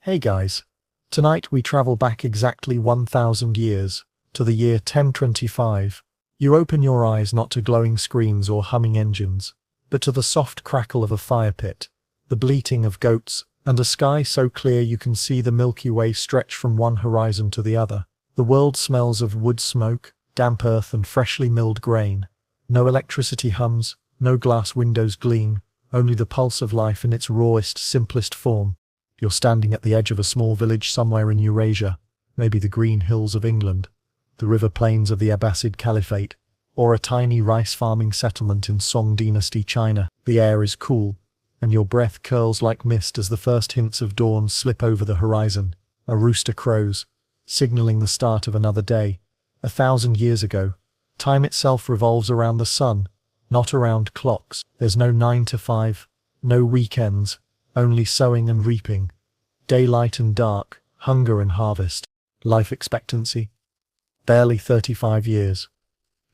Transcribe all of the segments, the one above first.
Hey guys, tonight we travel back exactly 1,000 years, to the year 1025. You open your eyes not to glowing screens or humming engines, but to the soft crackle of a fire pit, the bleating of goats, and a sky so clear you can see the Milky Way stretch from one horizon to the other. The world smells of wood smoke, damp earth and freshly milled grain. No electricity hums, no glass windows gleam, only the pulse of life in its rawest, simplest form. You're standing at the edge of a small village somewhere in Eurasia, maybe the green hills of England, the river plains of the Abbasid Caliphate, or a tiny rice farming settlement in Song Dynasty China. The air is cool, and your breath curls like mist as the first hints of dawn slip over the horizon. A rooster crows, signaling the start of another day. 1,000 years ago, time itself revolves around the sun, not around clocks. There's no 9 to 5, no weekends, only sowing and reaping, daylight and dark, hunger and harvest. Life expectancy? Barely 35 years.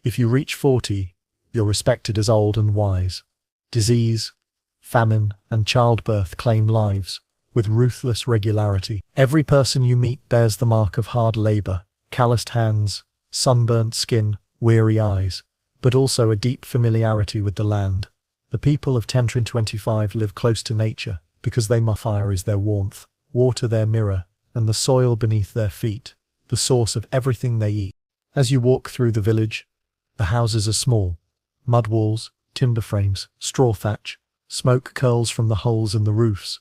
If you reach 40, you're respected as old and wise. Disease, famine, and childbirth claim lives, with ruthless regularity. Every person you meet bears the mark of hard labor, calloused hands, sunburnt skin, weary eyes, but also a deep familiarity with the land. The people of 1025 live close to nature, because fire is their warmth, water their mirror, and the soil beneath their feet, the source of everything they eat. As you walk through the village, the houses are small. Mud walls, timber frames, straw thatch. Smoke curls from the holes in the roofs,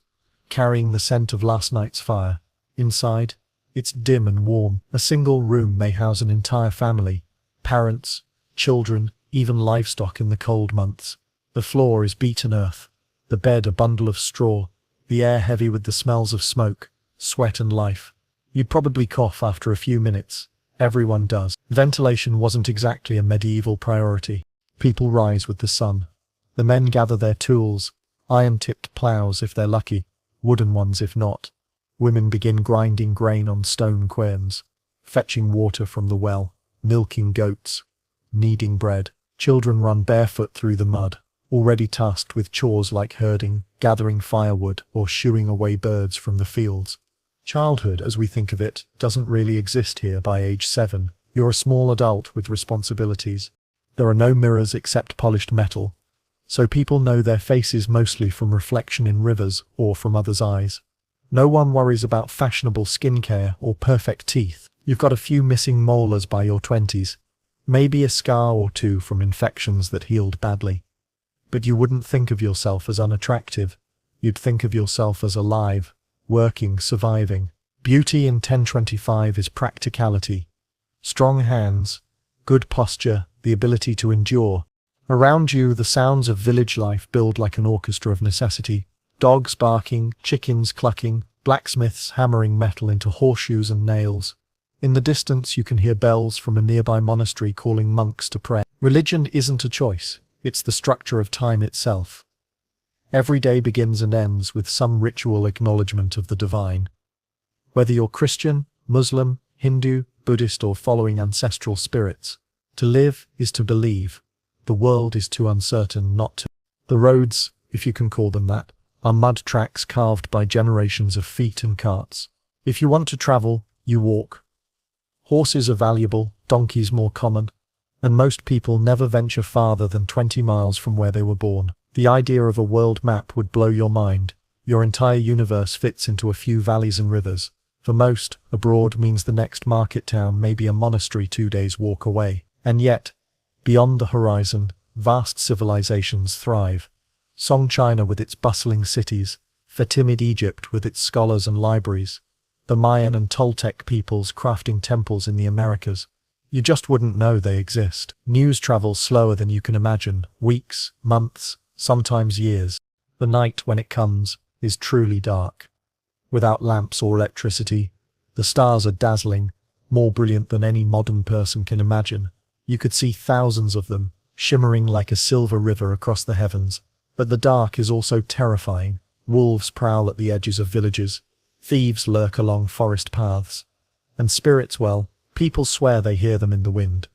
carrying the scent of last night's fire. Inside, it's dim and warm. A single room may house an entire family, parents, children, even livestock in the cold months. The floor is beaten earth, the bed a bundle of straw, the air heavy with the smells of smoke, sweat and life. You'd probably cough after a few minutes. Everyone does. Ventilation wasn't exactly a medieval priority. People rise with the sun. The men gather their tools, iron-tipped plows if they're lucky, wooden ones if not. Women begin grinding grain on stone querns, fetching water from the well, milking goats, kneading bread. Children run barefoot through the mud, already tasked with chores like herding, gathering firewood, or shooing away birds from the fields. Childhood, as we think of it, doesn't really exist here. By age 7, you're a small adult with responsibilities. There are no mirrors except polished metal, so people know their faces mostly from reflection in rivers or from others' eyes. No one worries about fashionable skincare or perfect teeth. You've got a few missing molars by your 20s, maybe a scar or two from infections that healed badly. But you wouldn't think of yourself as unattractive. You'd think of yourself as alive, working, surviving. Beauty in 1025 is practicality. Strong hands, good posture, the ability to endure. Around you, the sounds of village life build like an orchestra of necessity. Dogs barking, chickens clucking, blacksmiths hammering metal into horseshoes and nails. In the distance, you can hear bells from a nearby monastery calling monks to pray. Religion isn't a choice. It's the structure of time itself. Every day begins and ends with some ritual acknowledgement of the divine. Whether you're Christian, Muslim, Hindu, Buddhist or following ancestral spirits, to live is to believe. The world is too uncertain not to. The roads, if you can call them that, are mud tracks carved by generations of feet and carts. If you want to travel, you walk. Horses are valuable, donkeys more common, and most people never venture farther than 20 miles from where they were born. The idea of a world map would blow your mind. Your entire universe fits into a few valleys and rivers. For most, abroad means the next market town may be a monastery 2 days' walk away. And yet, beyond the horizon, vast civilizations thrive. Song China with its bustling cities, Fatimid Egypt with its scholars and libraries, the Mayan and Toltec peoples crafting temples in the Americas. You just wouldn't know they exist. News travels slower than you can imagine, weeks, months, sometimes years. The night, when it comes, is truly dark. Without lamps or electricity, the stars are dazzling, more brilliant than any modern person can imagine. You could see thousands of them, shimmering like a silver river across the heavens. But the dark is also terrifying. Wolves prowl at the edges of villages, thieves lurk along forest paths, and spirits, well, people swear they hear them in the wind.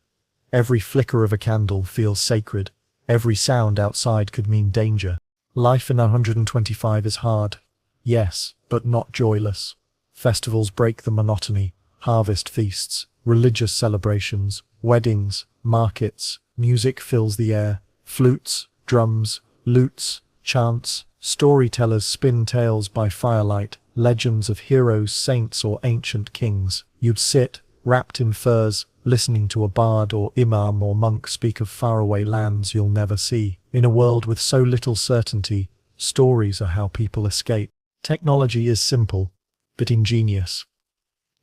Every flicker of a candle feels sacred. Every sound outside could mean danger. Life in 125 is hard, yes, but not joyless. Festivals break the monotony, harvest feasts, religious celebrations, weddings, markets, music fills the air, flutes, drums, lutes, chants, storytellers spin tales by firelight, legends of heroes, saints, or ancient kings. You'd sit, wrapped in furs, listening to a bard or imam or monk speak of faraway lands you'll never see. In a world with so little certainty, stories are how people escape. Technology is simple, but ingenious.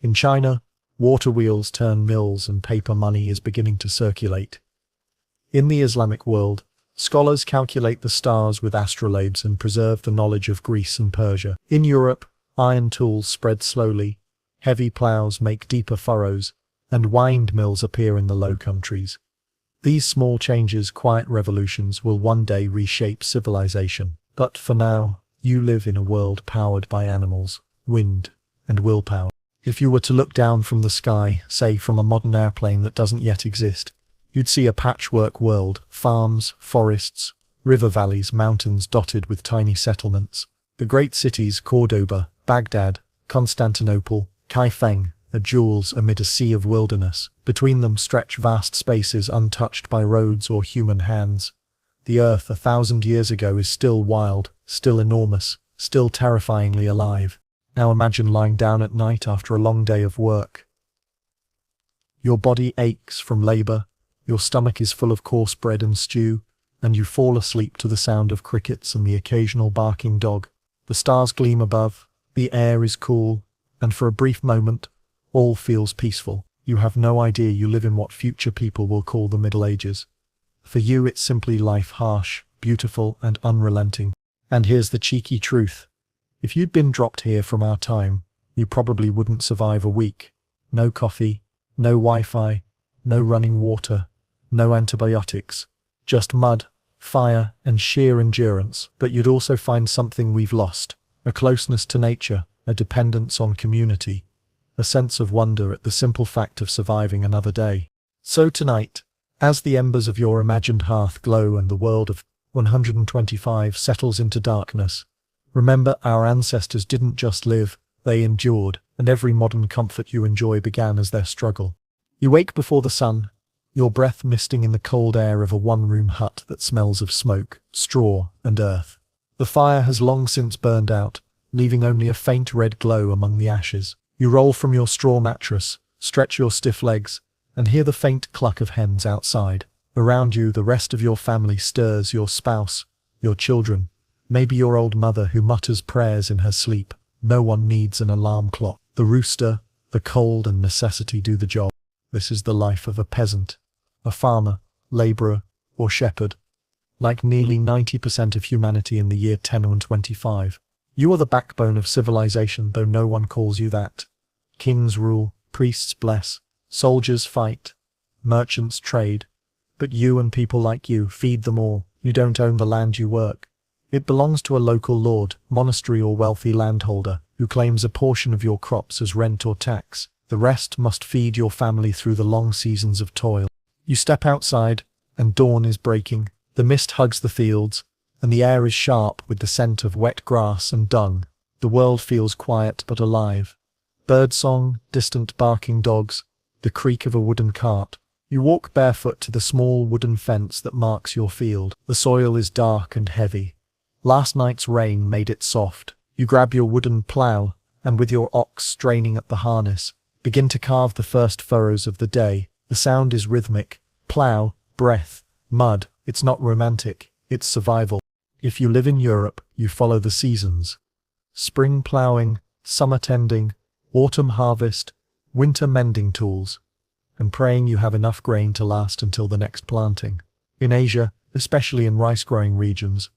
In China, water wheels turn mills and paper money is beginning to circulate. In the Islamic world, scholars calculate the stars with astrolabes and preserve the knowledge of Greece and Persia. In Europe, iron tools spread slowly, heavy ploughs make deeper furrows, and windmills appear in the Low Countries. These small changes, quiet revolutions, will one day reshape civilization. But for now, you live in a world powered by animals, wind, and willpower. If you were to look down from the sky, say from a modern airplane that doesn't yet exist, you'd see a patchwork world: farms, forests, river valleys, mountains dotted with tiny settlements. The great cities Cordoba, Baghdad, Constantinople, Kaifeng are jewels amid a sea of wilderness. Between them stretch vast spaces untouched by roads or human hands. The earth 1,000 years ago is still wild, still enormous, still terrifyingly alive. Now imagine lying down at night after a long day of work. Your body aches from labor, your stomach is full of coarse bread and stew, and you fall asleep to the sound of crickets and the occasional barking dog. The stars gleam above, the air is cool, and for a brief moment, all feels peaceful. You have no idea you live in what future people will call the Middle Ages. For you, it's simply life, harsh, beautiful, and unrelenting. And here's the cheeky truth. If you'd been dropped here from our time, you probably wouldn't survive a week. No coffee, no Wi-Fi, no running water, no antibiotics. Just mud, fire, and sheer endurance. But you'd also find something we've lost: a closeness to nature, a dependence on community, a sense of wonder at the simple fact of surviving another day. So tonight, as the embers of your imagined hearth glow and the world of 125 settles into darkness, remember, our ancestors didn't just live, they endured, and every modern comfort you enjoy began as their struggle. You wake before the sun, your breath misting in the cold air of a one-room hut that smells of smoke, straw, and earth. The fire has long since burned out, leaving only a faint red glow among the ashes. You roll from your straw mattress, stretch your stiff legs, and hear the faint cluck of hens outside. Around you, the rest of your family stirs: your spouse, your children, maybe your old mother who mutters prayers in her sleep. No one needs an alarm clock. The rooster, the cold, and necessity do the job. This is the life of a peasant, a farmer, laborer, or shepherd. Like nearly 90% of humanity in the year 1025. You are the backbone of civilization, though no one calls you that. Kings rule, priests bless, soldiers fight, merchants trade. But you and people like you feed them all. You don't own the land you work. It belongs to a local lord, monastery, or wealthy landholder who claims a portion of your crops as rent or tax. The rest must feed your family through the long seasons of toil. You step outside, and dawn is breaking. The mist hugs the fields, and the air is sharp with the scent of wet grass and dung. The world feels quiet but alive. Birdsong, distant barking dogs, the creak of a wooden cart. You walk barefoot to the small wooden fence that marks your field. The soil is dark and heavy. Last night's rain made it soft. You grab your wooden plough, and with your ox straining at the harness, begin to carve the first furrows of the day. The sound is rhythmic. Plough, breath, mud. It's not romantic, it's survival. If you live in Europe, you follow the seasons. Spring ploughing, summer tending, autumn harvest, winter mending tools, and praying you have enough grain to last until the next planting. In Asia, especially in rice-growing regions,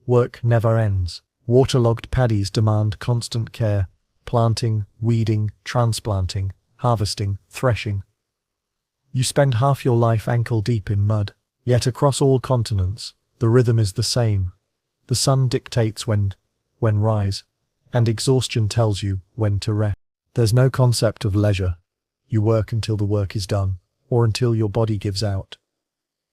work never ends. Waterlogged paddies demand constant care: planting, weeding, transplanting, harvesting, threshing. You spend half your life ankle-deep in mud. Yet across all continents, the rhythm is the same. The sun dictates when rise, and exhaustion tells you when to rest. There's no concept of leisure. You work until the work is done, or until your body gives out.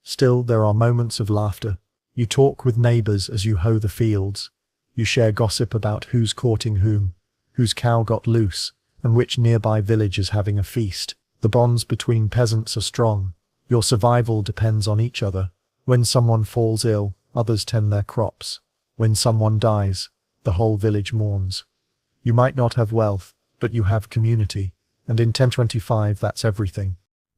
Still, there are moments of laughter. You talk with neighbors as you hoe the fields. You share gossip about who's courting whom, whose cow got loose, and which nearby village is having a feast. The bonds between peasants are strong. Your survival depends on each other. When someone falls ill, others tend their crops. When someone dies, the whole village mourns. You might not have wealth, but you have community, and in 1025 that's everything.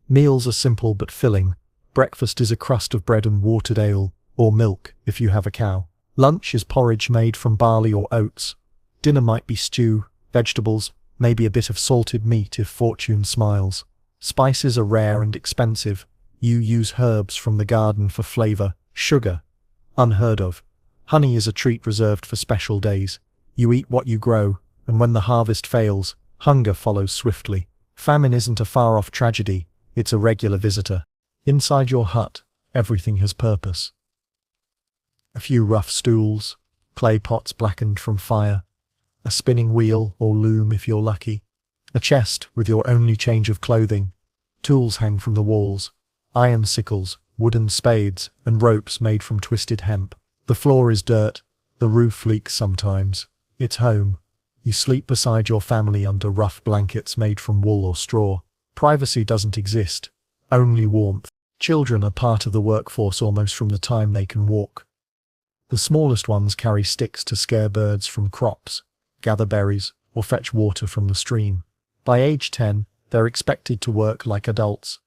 Meals are simple but filling. Breakfast is a crust of bread and watered ale, or milk if you have a cow. Lunch is porridge made from barley or oats. Dinner might be stew, vegetables, maybe a bit of salted meat if fortune smiles. Spices are rare and expensive. You use herbs from the garden for flavor. Sugar, unheard of. Honey is a treat reserved for special days. You eat what you grow, and when the harvest fails, hunger follows swiftly. Famine isn't a far-off tragedy, it's a regular visitor. Inside your hut, everything has purpose. A few rough stools, clay pots blackened from fire, a spinning wheel or loom if you're lucky, a chest with your only change of clothing. Tools hang from the walls, iron sickles, wooden spades, and ropes made from twisted hemp. The floor is dirt, the roof leaks sometimes. It's home. You sleep beside your family under rough blankets made from wool or straw. Privacy doesn't exist, only warmth. Children are part of the workforce almost from the time they can walk. The smallest ones carry sticks to scare birds from crops, gather berries, or fetch water from the stream. By age 10, they're expected to work like adults.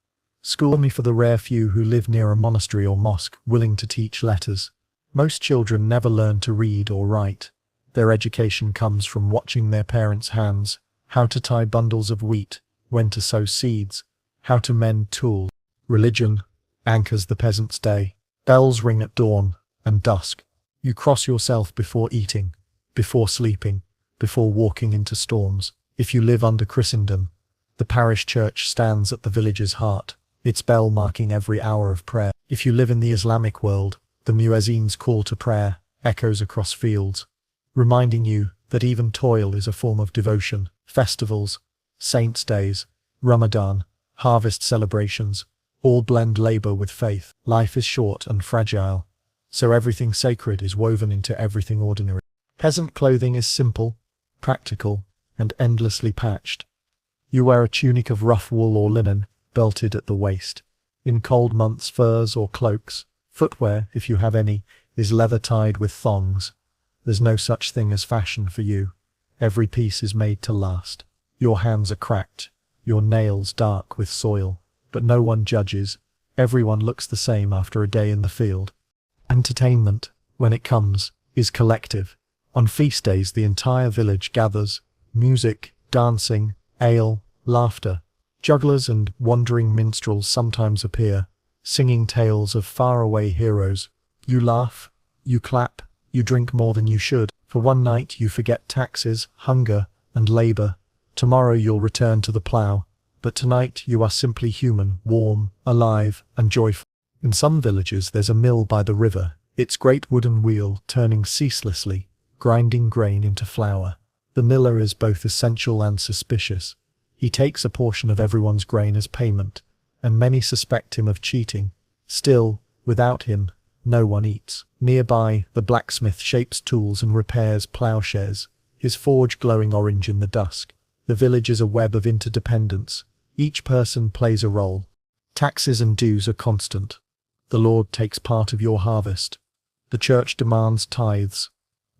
School only for the rare few who live near a monastery or mosque willing to teach letters. Most children never learn to read or write. Their education comes from watching their parents' hands, how to tie bundles of wheat, when to sow seeds, how to mend tools. Religion anchors the peasant's day. Bells ring at dawn and dusk. You cross yourself before eating, before sleeping, before walking into storms. If you live under Christendom, the parish church stands at the village's heart, its bell marking every hour of prayer. If you live in the Islamic world, the muezzin's call to prayer echoes across fields, reminding you that even toil is a form of devotion. Festivals, saints' days, Ramadan, harvest celebrations, all blend labor with faith. Life is short and fragile, so everything sacred is woven into everything ordinary. Peasant clothing is simple, practical, and endlessly patched. You wear a tunic of rough wool or linen, belted at the waist. In cold months, furs or cloaks. Footwear, if you have any, is leather tied with thongs. There's no such thing as fashion for you. Every piece is made to last. Your hands are cracked, your nails dark with soil, but no one judges. Everyone looks the same after a day in the field. Entertainment, when it comes, is collective. On feast days the entire village gathers. Music, dancing, ale, laughter. Jugglers and wandering minstrels sometimes appear, singing tales of faraway heroes. You laugh, you clap, you drink more than you should. For one night you forget taxes, hunger, and labor. Tomorrow you'll return to the plough, but tonight you are simply human, warm, alive, and joyful. In some villages there's a mill by the river, its great wooden wheel turning ceaselessly, grinding grain into flour. The miller is both essential and suspicious. He takes a portion of everyone's grain as payment, and many suspect him of cheating. Still, without him, no one eats. Nearby, the blacksmith shapes tools and repairs ploughshares, his forge glowing orange in the dusk. The village is a web of interdependence. Each person plays a role. Taxes and dues are constant. The Lord takes part of your harvest. The church demands tithes,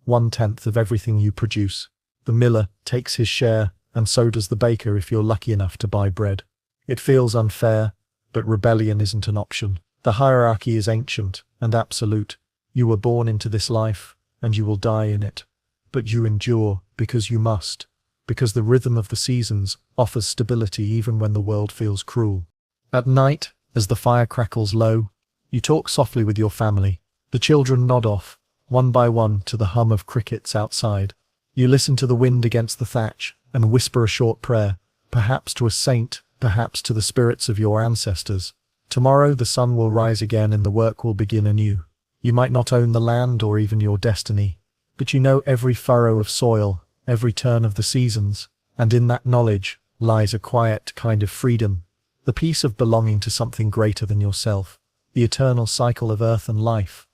1/10 of everything you produce. The miller takes his share, and so does the baker if you're lucky enough to buy bread. It feels unfair, but rebellion isn't an option. The hierarchy is ancient and absolute. You were born into this life, and you will die in it. But you endure because you must, because the rhythm of the seasons offers stability even when the world feels cruel. At night, as the fire crackles low, you talk softly with your family. The children nod off, one by one, to the hum of crickets outside. You listen to the wind against the thatch and whisper a short prayer, perhaps to a saint, perhaps to the spirits of your ancestors. Tomorrow the sun will rise again and the work will begin anew. You might not own the land or even your destiny, but you know every furrow of soil, every turn of the seasons, and in that knowledge lies a quiet kind of freedom, the peace of belonging to something greater than yourself, the eternal cycle of earth and life.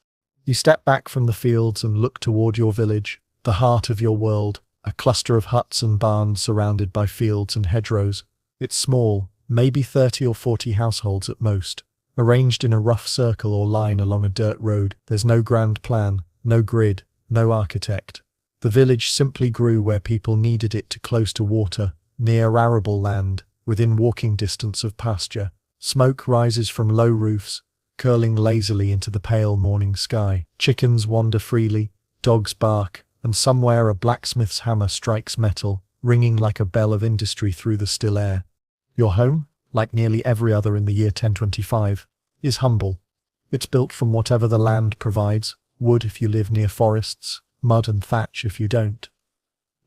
You step back from the fields and look toward your village, the heart of your world, a cluster of huts and barns surrounded by fields and hedgerows. It's small, maybe 30 or 40 households at most, arranged in a rough circle or line along a dirt road. There's no grand plan, no grid, no architect. The village simply grew where people needed it, close to water, near arable land, within walking distance of pasture. Smoke rises from low roofs, curling lazily into the pale morning sky. Chickens wander freely, dogs bark, and somewhere a blacksmith's hammer strikes metal, ringing like a bell of industry through the still air. Your home, like nearly every other in the year 1025, is humble. It's built from whatever the land provides, wood if you live near forests, mud and thatch if you don't.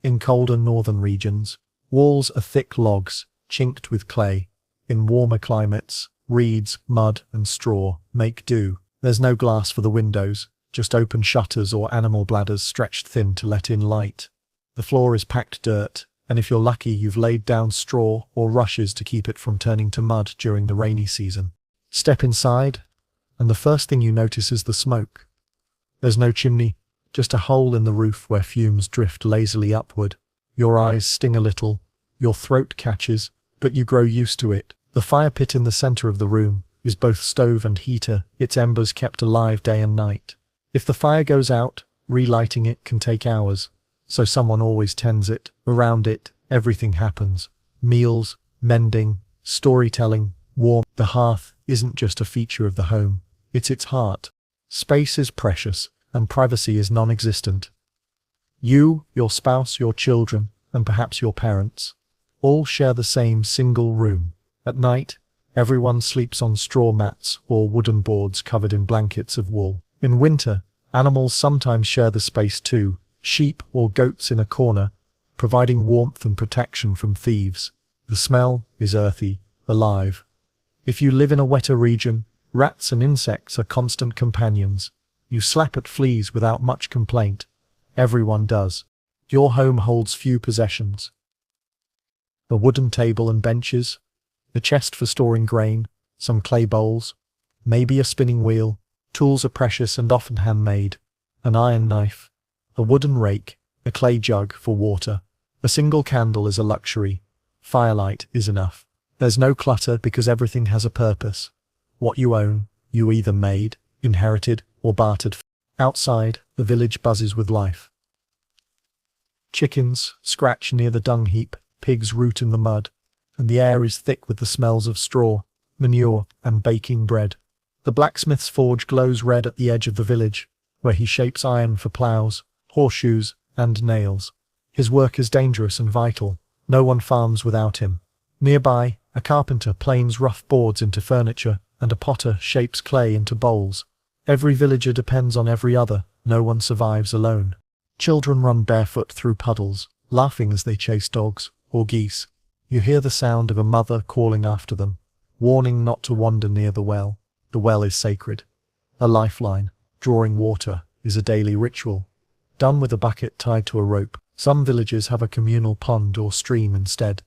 In colder northern regions, walls are thick logs, chinked with clay. In warmer climates, reeds, mud and straw make do. There's no glass for the windows, just open shutters or animal bladders stretched thin to let in light. The floor is packed dirt, and if you're lucky you've laid down straw or rushes to keep it from turning to mud during the rainy season. Step inside, and the first thing you notice is the smoke. There's no chimney, just a hole in the roof where fumes drift lazily upward. Your eyes sting a little, your throat catches, but you grow used to it. The fire pit in the center of the room is both stove and heater, its embers kept alive day and night. If the fire goes out, relighting it can take hours, so someone always tends it. Around it, everything happens. Meals, mending, storytelling, warmth. The hearth isn't just a feature of the home, it's its heart. Space is precious, and privacy is non-existent. You, your spouse, your children, and perhaps your parents, all share the same single room. At night, everyone sleeps on straw mats or wooden boards covered in blankets of wool. In winter, animals sometimes share the space too, sheep or goats in a corner, providing warmth and protection from thieves. The smell is earthy, alive. If you live in a wetter region, rats and insects are constant companions. You slap at fleas without much complaint. Everyone does. Your home holds few possessions. A wooden table and benches, a chest for storing grain, some clay bowls, maybe a spinning wheel. Tools are precious and often handmade. An iron knife, a wooden rake, a clay jug for water. A single candle is a luxury. Firelight is enough. There's no clutter because everything has a purpose. What you own, you either made, inherited, or bartered. Outside, the village buzzes with life. Chickens scratch near the dung heap, pigs root in the mud, and the air is thick with the smells of straw, manure, and baking bread. The blacksmith's forge glows red at the edge of the village, where he shapes iron for plows, horseshoes, and nails. His work is dangerous and vital. No one farms without him. Nearby, a carpenter planes rough boards into furniture, and a potter shapes clay into bowls. Every villager depends on every other. No one survives alone. Children run barefoot through puddles, laughing as they chase dogs or geese. You hear the sound of a mother calling after them, warning not to wander near the well. The well is sacred. A lifeline, drawing water, is a daily ritual, done with a bucket tied to a rope. Some villages have a communal pond or stream instead,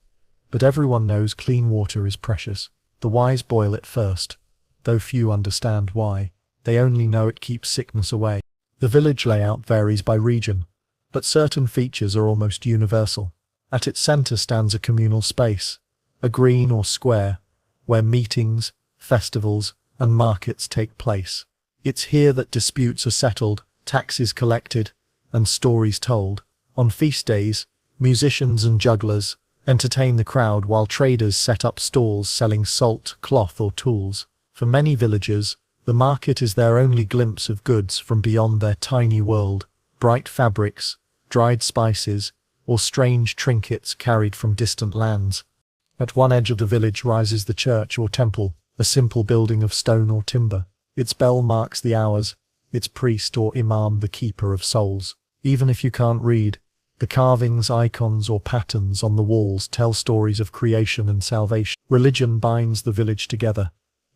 but everyone knows clean water is precious. The wise boil it first, though few understand why. They only know it keeps sickness away. The village layout varies by region, but certain features are almost universal. At its center stands a communal space, a green or square, where meetings, festivals, and markets take place. It's here that disputes are settled, taxes collected, and stories told. On feast days, musicians and jugglers entertain the crowd while traders set up stalls selling salt, cloth, or tools. For many villagers, the market is their only glimpse of goods from beyond their tiny world. Bright fabrics, dried spices, or strange trinkets carried from distant lands. At one edge of the village rises the church or temple, a simple building of stone or timber. Its bell marks the hours, its priest or imam the keeper of souls. Even if you can't read, the carvings, icons, or patterns on the walls tell stories of creation and salvation. Religion binds the village together.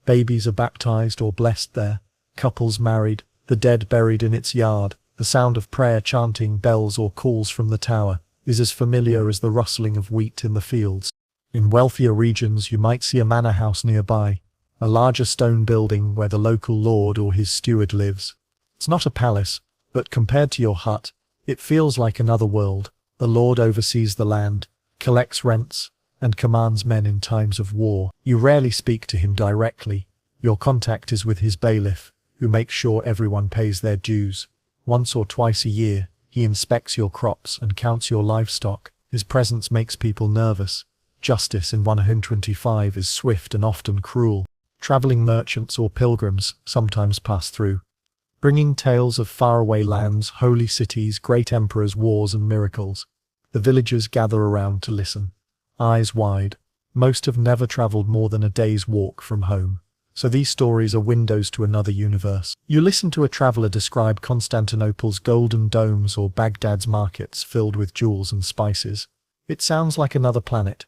Babies are baptized or blessed there, couples married, the dead buried in its yard. The sound of prayer, chanting, bells, or calls from the tower is as familiar as the rustling of wheat in the fields. In wealthier regions you might see a manor house nearby, a larger stone building where the local lord or his steward lives. It's not a palace, but compared to your hut, it feels like another world. The lord oversees the land, collects rents, and commands men in times of war. You rarely speak to him directly. Your contact is with his bailiff, who makes sure everyone pays their dues. Once or twice a year, he inspects your crops and counts your livestock. His presence makes people nervous. Justice in 125 is swift and often cruel. Traveling merchants or pilgrims sometimes pass through, bringing tales of faraway lands, holy cities, great emperors, wars, and miracles. The villagers gather around to listen, eyes wide. Most have never traveled more than a day's walk from home, so these stories are windows to another universe. You listen to a traveler describe Constantinople's golden domes or Baghdad's markets filled with jewels and spices. It sounds like another planet,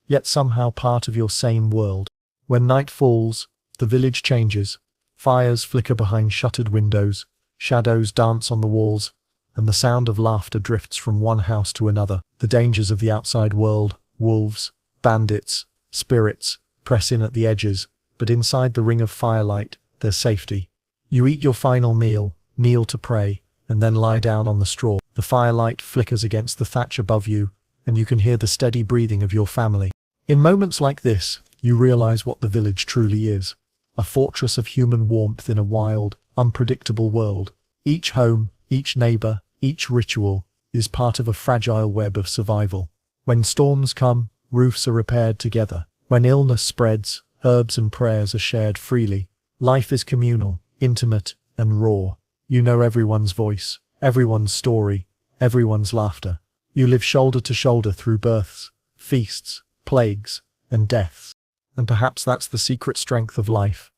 yet somehow part of your same world. When night falls, the village changes. Fires flicker behind shuttered windows, shadows dance on the walls, and the sound of laughter drifts from one house to another. The dangers of the outside world, wolves, bandits, spirits, press in at the edges, but inside the ring of firelight, there's safety. You eat your final meal, kneel to pray, and then lie down on the straw. The firelight flickers against the thatch above you, and you can hear the steady breathing of your family. In moments like this, you realize what the village truly is. A fortress of human warmth in a wild, unpredictable world. Each home, each neighbor, each ritual is part of a fragile web of survival. When storms come, roofs are repaired together. When illness spreads, herbs and prayers are shared freely. Life is communal, intimate, and raw. You know everyone's voice, everyone's story, everyone's laughter. You live shoulder to shoulder through births, feasts, plagues, and deaths. And perhaps that's the secret strength of life.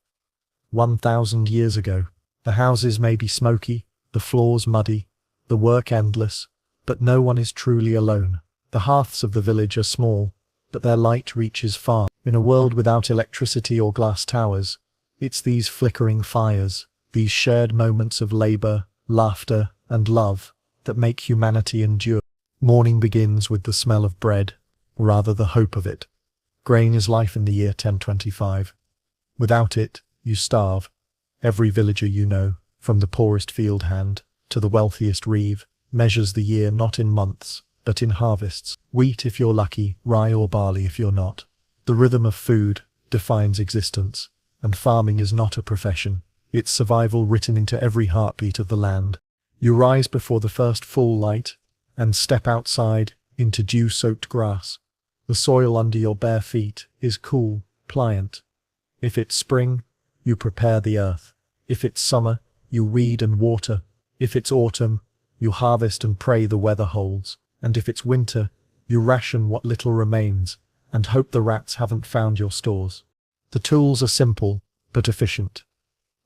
1,000 years ago, the houses may be smoky, the floors muddy, the work endless, but no one is truly alone. The hearths of the village are small, but their light reaches far. In a world without electricity or glass towers, it's these flickering fires, these shared moments of labor, laughter, and love that make humanity endure. Morning begins with the smell of bread, or rather the hope of it. Grain is life in the year 1025. Without it, you starve. Every villager you know, from the poorest field hand to the wealthiest reeve, measures the year not in months, but in harvests. Wheat if you're lucky, rye or barley if you're not. The rhythm of food defines existence, and farming is not a profession. It's survival written into every heartbeat of the land. You rise before the first full light, and step outside into dew-soaked grass. The soil under your bare feet is cool, pliant. If it's spring, you prepare the earth. If it's summer, you weed and water. If it's autumn, you harvest and pray the weather holds. And if it's winter, you ration what little remains, and hope the rats haven't found your stores. The tools are simple, but efficient.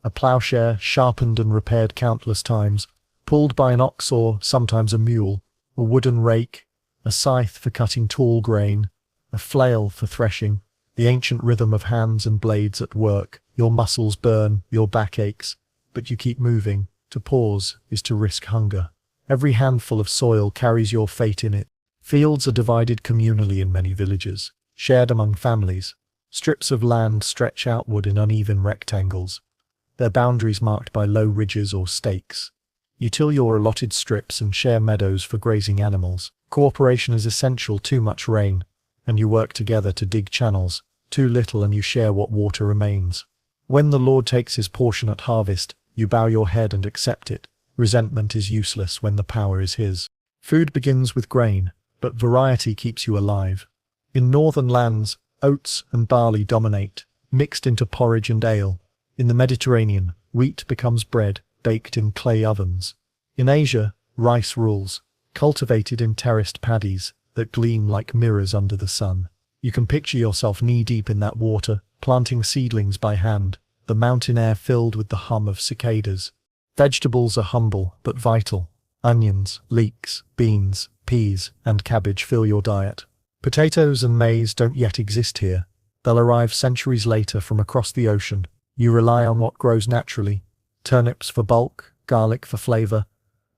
A plowshare, sharpened and repaired countless times, pulled by an ox or sometimes a mule, a wooden rake, a scythe for cutting tall grain, a flail for threshing, the ancient rhythm of hands and blades at work. Your muscles burn, your back aches, but you keep moving. To pause is to risk hunger. Every handful of soil carries your fate in it. Fields are divided communally in many villages, shared among families. Strips of land stretch outward in uneven rectangles, their boundaries marked by low ridges or stakes. You till your allotted strips and share meadows for grazing animals. Cooperation is essential. Too much rain, and you work together to dig channels. Too little, and you share what water remains. When the Lord takes his portion at harvest, you bow your head and accept it. Resentment is useless when the power is his. Food begins with grain, but variety keeps you alive. In northern lands, oats and barley dominate, mixed into porridge and ale. In the Mediterranean, wheat becomes bread, baked in clay ovens. In Asia, rice rules, cultivated in terraced paddies that gleam like mirrors under the sun. You can picture yourself knee-deep in that water, planting seedlings by hand, the mountain air filled with the hum of cicadas. Vegetables are humble but vital. Onions, leeks, beans, peas, and cabbage fill your diet. Potatoes and maize don't yet exist here. They'll arrive centuries later from across the ocean. You rely on what grows naturally. Turnips for bulk, garlic for flavor,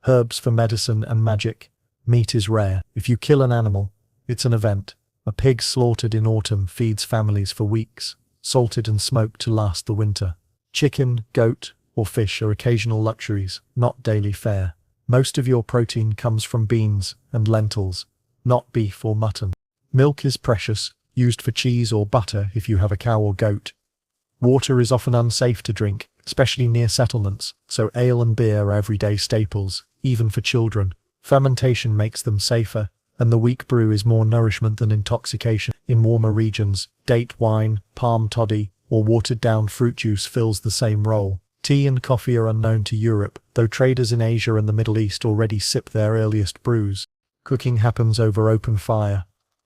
herbs for medicine and magic. Meat is rare. If you kill an animal, it's an event. A pig slaughtered in autumn feeds families for weeks, salted and smoked to last the winter. Chicken, goat, or fish are occasional luxuries, not daily fare. Most of your protein comes from beans and lentils, not beef or mutton. Milk is precious, used for cheese or butter if you have a cow or goat. Water is often unsafe to drink, especially near settlements, so ale and beer are everyday staples, even for children. Fermentation makes them safer, and the weak brew is more nourishment than intoxication. In warmer regions, date wine, palm toddy, or watered-down fruit juice fills the same role. Tea and coffee are unknown to Europe, though traders in Asia and the Middle East already sip their earliest brews. Cooking happens over open fire.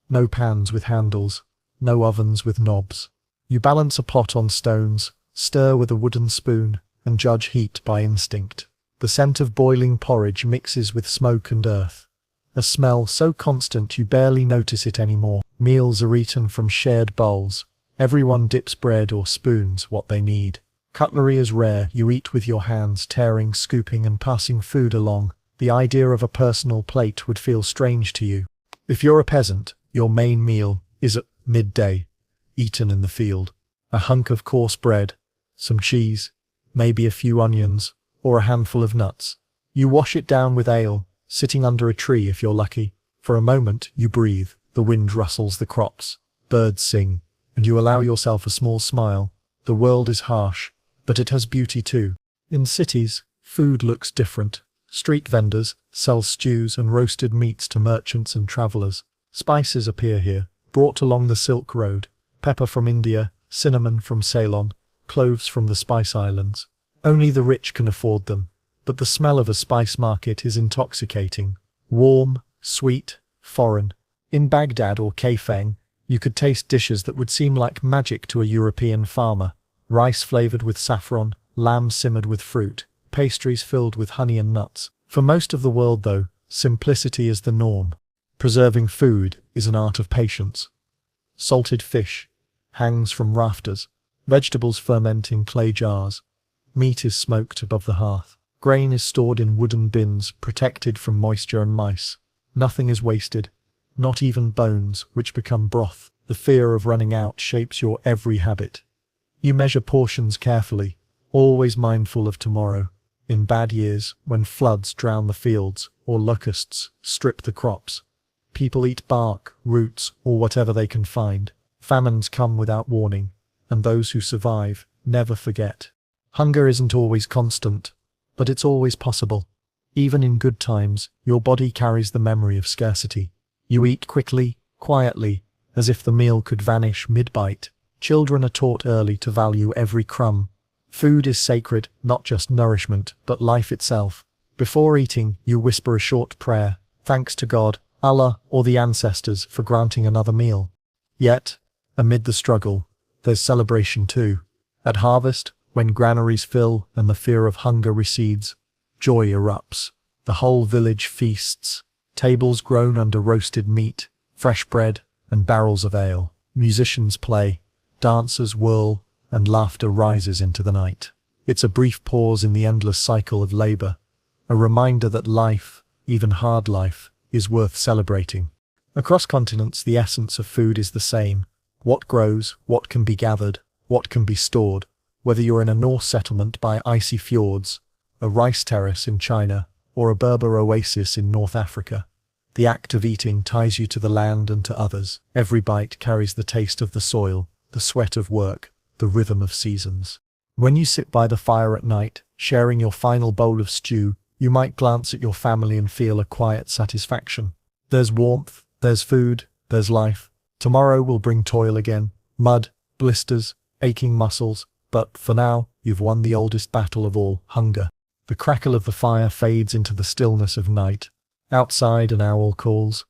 No pans with handles, no ovens with knobs. You balance a pot on stones, stir with a wooden spoon, and judge heat by instinct. The scent of boiling porridge mixes with smoke and earth. A smell so constant you barely notice it anymore. Meals are eaten from shared bowls. Everyone dips bread or spoons what they need. Cutlery is rare, you eat with your hands, tearing, scooping and passing food along. The idea of a personal plate would feel strange to you. If you're a peasant, your main meal is at midday, eaten in the field. A hunk of coarse bread, some cheese, maybe a few onions, or a handful of nuts. You wash it down with ale, sitting under a tree if you're lucky. For a moment, you breathe, the wind rustles the crops, birds sing, and you allow yourself a small smile. The world is harsh, but it has beauty too. In cities, food looks different. Street vendors sell stews and roasted meats to merchants and travelers. Spices appear here, brought along the Silk Road. Pepper from India, cinnamon from Ceylon, cloves from the Spice Islands. Only the rich can afford them, but the smell of a spice market is intoxicating. Warm, sweet, foreign. In Baghdad or Kaifeng, you could taste dishes that would seem like magic to a European farmer. Rice flavored with saffron, lamb simmered with fruit, pastries filled with honey and nuts. For most of the world, though, simplicity is the norm. Preserving food is an art of patience. Salted fish hangs from rafters. Vegetables ferment in clay jars. Meat is smoked above the hearth. Grain is stored in wooden bins, protected from moisture and mice. Nothing is wasted, not even bones, which become broth. The fear of running out shapes your every habit. You measure portions carefully, always mindful of tomorrow. In bad years, when floods drown the fields, or locusts strip the crops, people eat bark, roots, or whatever they can find. Famines come without warning, and those who survive never forget. Hunger isn't always constant, but it's always possible. Even in good times, your body carries the memory of scarcity. You eat quickly, quietly, as if the meal could vanish mid-bite. Children are taught early to value every crumb. Food is sacred, not just nourishment, but life itself. Before eating, you whisper a short prayer, thanks to God, Allah, or the ancestors for granting another meal. Yet, amid the struggle, there's celebration too. At harvest, when granaries fill and the fear of hunger recedes, joy erupts. The whole village feasts. Tables groan under roasted meat, fresh bread, and barrels of ale. Musicians play, dancers whirl, and laughter rises into the night. It's a brief pause in the endless cycle of labor, a reminder that life, even hard life, is worth celebrating. Across continents, the essence of food is the same. What grows, what can be gathered, what can be stored. Whether you're in a Norse settlement by icy fjords, a rice terrace in China, or a Berber oasis in North Africa, the act of eating ties you to the land and to others. Every bite carries the taste of the soil, the sweat of work, the rhythm of seasons. When you sit by the fire at night, sharing your final bowl of stew, you might glance at your family and feel a quiet satisfaction. There's warmth, there's food, there's life. Tomorrow will bring toil again, mud, blisters, aching muscles, but for now, you've won the oldest battle of all, hunger. The crackle of the fire fades into the stillness of night. Outside, an owl calls.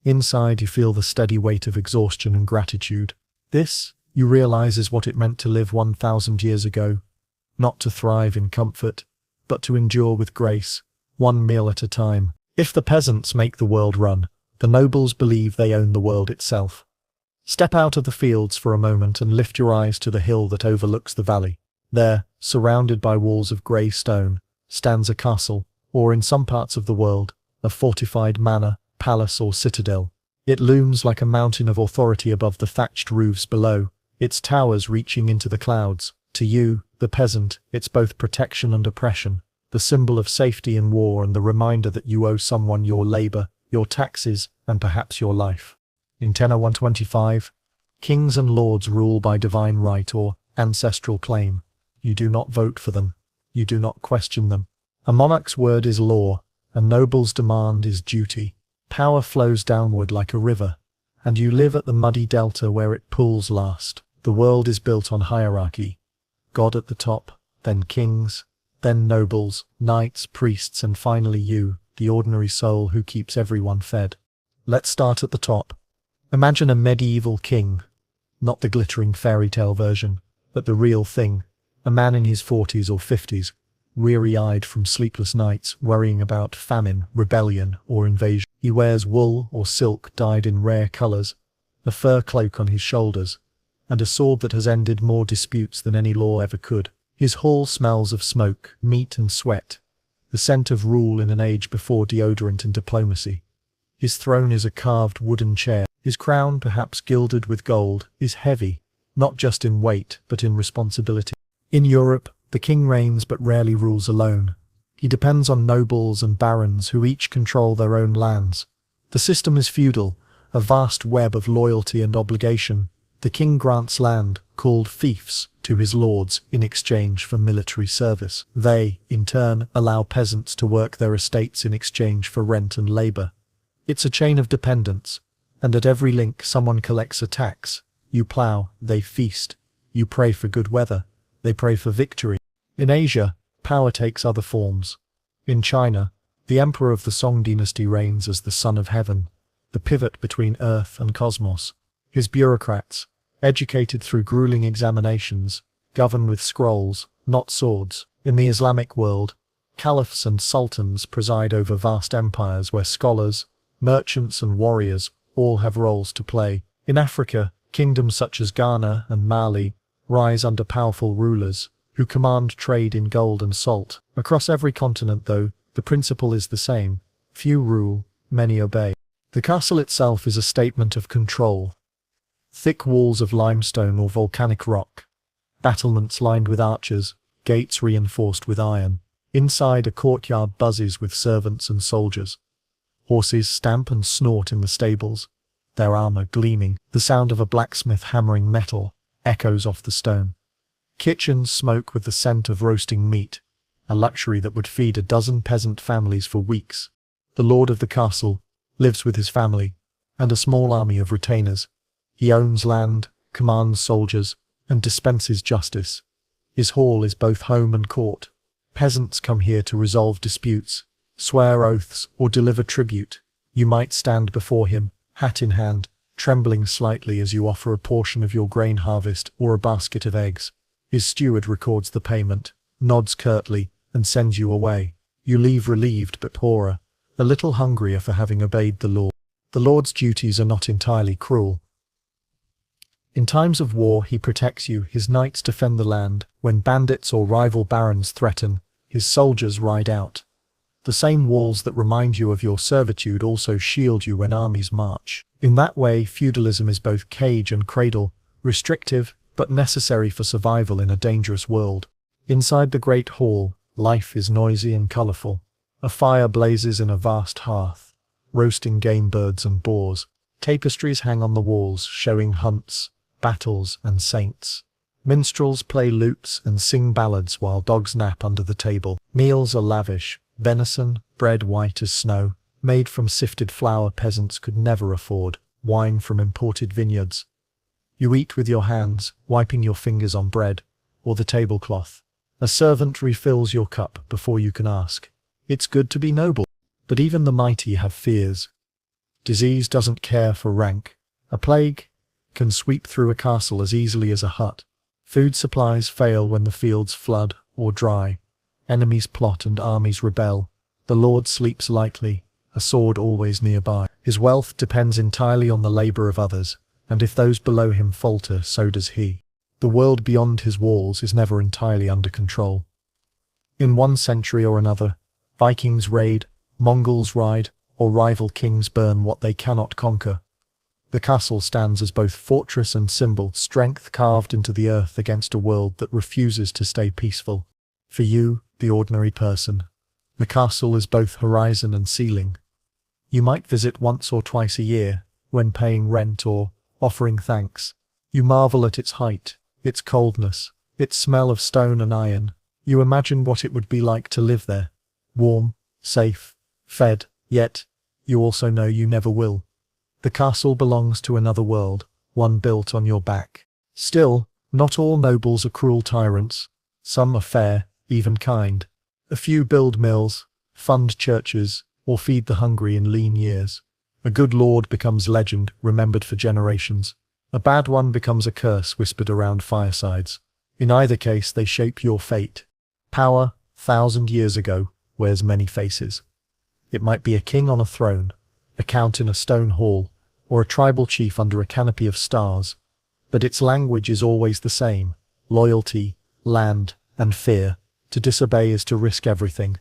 Inside, you feel the steady weight of exhaustion and gratitude. This, you realize, is what it meant to live 1,000 years ago. Not to thrive in comfort, but to endure with grace, one meal at a time. If the peasants make the world run, the nobles believe they own the world itself. Step out of the fields for a moment and lift your eyes to the hill that overlooks the valley. There, surrounded by walls of grey stone, stands a castle, or in some parts of the world, a fortified manor, palace or citadel. It looms like a mountain of authority above the thatched roofs below, its towers reaching into the clouds. To you, the peasant, it's both protection and oppression. the symbol of safety in war and the reminder that you owe someone your labor, your taxes, and perhaps your life. In Tenor 125, kings and lords rule by divine right or ancestral claim. You do not vote for them. You do not question them. A monarch's word is law, a noble's demand is duty. Power flows downward like a river, and you live at the muddy delta where it pools last. The world is built on hierarchy. God at the top, then kings, then nobles, knights, priests, and finally you, the ordinary soul who keeps everyone fed. Let's start at the top. Imagine a medieval king, not the glittering fairy tale version, but the real thing, a man in his 40s or 50s, weary-eyed from sleepless nights, worrying about famine, rebellion, or invasion. He wears wool or silk dyed in rare colors, a fur cloak on his shoulders, and a sword that has ended more disputes than any law ever could. His hall smells of smoke, meat and sweat, the scent of rule in an age before deodorant and diplomacy. His throne is a carved wooden chair. His crown, perhaps gilded with gold, is heavy, not just in weight, but in responsibility. In Europe, the king reigns but rarely rules alone. He depends on nobles and barons who each control their own lands. The system is feudal, a vast web of loyalty and obligation. The king grants land, called fiefs, to his lords in exchange for military service. They, in turn, allow peasants to work their estates in exchange for rent and labor. It's a chain of dependence, and at every link someone collects a tax. You plow, they feast. You pray for good weather, they pray for victory. In Asia, power takes other forms. In China, the emperor of the Song dynasty reigns as the son of heaven, the pivot between earth and cosmos. His bureaucrats, educated through grueling examinations, govern with scrolls, not swords. In the Islamic world, caliphs and sultans preside over vast empires where scholars, merchants and warriors all have roles to play. In Africa, kingdoms such as Ghana and Mali rise under powerful rulers who command trade in gold and salt. Across every continent, though, the principle is the same. Few rule, many obey. The castle itself is a statement of control. Thick walls of limestone or volcanic rock, battlements lined with archers, gates reinforced with iron. Inside, a courtyard buzzes with servants and soldiers. Horses stamp and snort in the stables, their armor gleaming. The sound of a blacksmith hammering metal echoes off the stone. Kitchens smoke with the scent of roasting meat, a luxury that would feed a dozen peasant families for weeks. The lord of the castle lives with his family and a small army of retainers. He owns land, commands soldiers, and dispenses justice. His hall is both home and court. Peasants come here to resolve disputes, swear oaths, or deliver tribute. You might stand before him, hat in hand, trembling slightly as you offer a portion of your grain harvest or a basket of eggs. His steward records the payment, nods curtly, and sends you away. You leave relieved but poorer, a little hungrier for having obeyed the law. The Lord's duties are not entirely cruel. In times of war, he protects you. His knights defend the land. When bandits or rival barons threaten, his soldiers ride out. The same walls that remind you of your servitude also shield you when armies march. In that way, feudalism is both cage and cradle, restrictive but necessary for survival in a dangerous world. Inside the great hall, life is noisy and colorful. A fire blazes in a vast hearth, roasting game birds and boars. Tapestries hang on the walls, showing hunts, battles, and saints. Minstrels play lutes and sing ballads while dogs nap under the table. Meals are lavish. Venison, bread white as snow, made from sifted flour peasants could never afford, wine from imported vineyards. You eat with your hands, wiping your fingers on bread or the tablecloth. A servant refills your cup before you can ask. It's good to be noble, but even the mighty have fears. Disease doesn't care for rank. A plague can sweep through a castle as easily as a hut. Food supplies fail when the fields flood or dry. Enemies plot and armies rebel. The Lord sleeps lightly, a sword always nearby. His wealth depends entirely on the labor of others, and if those below him falter, so does he. The world beyond his walls is never entirely under control. In one century or another, Vikings raid, Mongols ride, or rival kings burn what they cannot conquer. The castle stands as both fortress and symbol, strength carved into the earth against a world that refuses to stay peaceful. For you, the ordinary person, the castle is both horizon and ceiling. You might visit once or twice a year, when paying rent or offering thanks. You marvel at its height, its coldness, its smell of stone and iron. You imagine what it would be like to live there. Warm, safe, fed, yet you also know you never will. The castle belongs to another world, one built on your back. Still, not all nobles are cruel tyrants. Some are fair, even kind. A few build mills, fund churches, or feed the hungry in lean years. A good lord becomes legend, remembered for generations. A bad one becomes a curse whispered around firesides. In either case, they shape your fate. Power, 1,000 years ago, wears many faces. It might be a king on a throne, a count in a stone hall, or a tribal chief under a canopy of stars. But its language is always the same: loyalty, land, and fear. To disobey is to risk everything.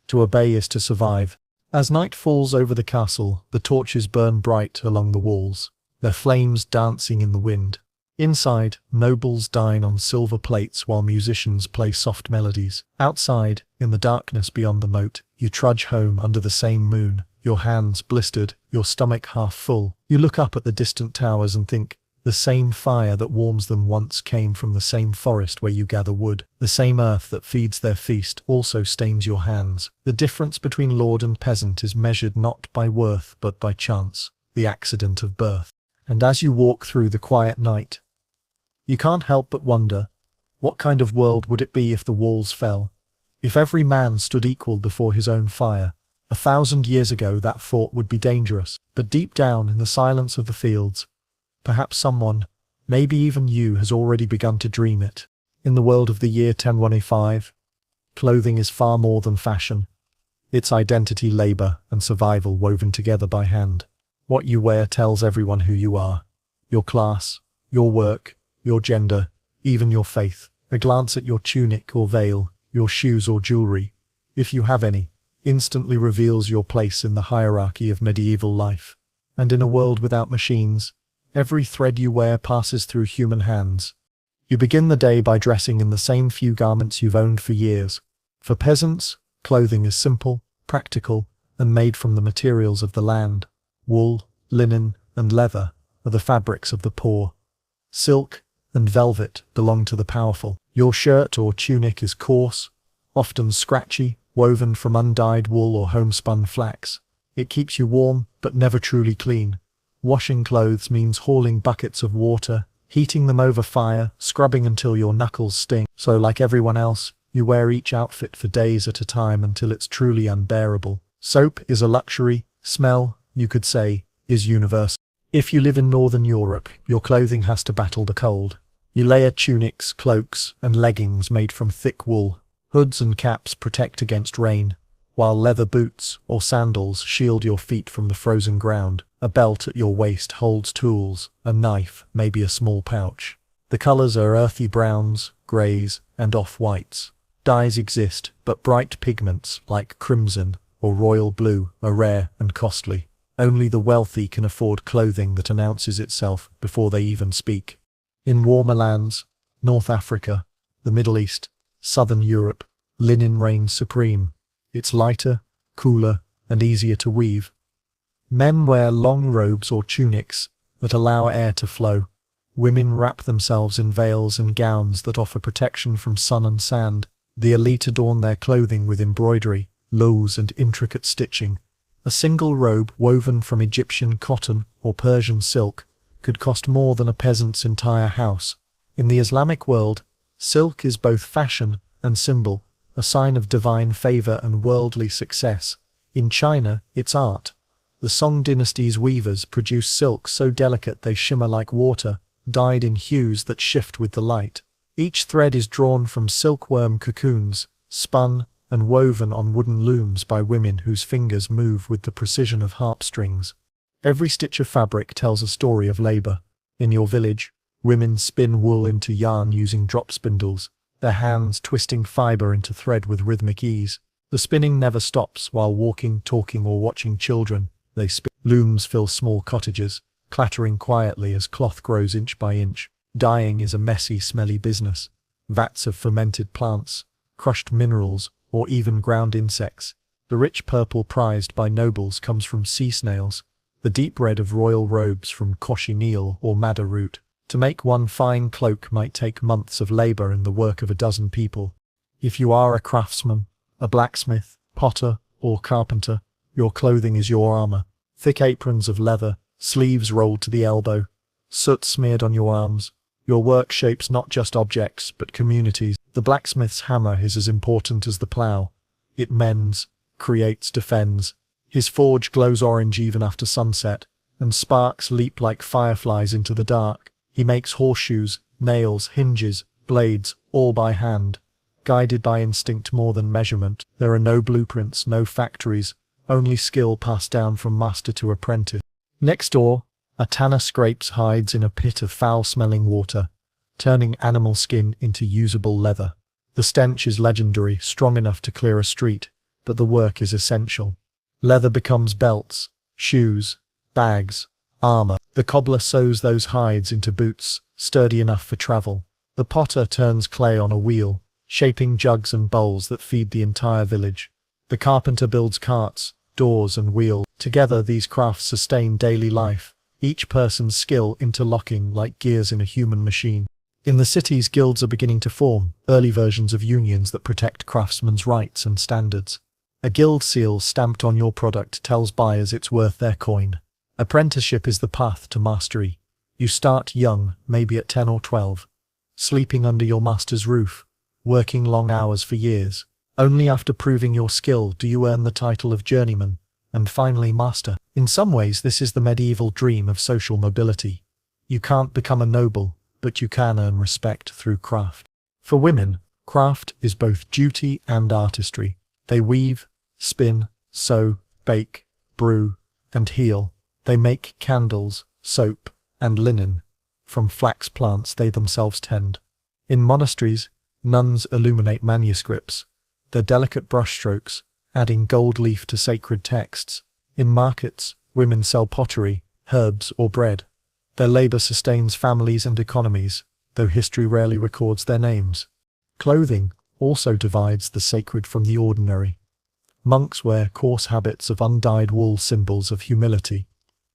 To obey is to survive. As night falls over the castle, the torches burn bright along the walls, their flames dancing in the wind. Inside, nobles dine on silver plates while musicians play soft melodies. Outside, in the darkness beyond the moat, you trudge home under the same moon, your hands blistered, your stomach half full. You look up at the distant towers and think, the same fire that warms them once came from the same forest where you gather wood. The same earth that feeds their feast also stains your hands. The difference between lord and peasant is measured not by worth but by chance, the accident of birth. And as you walk through the quiet night, you can't help but wonder, what kind of world would it be if the walls fell? If every man stood equal before his own fire? 1,000 years ago that thought would be dangerous, but deep down in the silence of the fields, perhaps someone, maybe even you, has already begun to dream it. In the world of the year 1025, clothing is far more than fashion. It's identity, labor, and survival woven together by hand. What you wear tells everyone who you are. Your class, your work, your gender, even your faith. A glance at your tunic or veil, your shoes or jewelry, if you have any, instantly reveals your place in the hierarchy of medieval life. And in a world without machines, every thread you wear passes through human hands. You begin the day by dressing in the same few garments you've owned for years. For peasants, clothing is simple, practical, and made from the materials of the land. Wool, linen, and leather are the fabrics of the poor. Silk and velvet belong to the powerful. Your shirt or tunic is coarse, often scratchy, woven from undyed wool or homespun flax. It keeps you warm, but never truly clean. Washing clothes means hauling buckets of water, heating them over fire, scrubbing until your knuckles sting. So like everyone else, you wear each outfit for days at a time until it's truly unbearable. Soap is a luxury. Smell, you could say, is universal. If you live in Northern Europe, your clothing has to battle the cold. You layer tunics, cloaks, and leggings made from thick wool. Hoods and caps protect against rain, while leather boots or sandals shield your feet from the frozen ground. A belt at your waist holds tools, a knife, maybe a small pouch. The colors are earthy browns, greys, and off-whites. Dyes exist, but bright pigments like crimson or royal blue are rare and costly. Only the wealthy can afford clothing that announces itself before they even speak. In warmer lands, North Africa, the Middle East, Southern Europe, linen reigns supreme. It's lighter, cooler, and easier to weave. Men wear long robes or tunics that allow air to flow. Women wrap themselves in veils and gowns that offer protection from sun and sand. The elite adorn their clothing with embroidery, lows, and intricate stitching. A single robe woven from Egyptian cotton or Persian silk could cost more than a peasant's entire house. In the Islamic world, silk is both fashion and symbol, a sign of divine favor and worldly success. In China, it's art. The Song dynasty's weavers produce silk so delicate they shimmer like water, dyed in hues that shift with the light. Each thread is drawn from silkworm cocoons, spun and woven on wooden looms by women whose fingers move with the precision of harp strings. Every stitch of fabric tells a story of labor. In your village, women spin wool into yarn using drop spindles, their hands twisting fiber into thread with rhythmic ease. The spinning never stops while walking, talking, or watching children. They spin. Looms fill small cottages, clattering quietly as cloth grows inch by inch. Dyeing is a messy, smelly business. Vats of fermented plants, crushed minerals, or even ground insects. The rich purple prized by nobles comes from sea snails, the deep red of royal robes from cochineal or madder root. To make one fine cloak might take months of labor and the work of a dozen people. If you are a craftsman, a blacksmith, potter, or carpenter, your clothing is your armor. Thick aprons of leather, sleeves rolled to the elbow, soot smeared on your arms. Your work shapes not just objects, but communities. The blacksmith's hammer is as important as the plow. It mends, creates, defends. His forge glows orange even after sunset, and sparks leap like fireflies into the dark. He makes horseshoes, nails, hinges, blades, all by hand, guided by instinct more than measurement. There are no blueprints, no factories, only skill passed down from master to apprentice. Next door, a tanner scrapes hides in a pit of foul-smelling water, turning animal skin into usable leather. The stench is legendary, strong enough to clear a street, but the work is essential. Leather becomes belts, shoes, bags, armor. The cobbler sews those hides into boots, sturdy enough for travel. The potter turns clay on a wheel, shaping jugs and bowls that feed the entire village. The carpenter builds carts, doors and wheels. Together these crafts sustain daily life, each person's skill interlocking like gears in a human machine. In the cities, guilds are beginning to form, early versions of unions that protect craftsmen's rights and standards. A guild seal stamped on your product tells buyers it's worth their coin. Apprenticeship is the path to mastery. You start young, maybe at 10 or 12, sleeping under your master's roof, working long hours for years. Only after proving your skill do you earn the title of journeyman, and finally master. In some ways this is the medieval dream of social mobility. You can't become a noble, but you can earn respect through craft. For women, craft is both duty and artistry. They weave, spin, sew, bake, brew, and heal. They make candles, soap, and linen from flax plants they themselves tend. In monasteries, nuns illuminate manuscripts, their delicate brushstrokes adding gold leaf to sacred texts. In markets, women sell pottery, herbs, or bread. Their labor sustains families and economies, though history rarely records their names. Clothing also divides the sacred from the ordinary. Monks wear coarse habits of undyed wool, symbols of humility.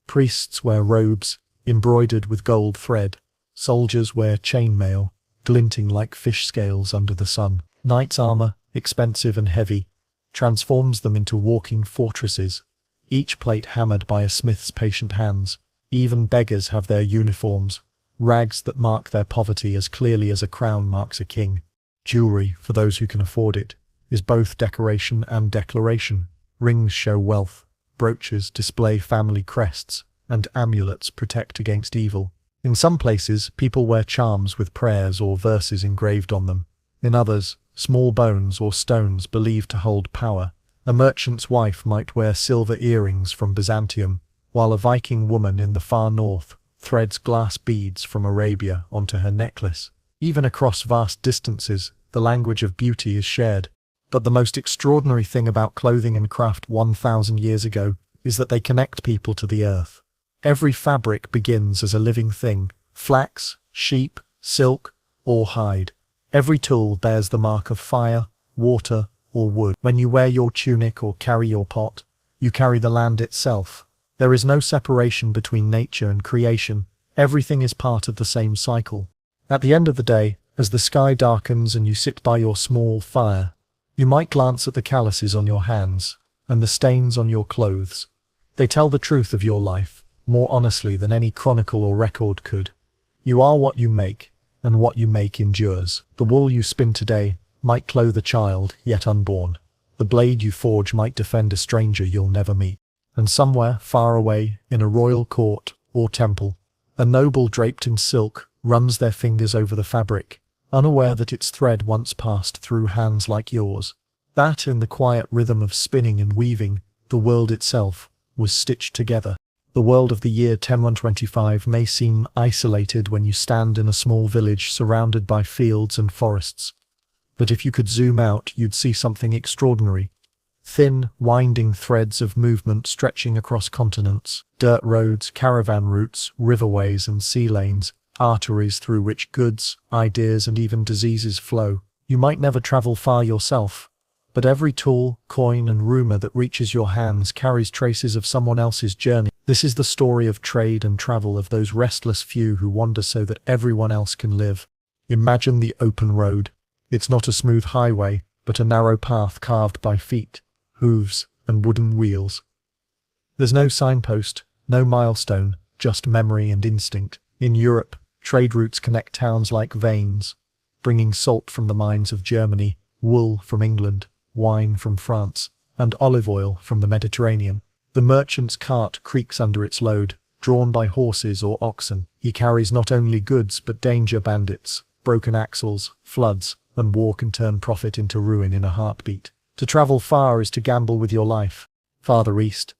Priests wear robes, embroidered with gold thread. Soldiers wear chainmail, glinting like fish scales under the sun. Knights' armor, expensive and heavy, transforms them into walking fortresses, each plate hammered by a smith's patient hands. Even beggars have their uniforms, rags that mark their poverty as clearly as a crown marks a king. Jewelry, for those who can afford it, is both decoration and declaration. Rings show wealth, brooches display family crests, and amulets protect against evil. In some places, people wear charms with prayers or verses engraved on them. In others, small bones or stones believed to hold power. A merchant's wife might wear silver earrings from Byzantium, while a Viking woman in the far north threads glass beads from Arabia onto her necklace. Even across vast distances, the language of beauty is shared. But the most extraordinary thing about clothing and craft 1,000 years ago is that they connect people to the earth. Every fabric begins as a living thing, flax, sheep, silk, or hide. Every tool bears the mark of fire, water, or wood. When you wear your tunic or carry your pot, you carry the land itself. There is no separation between nature and creation. Everything is part of the same cycle. At the end of the day, as the sky darkens and you sit by your small fire, you might glance at the calluses on your hands and the stains on your clothes. They tell the truth of your life, more honestly than any chronicle or record could. You are what you make, and what you make endures. The wool you spin today might clothe a child yet unborn. The blade you forge might defend a stranger you'll never meet. And somewhere far away, in a royal court or temple, a noble draped in silk runs their fingers over the fabric, unaware that its thread once passed through hands like yours. That in the quiet rhythm of spinning and weaving, the world itself was stitched together. The world of the year 10125 may seem isolated when you stand in a small village surrounded by fields and forests. But if you could zoom out, you'd see something extraordinary. Thin, winding threads of movement stretching across continents, dirt roads, caravan routes, riverways and sea lanes, arteries through which goods, ideas and even diseases flow. You might never travel far yourself, but every tool, coin, and rumor that reaches your hands carries traces of someone else's journey. This is the story of trade and travel, of those restless few who wander so that everyone else can live. Imagine the open road. It's not a smooth highway, but a narrow path carved by feet, hooves, and wooden wheels. There's no signpost, no milestone, just memory and instinct. In Europe, trade routes connect towns like veins, bringing salt from the mines of Germany, wool from England, wine from France, and olive oil from the Mediterranean. The merchant's cart creaks under its load, drawn by horses or oxen. He carries not only goods but danger, bandits, broken axles, floods, and war can turn profit into ruin in a heartbeat. To travel far is to gamble with your life. Farther east,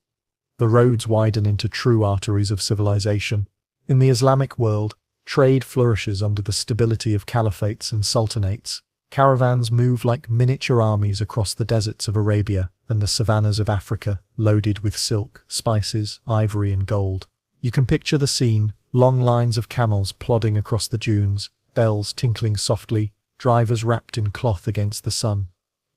the roads widen into true arteries of civilization. In the Islamic world, trade flourishes under the stability of caliphates and sultanates. Caravans move like miniature armies across the deserts of Arabia and the savannas of Africa, loaded with silk, spices, ivory, and gold. You can picture the scene: long lines of camels plodding across the dunes, bells tinkling softly, drivers wrapped in cloth against the sun.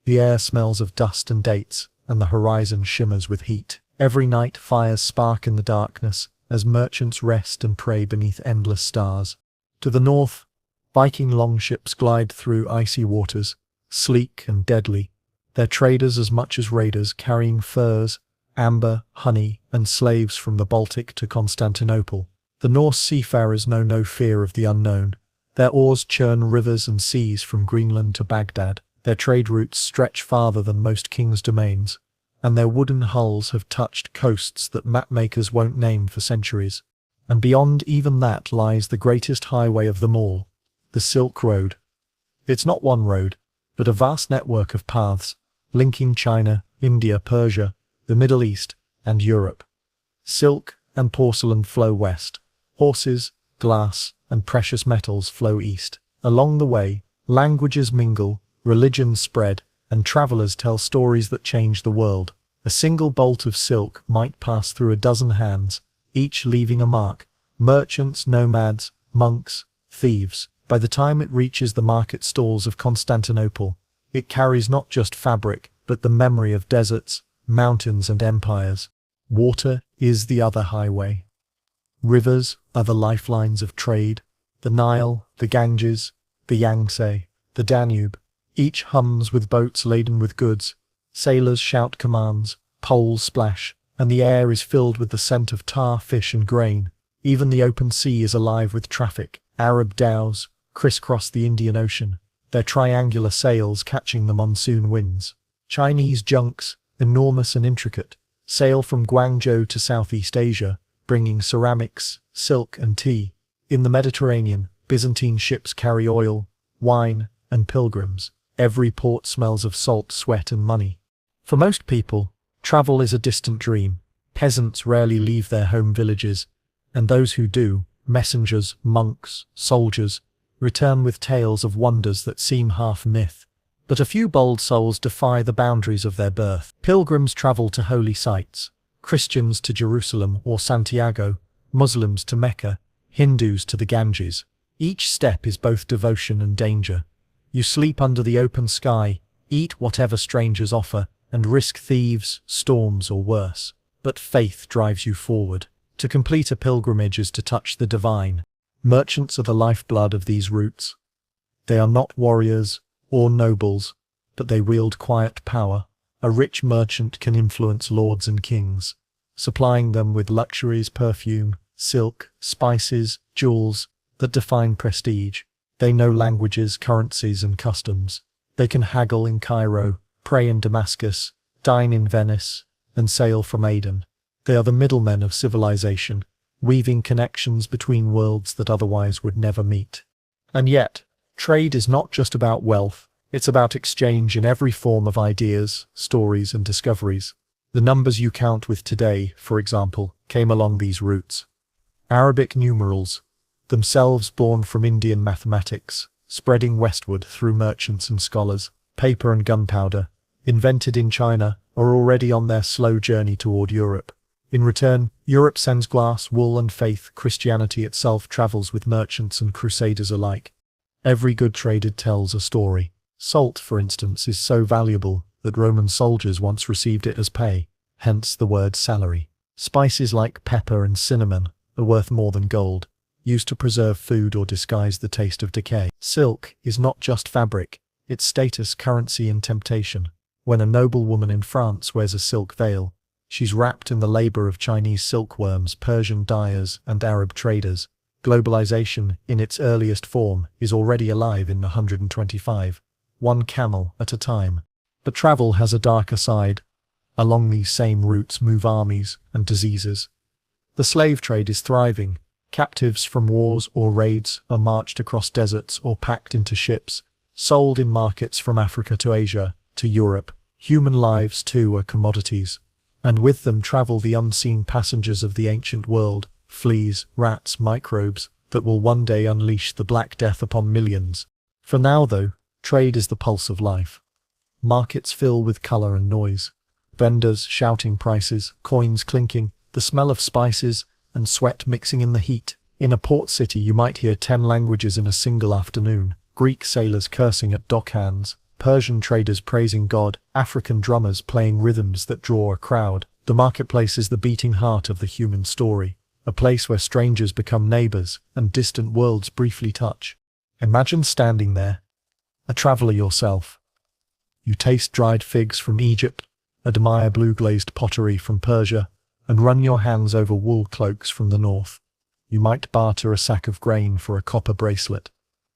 The air smells of dust and dates, and the horizon shimmers with heat. Every night fires spark in the darkness, as merchants rest and pray beneath endless stars. To the north, Viking longships glide through icy waters, sleek and deadly, their traders as much as raiders, carrying furs, amber, honey, and slaves from the Baltic to Constantinople. The Norse seafarers know no fear of the unknown. Their oars churn rivers and seas from Greenland to Baghdad. Their trade routes stretch farther than most kings' domains, and their wooden hulls have touched coasts that mapmakers won't name for centuries. And beyond even that lies the greatest highway of them all, the Silk Road. It's not one road, but a vast network of paths, linking China, India, Persia, the Middle East, and Europe. Silk and porcelain flow west. Horses, glass, and precious metals flow east. Along the way, languages mingle, religions spread, and travelers tell stories that change the world. A single bolt of silk might pass through a dozen hands, each leaving a mark. Merchants, nomads, monks, thieves. By the time it reaches the market stalls of Constantinople, it carries not just fabric, but the memory of deserts, mountains, and empires. Water is the other highway. Rivers are the lifelines of trade. The Nile, the Ganges, the Yangtze, the Danube. Each hums with boats laden with goods. Sailors shout commands, poles splash, and the air is filled with the scent of tar, fish, and grain. Even the open sea is alive with traffic. Arab dhows crisscross the Indian Ocean, their triangular sails catching the monsoon winds. Chinese junks, enormous and intricate, sail from Guangzhou to Southeast Asia, bringing ceramics, silk, and tea. In the Mediterranean, Byzantine ships carry oil, wine, and pilgrims. Every port smells of salt, sweat, and money. For most people, travel is a distant dream. Peasants rarely leave their home villages, and those who do, messengers, monks, soldiers, return with tales of wonders that seem half myth. But a few bold souls defy the boundaries of their birth. Pilgrims travel to holy sites, Christians to Jerusalem or Santiago, Muslims to Mecca, Hindus to the Ganges. Each step is both devotion and danger. You sleep under the open sky, eat whatever strangers offer, and risk thieves, storms, or worse. But faith drives you forward. To complete a pilgrimage is to touch the divine. Merchants are the lifeblood of these routes. They are not warriors or nobles, but they wield quiet power. A rich merchant can influence lords and kings, supplying them with luxuries, perfume, silk, spices, jewels that define prestige. They know languages, currencies, and customs. They can haggle in Cairo, pray in Damascus, dine in Venice, and sail from Aden. They are the middlemen of civilization, weaving connections between worlds that otherwise would never meet. And yet, trade is not just about wealth, it's about exchange in every form of ideas, stories, and discoveries. The numbers you count with today, for example, came along these routes. Arabic numerals, themselves born from Indian mathematics, spreading westward through merchants and scholars. Paper and gunpowder, invented in China, are already on their slow journey toward Europe. In return, Europe sends glass, wool, and faith. Christianity itself travels with merchants and crusaders alike. Every good traded tells a story. Salt, for instance, is so valuable that Roman soldiers once received it as pay, hence the word salary. Spices like pepper and cinnamon are worth more than gold, used to preserve food or disguise the taste of decay. Silk is not just fabric, it's status, currency, and temptation. When a noble woman in France wears a silk veil, she's wrapped in the labor of Chinese silkworms, Persian dyers, and Arab traders. Globalization, in its earliest form, is already alive in 125, one camel at a time. But travel has a darker side. Along these same routes move armies and diseases. The slave trade is thriving. Captives from wars or raids are marched across deserts or packed into ships, sold in markets from Africa to Asia to Europe. Human lives, too, are commodities, and with them travel the unseen passengers of the ancient world, fleas, rats, microbes, that will one day unleash the Black Death upon millions. For now, though, trade is the pulse of life. Markets fill with color and noise. Vendors shouting prices, coins clinking, the smell of spices and sweat mixing in the heat. In a port city you might hear 10 languages in a single afternoon. Greek sailors cursing at dockhands, Persian traders praising God, African drummers playing rhythms that draw a crowd. The marketplace is the beating heart of the human story, a place where strangers become neighbors and distant worlds briefly touch. Imagine standing there, a traveler yourself. You taste dried figs from Egypt, admire blue-glazed pottery from Persia, and run your hands over wool cloaks from the north. You might barter a sack of grain for a copper bracelet,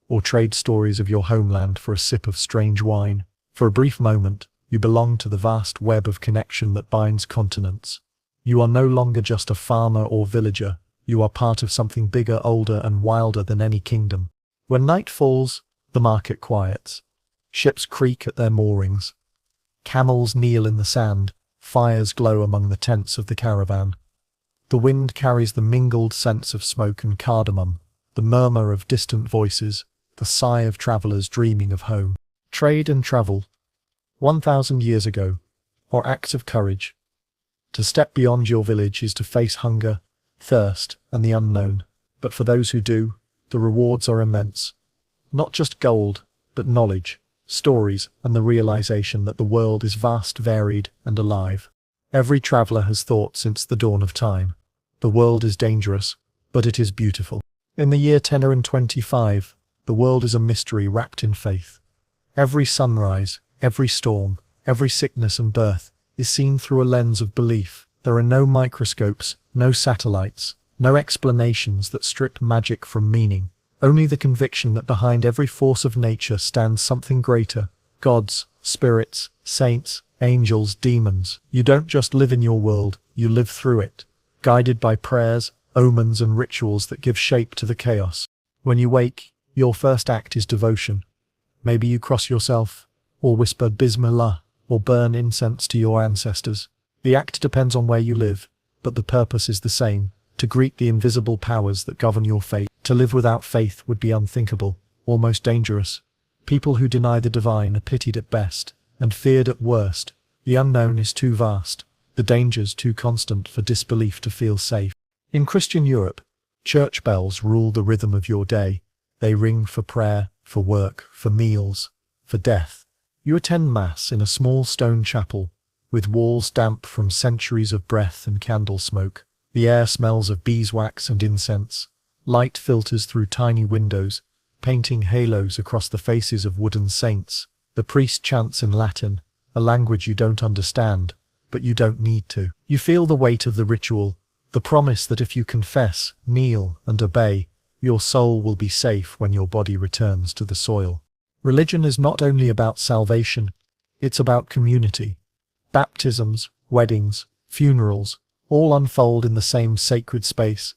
or trade stories of your homeland for a sip of strange wine. For a brief moment, you belong to the vast web of connection that binds continents. You are no longer just a farmer or villager, you are part of something bigger, older, and wilder than any kingdom. When night falls, the market quiets. Ships creak at their moorings. Camels kneel in the sand, fires glow among the tents of the caravan. The wind carries the mingled scents of smoke and cardamom, the murmur of distant voices, the sigh of travelers dreaming of home. Trade and travel, 1,000 years ago, are acts of courage. To step beyond your village is to face hunger, thirst, and the unknown. But for those who do, the rewards are immense. Not just gold, but knowledge, stories, and the realization that the world is vast, varied, and alive. Every traveler has thought since the dawn of time. The world is dangerous, but it is beautiful. In the year 1025, the world is a mystery wrapped in faith. Every sunrise, every storm, every sickness and birth is seen through a lens of belief. There are no microscopes, no satellites, no explanations that strip magic from meaning. Only the conviction that behind every force of nature stands something greater. Gods, spirits, saints, angels, demons. You don't just live in your world, you live through it, guided by prayers, omens, and rituals that give shape to the chaos. When you wake, your first act is devotion. Maybe you cross yourself, or whisper Bismillah, or burn incense to your ancestors. The act depends on where you live, but the purpose is the same: to greet the invisible powers that govern your fate. To live without faith would be unthinkable, almost dangerous. People who deny the divine are pitied at best, and feared at worst. The unknown is too vast, the dangers too constant for disbelief to feel safe. In Christian Europe, church bells rule the rhythm of your day. They ring for prayer, for work, for meals, for death. You attend Mass in a small stone chapel, with walls damp from centuries of breath and candle smoke. The air smells of beeswax and incense. Light filters through tiny windows, painting halos across the faces of wooden saints. The priest chants in Latin, a language you don't understand, but you don't need to. You feel the weight of the ritual, the promise that if you confess, kneel, and obey, your soul will be safe when your body returns to the soil. Religion is not only about salvation, it's about community. Baptisms, weddings, funerals, all unfold in the same sacred space.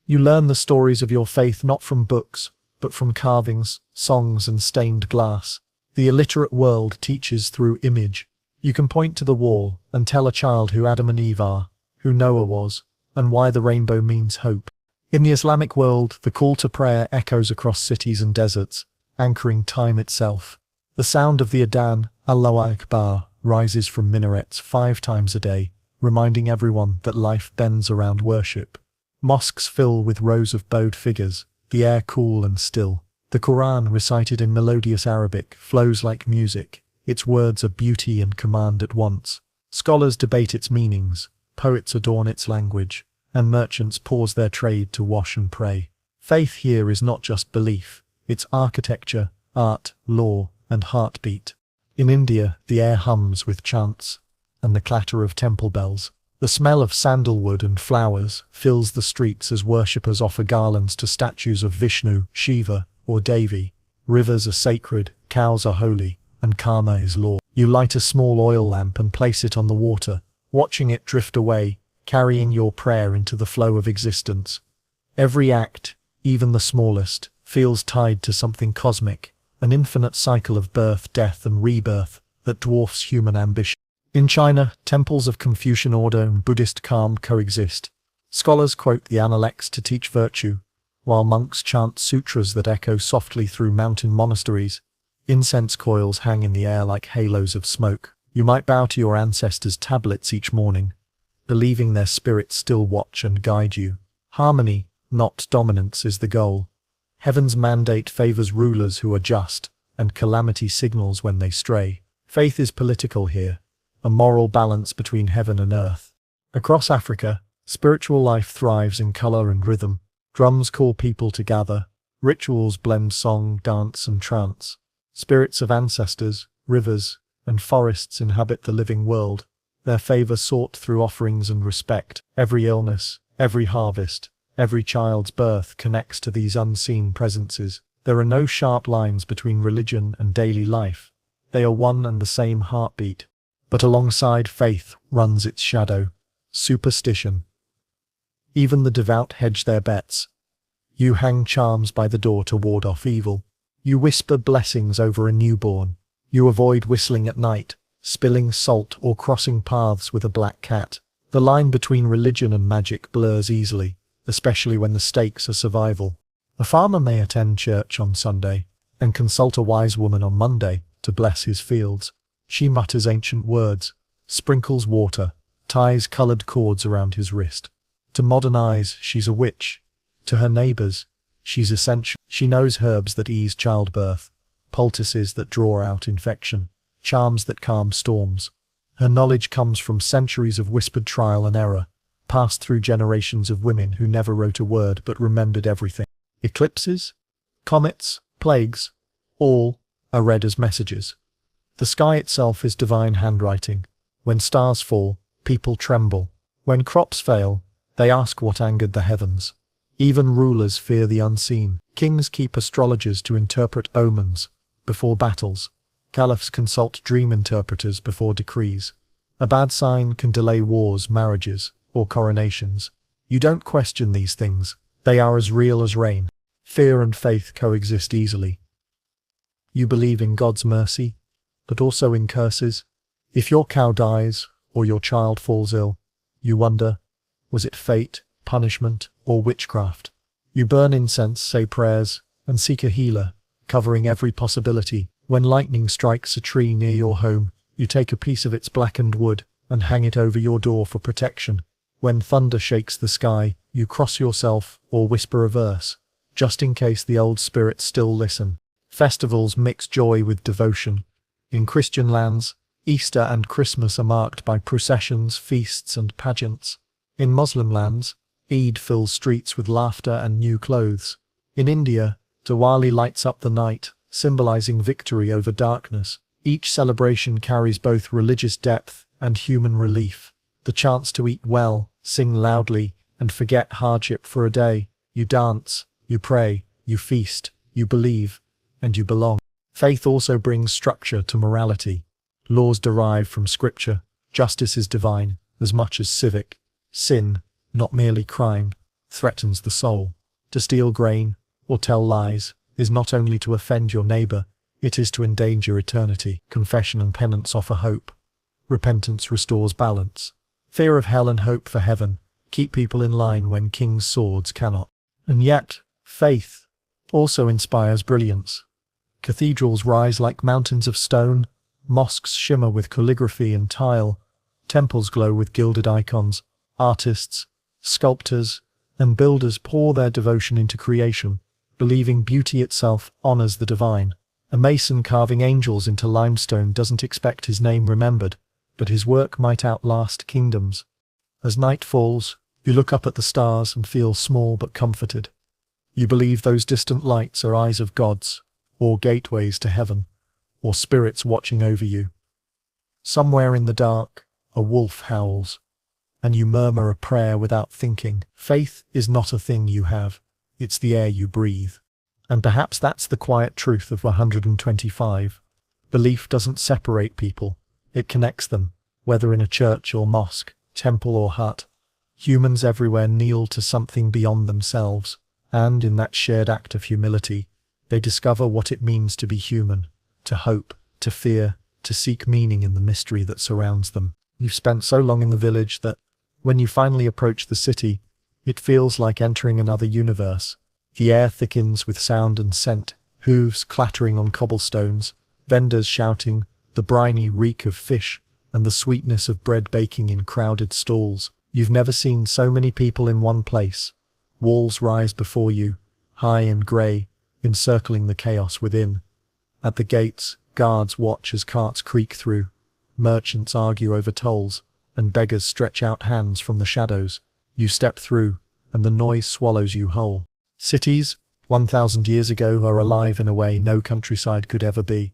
You learn the stories of your faith not from books, but from carvings, songs, and stained glass. The illiterate world teaches through image. You can point to the wall and tell a child who Adam and Eve are, who Noah was, and why the rainbow means hope. In the Islamic world, the call to prayer echoes across cities and deserts, anchoring time itself. The sound of the Adhan, Allahu Akbar, rises from minarets 5 times a day, reminding everyone that life bends around worship. Mosques fill with rows of bowed figures, the air cool and still. The Quran, recited in melodious Arabic, flows like music. Its words are beauty and command at once. Scholars debate its meanings, poets adorn its language, and merchants pause their trade to wash and pray. Faith here is not just belief, it's architecture, art, law, and heartbeat. In India, the air hums with chants and the clatter of temple bells. The smell of sandalwood and flowers fills the streets as worshippers offer garlands to statues of Vishnu, Shiva, or Devi. Rivers are sacred, cows are holy, and karma is law. You light a small oil lamp and place it on the water, watching it drift away, carrying your prayer into the flow of existence. Every act, even the smallest, feels tied to something cosmic, an infinite cycle of birth, death, and rebirth that dwarfs human ambition. In China, temples of Confucian order and Buddhist calm coexist. Scholars quote the Analects to teach virtue, while monks chant sutras that echo softly through mountain monasteries. Incense coils hang in the air like halos of smoke. You might bow to your ancestors' tablets each morning, believing their spirits still watch and guide you. Harmony, not dominance, is the goal. Heaven's mandate favors rulers who are just, and calamity signals when they stray. Faith is political here, a moral balance between heaven and earth. Across Africa, spiritual life thrives in color and rhythm. Drums call people to gather. Rituals blend song, dance, and trance. Spirits of ancestors, rivers, and forests inhabit the living world, their favor sought through offerings and respect. Every illness, every harvest, every child's birth connects to these unseen presences. There are no sharp lines between religion and daily life. They are one and the same heartbeat. But alongside faith runs its shadow, superstition. Even the devout hedge their bets. You hang charms by the door to ward off evil. You whisper blessings over a newborn. You avoid whistling at night, spilling salt, or crossing paths with a black cat. The line between religion and magic blurs easily, especially when the stakes are survival. A farmer may attend church on Sunday and consult a wise woman on Monday to bless his fields. She mutters ancient words, sprinkles water, ties colored cords around his wrist. To modern eyes, she's a witch. To her neighbors, she's essential. She knows herbs that ease childbirth, poultices that draw out infection, charms that calm storms. Her knowledge comes from centuries of whispered trial and error, passed through generations of women who never wrote a word but remembered everything. Eclipses, comets, plagues, all are read as messages. The sky itself is divine handwriting. When stars fall, people tremble. When crops fail, they ask what angered the heavens. Even rulers fear the unseen. Kings keep astrologers to interpret omens before battles. Caliphs consult dream interpreters before decrees. A bad sign can delay wars, marriages, or coronations. You don't question these things. They are as real as rain. Fear and faith coexist easily. You believe in God's mercy, but also in curses. If your cow dies, or your child falls ill, you wonder, was it fate, punishment, or witchcraft? You burn incense, say prayers, and seek a healer, covering every possibility. When lightning strikes a tree near your home, you take a piece of its blackened wood and hang it over your door for protection. When thunder shakes the sky, you cross yourself or whisper a verse, just in case the old spirits still listen. Festivals mix joy with devotion. In Christian lands, Easter and Christmas are marked by processions, feasts, and pageants. In Muslim lands, Eid fills streets with laughter and new clothes. In India, Diwali lights up the night, symbolizing victory over darkness. Each celebration carries both religious depth and human relief. The chance to eat well, sing loudly, and forget hardship for a day. You dance, you pray, you feast, you believe, and you belong. Faith also brings structure to morality. Laws derive from scripture. Justice is divine, as much as civic. Sin, not merely crime, threatens the soul. To steal grain, or tell lies, is not only to offend your neighbor, it is to endanger eternity. Confession and penance offer hope. Repentance restores balance. Fear of hell and hope for heaven keep people in line when kings' swords cannot. And yet, faith also inspires brilliance. Cathedrals rise like mountains of stone, mosques shimmer with calligraphy and tile, temples glow with gilded icons. Artists, sculptors, and builders pour their devotion into creation, believing beauty itself honors the divine. A mason carving angels into limestone doesn't expect his name remembered, but his work might outlast kingdoms. As night falls, you look up at the stars and feel small but comforted. You believe those distant lights are eyes of gods, or gateways to heaven, or spirits watching over you. Somewhere in the dark, a wolf howls, and you murmur a prayer without thinking. Faith is not a thing you have, it's the air you breathe. And perhaps that's the quiet truth of 125. Belief doesn't separate people, it connects them, whether in a church or mosque, temple or hut. Humans everywhere kneel to something beyond themselves, and in that shared act of humility, they discover what it means to be human, to hope, to fear, to seek meaning in the mystery that surrounds them. You've spent so long in the village that, when you finally approach the city, it feels like entering another universe. The air thickens with sound and scent, hooves clattering on cobblestones, vendors shouting, the briny reek of fish, and the sweetness of bread baking in crowded stalls. You've never seen so many people in one place. Walls rise before you, high and grey, encircling the chaos within. At the gates, guards watch as carts creak through, merchants argue over tolls, and beggars stretch out hands from the shadows. You step through, and the noise swallows you whole. Cities, 1,000 years ago, are alive in a way no countryside could ever be.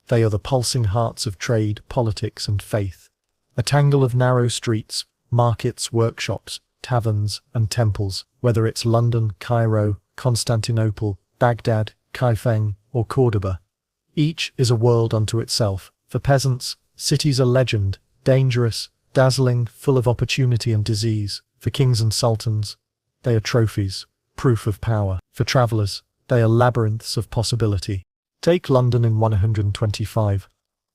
They are the pulsing hearts of trade, politics, and faith. A tangle of narrow streets, markets, workshops, taverns, and temples, whether it's London, Cairo, Constantinople, Baghdad, Kaifeng, or Cordoba. Each is a world unto itself. For peasants, cities are legend, dangerous, dazzling, full of opportunity and disease. For kings and sultans, they are trophies, proof of power. For travelers, they are labyrinths of possibility. Take London in 125.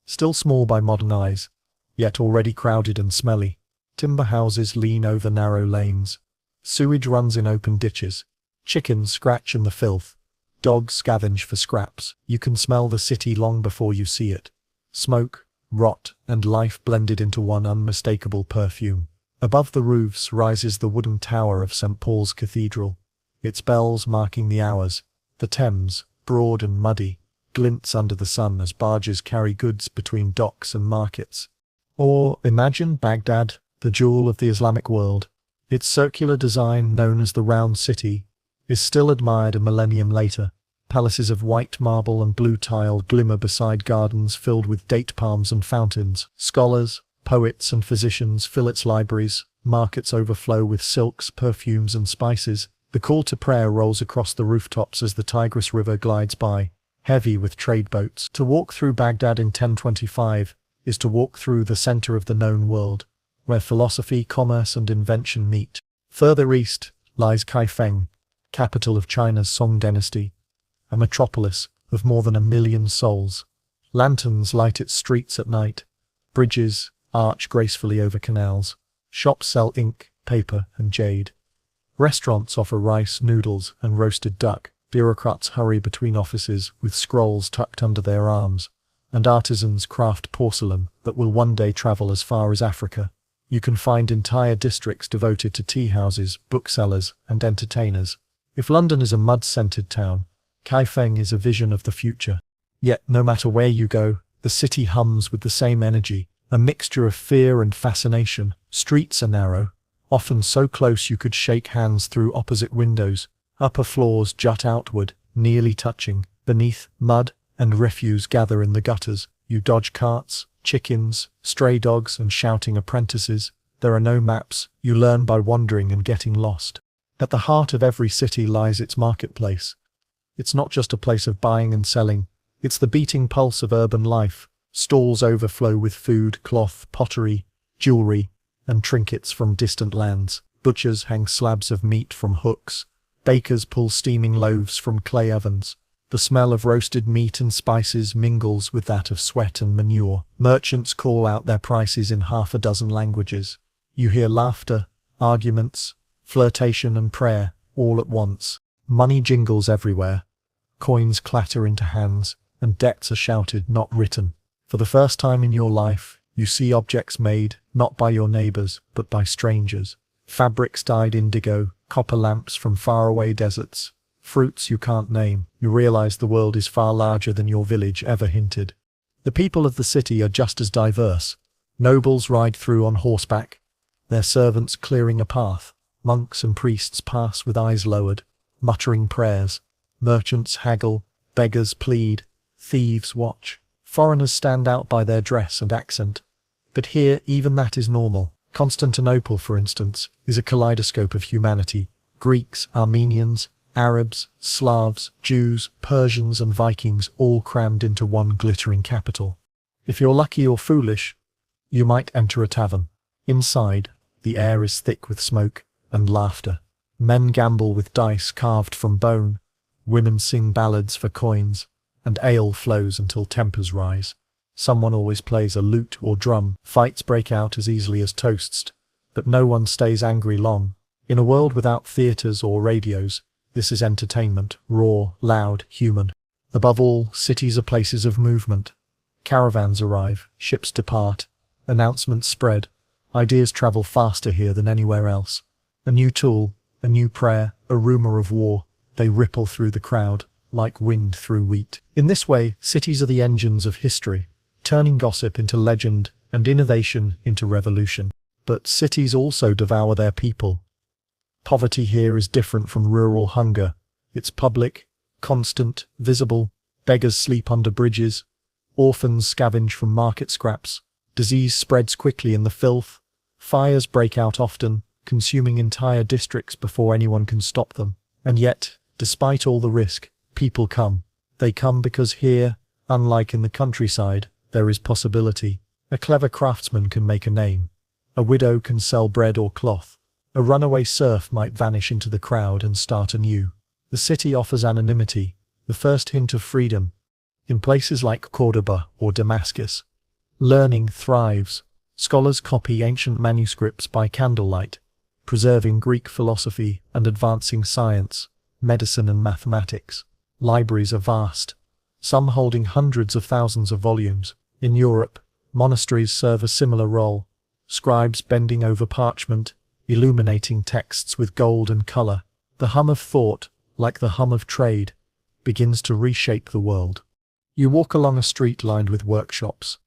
Still small by modern eyes, yet already crowded and smelly. Timber houses lean over narrow lanes. Sewage runs in open ditches. Chickens scratch in the filth. Dogs scavenge for scraps. You can smell the city long before you see it. Smoke, rot, and life blended into one unmistakable perfume. Above the roofs rises the wooden tower of St. Paul's Cathedral, its bells marking the hours. The Thames, broad and muddy, glints under the sun as barges carry goods between docks and markets. Or imagine Baghdad, the jewel of the Islamic world. Its circular design, known as the Round City, is still admired a millennium later. Palaces of white marble and blue tile glimmer beside gardens filled with date palms and fountains. Scholars, poets, and physicians fill its libraries. Markets overflow with silks, perfumes, and spices. The call to prayer rolls across the rooftops as the Tigris River glides by, heavy with trade boats. To walk through Baghdad in 1025 is to walk through the center of the known world, where philosophy, commerce, and invention meet. Further east lies Kaifeng, capital of China's Song dynasty, a metropolis of more than 1 million souls. Lanterns light its streets at night. Bridges arch gracefully over canals. Shops sell ink, paper, and jade. Restaurants offer rice, noodles, and roasted duck. Bureaucrats hurry between offices with scrolls tucked under their arms, and artisans craft porcelain that will one day travel as far as Africa. You can find entire districts devoted to tea houses, booksellers, and entertainers. If London is a mud-scented town, Kaifeng is a vision of the future. Yet, no matter where you go, the city hums with the same energy, a mixture of fear and fascination. Streets are narrow, often so close you could shake hands through opposite windows. Upper floors jut outward, nearly touching. Beneath, mud and refuse gather in the gutters. You dodge carts, chickens, stray dogs, and shouting apprentices. There are no maps. You learn by wandering and getting lost. At the heart of every city lies its marketplace. It's not just a place of buying and selling. It's the beating pulse of urban life. Stalls overflow with food, cloth, pottery, jewelry, and trinkets from distant lands. Butchers hang slabs of meat from hooks. Bakers pull steaming loaves from clay ovens. The smell of roasted meat and spices mingles with that of sweat and manure. Merchants call out their prices in 6 languages. You hear laughter, arguments, flirtation, and prayer, all at once. Money jingles everywhere. Coins clatter into hands, and debts are shouted, not written. For the first time in your life, you see objects made, not by your neighbors, but by strangers. Fabrics dyed indigo, copper lamps from faraway deserts, fruits you can't name. You realize the world is far larger than your village ever hinted. The people of the city are just as diverse. Nobles ride through on horseback, their servants clearing a path. Monks and priests pass with eyes lowered, muttering prayers. Merchants haggle, beggars plead, thieves watch. Foreigners stand out by their dress and accent. But here, even that is normal. Constantinople, for instance, is a kaleidoscope of humanity. Greeks, Armenians, Arabs, Slavs, Jews, Persians and Vikings all crammed into one glittering capital. If you're lucky or foolish, you might enter a tavern. Inside, the air is thick with smoke and laughter. Men gamble with dice carved from bone. Women sing ballads for coins, and ale flows until tempers rise. Someone always plays a lute or drum. Fights break out as easily as toasts, but no one stays angry long. In a world without theatres or radios, this is entertainment, raw, loud, human. Above all, cities are places of movement. Caravans arrive, ships depart, announcements spread. Ideas travel faster here than anywhere else. A new tool, a new prayer, a rumour of war, they ripple through the crowd, like wind through wheat. In this way, cities are the engines of history, turning gossip into legend and innovation into revolution. But cities also devour their people. Poverty here is different from rural hunger. It's public, constant, visible. Beggars sleep under bridges. Orphans scavenge from market scraps. Disease spreads quickly in the filth. Fires break out often, consuming entire districts before anyone can stop them. And yet, despite all the risk, people come. They come because here, unlike in the countryside, there is possibility. A clever craftsman can make a name. A widow can sell bread or cloth. A runaway serf might vanish into the crowd and start anew. The city offers anonymity, the first hint of freedom. In places like Cordoba or Damascus, learning thrives. Scholars copy ancient manuscripts by candlelight, preserving Greek philosophy and advancing science, medicine and mathematics. Libraries are vast, some holding hundreds of thousands of volumes. In Europe, monasteries serve a similar role. Scribes bending over parchment, illuminating texts with gold and color. The hum of thought, like the hum of trade, begins to reshape the world. You walk along a street lined with workshops.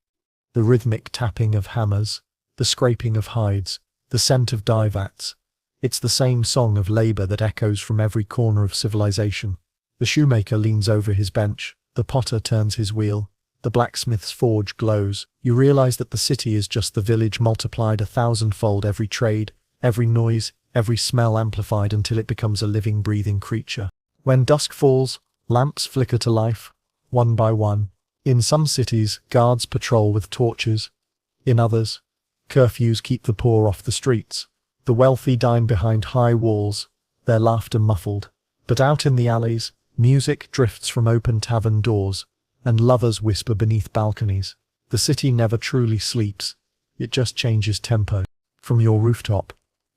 The rhythmic tapping of hammers, the scraping of hides, the scent of dye vats. It's the same song of labor that echoes from every corner of civilization. The shoemaker leans over his bench, the potter turns his wheel, the blacksmith's forge glows. You realize that the city is just the village multiplied 1,000-fold. Every trade, every noise, every smell amplified until it becomes a living, breathing creature. When dusk falls, lamps flicker to life, one by one. In some cities, guards patrol with torches. In others, curfews keep the poor off the streets. The wealthy dine behind high walls, their laughter muffled. But out in the alleys, music drifts from open tavern doors, and lovers whisper beneath balconies. The city never truly sleeps, it just changes tempo. From your rooftop,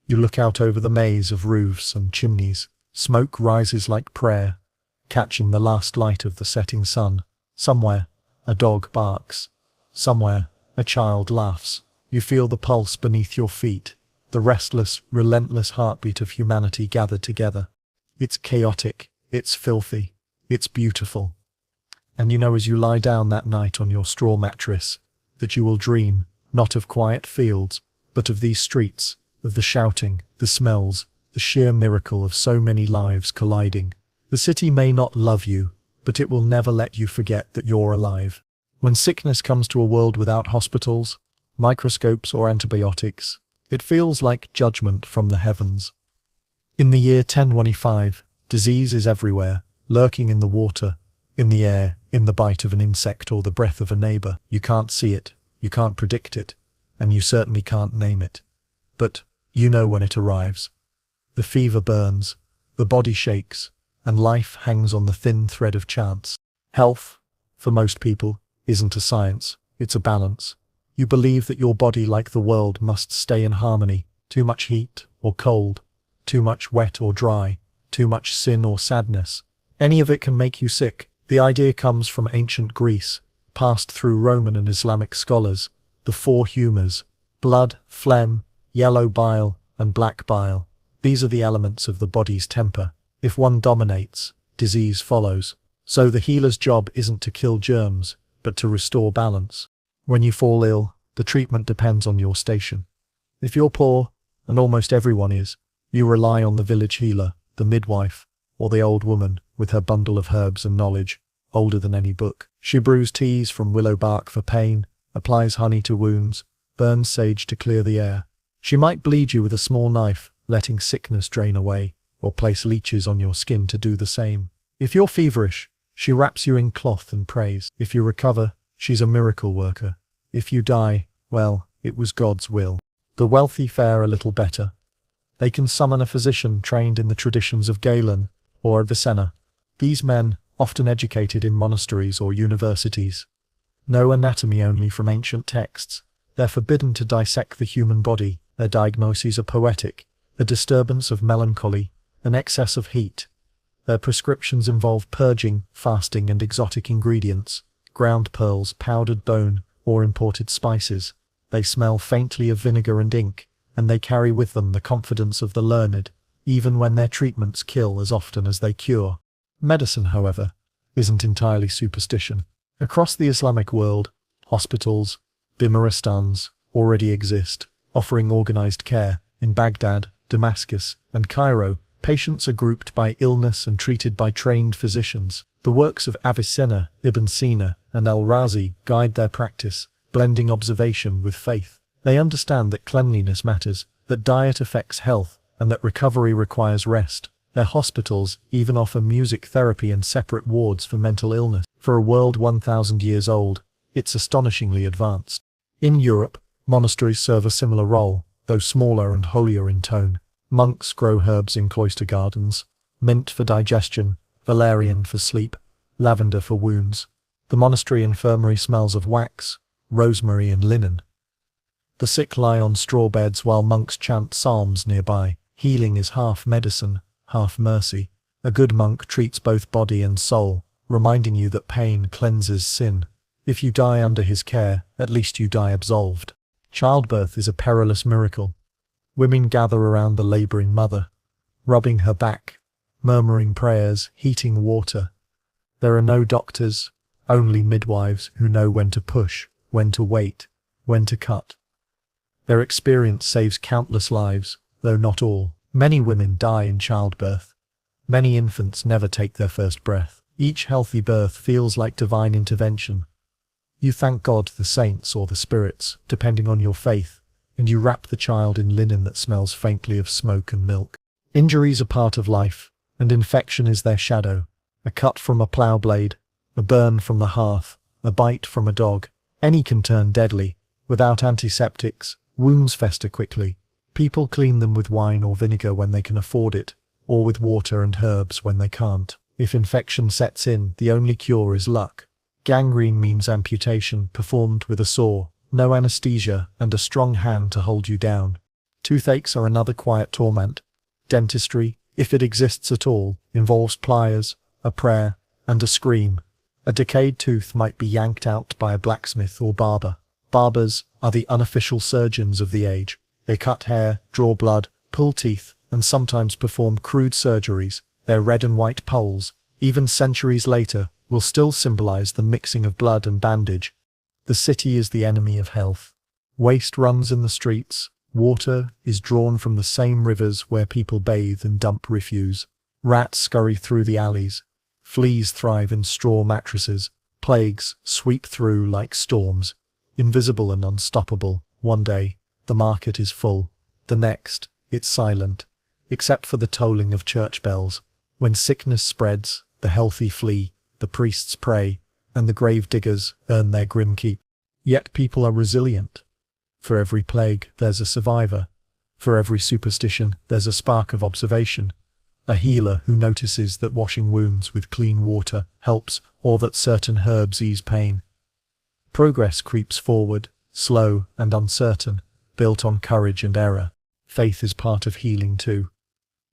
you look out over the maze of roofs and chimneys. Smoke rises like prayer, catching the last light of the setting sun. Somewhere, a dog barks. Somewhere, a child laughs. You feel the pulse beneath your feet, the restless, relentless heartbeat of humanity gathered together. It's chaotic, it's filthy, it's beautiful. And you know as you lie down that night on your straw mattress, that you will dream, not of quiet fields, but of these streets, of the shouting, the smells, the sheer miracle of so many lives colliding. The city may not love you, but it will never let you forget that you're alive. When sickness comes to a world without hospitals, microscopes or antibiotics, it feels like judgment from the heavens. In the year 1025, disease is everywhere, lurking in the water, in the air, in the bite of an insect or the breath of a neighbor. You can't see it, you can't predict it, and you certainly can't name it. But you know when it arrives. The fever burns, the body shakes, and life hangs on the thin thread of chance. Health, for most people, isn't a science, it's a balance. You believe that your body, like the world, must stay in harmony. Too much heat or cold, too much wet or dry, too much sin or sadness. Any of it can make you sick. The idea comes from ancient Greece, passed through Roman and Islamic scholars. The four humours: blood, phlegm, yellow bile, and black bile. These are the elements of the body's temper. If one dominates, disease follows. So the healer's job isn't to kill germs, but to restore balance. When you fall ill, the treatment depends on your station. If you're poor, and almost everyone is, you rely on the village healer, the midwife, or the old woman with her bundle of herbs and knowledge, older than any book. She brews teas from willow bark for pain, applies honey to wounds, burns sage to clear the air. She might bleed you with a small knife, letting sickness drain away, or place leeches on your skin to do the same. If you're feverish, she wraps you in cloth and prays. If you recover, she's a miracle worker. If you die, well, it was God's will. The wealthy fare a little better. They can summon a physician trained in the traditions of Galen or Avicenna. These men, often educated in monasteries or universities, know anatomy only from ancient texts. They're forbidden to dissect the human body. Their diagnoses are poetic, a disturbance of melancholy, an excess of heat. Their prescriptions involve purging, fasting and exotic ingredients, ground pearls, powdered bone, or imported spices. They smell faintly of vinegar and ink, and they carry with them the confidence of the learned, even when their treatments kill as often as they cure. Medicine, however, isn't entirely superstition. Across the Islamic world, hospitals, bimaristans, already exist, offering organized care. In Baghdad, Damascus, and Cairo, patients are grouped by illness and treated by trained physicians. The works of Avicenna, Ibn Sina, and Al-Razi guide their practice, blending observation with faith. They understand that cleanliness matters, that diet affects health, and that recovery requires rest. Their hospitals even offer music therapy and separate wards for mental illness. For a world 1,000 years old, it's astonishingly advanced. In Europe, monasteries serve a similar role, though smaller and holier in tone. Monks grow herbs in cloister gardens, mint for digestion, valerian for sleep, lavender for wounds. The monastery infirmary smells of wax, rosemary and linen. The sick lie on straw beds while monks chant psalms nearby. Healing is half medicine, half mercy. A good monk treats both body and soul, reminding you that pain cleanses sin. If you die under his care, at least you die absolved. Childbirth is a perilous miracle. Women gather around the laboring mother, rubbing her back, murmuring prayers, heating water. There are no doctors, only midwives who know when to push, when to wait, when to cut. Their experience saves countless lives, though not all. Many women die in childbirth. Many infants never take their first breath. Each healthy birth feels like divine intervention. You thank God, the saints, or the spirits, depending on your faith, and you wrap the child in linen that smells faintly of smoke and milk. Injuries are part of life, and infection is their shadow. A cut from a plough blade, a burn from the hearth, a bite from a dog. Any can turn deadly. Without antiseptics, wounds fester quickly. People clean them with wine or vinegar when they can afford it, or with water and herbs when they can't. If infection sets in, the only cure is luck. Gangrene means amputation performed with a saw, no anesthesia, and a strong hand to hold you down. Toothaches are another quiet torment. Dentistry, if it exists at all, involves pliers, a prayer, and a scream. A decayed tooth might be yanked out by a blacksmith or barber. Barbers are the unofficial surgeons of the age. They cut hair, draw blood, pull teeth, and sometimes perform crude surgeries. Their red and white poles, even centuries later, will still symbolize the mixing of blood and bandage. The city is the enemy of health. Waste runs in the streets. Water is drawn from the same rivers where people bathe and dump refuse. Rats scurry through the alleys. Fleas thrive in straw mattresses. Plagues sweep through like storms, invisible and unstoppable. One day, the market is full. The next, it's silent, except for the tolling of church bells. When sickness spreads, the healthy flee, the priests pray, and the grave diggers earn their grim keep. Yet people are resilient. For every plague, there's a survivor. For every superstition, there's a spark of observation. A healer who notices that washing wounds with clean water helps, or that certain herbs ease pain. Progress creeps forward, slow and uncertain, built on courage and error. Faith is part of healing too.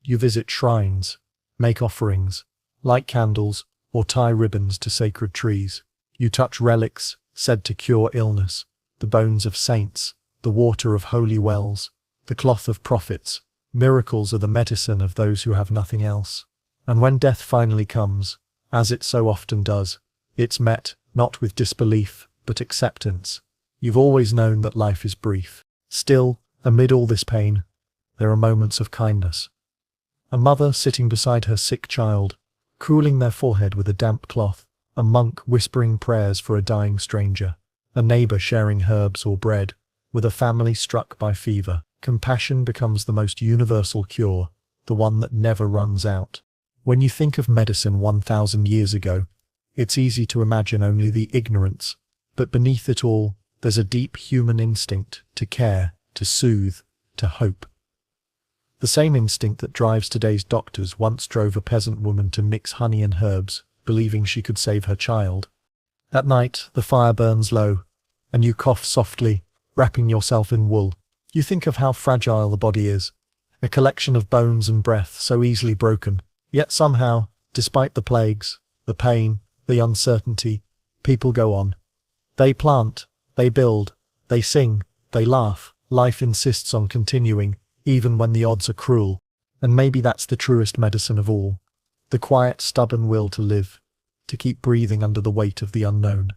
You visit shrines, make offerings, light candles, or tie ribbons to sacred trees. You touch relics, said to cure illness, the bones of saints, the water of holy wells, the cloth of prophets. Miracles are the medicine of those who have nothing else. And when death finally comes, as it so often does, it's met, not with disbelief, but acceptance. You've always known that life is brief. Still, amid all this pain, there are moments of kindness. A mother sitting beside her sick child, cooling their forehead with a damp cloth, a monk whispering prayers for a dying stranger, a neighbor sharing herbs or bread with a family struck by fever. Compassion becomes the most universal cure, the one that never runs out. When you think of medicine 1,000 years ago, it's easy to imagine only the ignorance, but beneath it all, there's a deep human instinct to care, to soothe, to hope. The same instinct that drives today's doctors once drove a peasant woman to mix honey and herbs, believing she could save her child. At night, the fire burns low, and you cough softly, wrapping yourself in wool. You think of how fragile the body is, a collection of bones and breath so easily broken. Yet somehow, despite the plagues, the pain, the uncertainty, people go on. They plant, they build, they sing, they laugh. Life insists on continuing, even when the odds are cruel. And maybe that's the truest medicine of all. The quiet, stubborn will to live, to keep breathing under the weight of the unknown.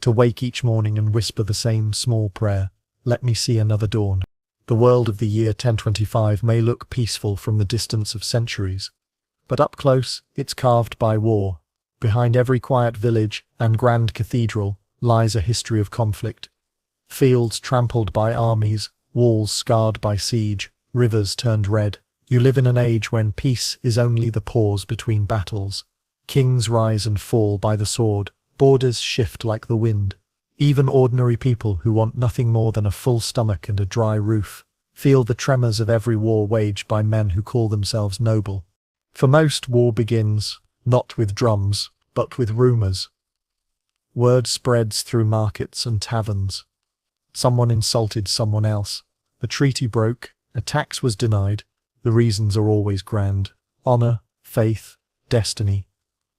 To wake each morning and whisper the same small prayer, "Let me see another dawn." The world of the year 1025 may look peaceful from the distance of centuries, but up close, it's carved by war. Behind every quiet village and grand cathedral lies a history of conflict. Fields trampled by armies, walls scarred by siege, rivers turned red. You live in an age when peace is only the pause between battles. Kings rise and fall by the sword, borders shift like the wind. Even ordinary people who want nothing more than a full stomach and a dry roof feel the tremors of every war waged by men who call themselves noble. For most, war begins, not with drums, but with rumors. Word spreads through markets and taverns. Someone insulted someone else. A treaty broke, a tax was denied. The reasons are always grand. Honor, faith, destiny.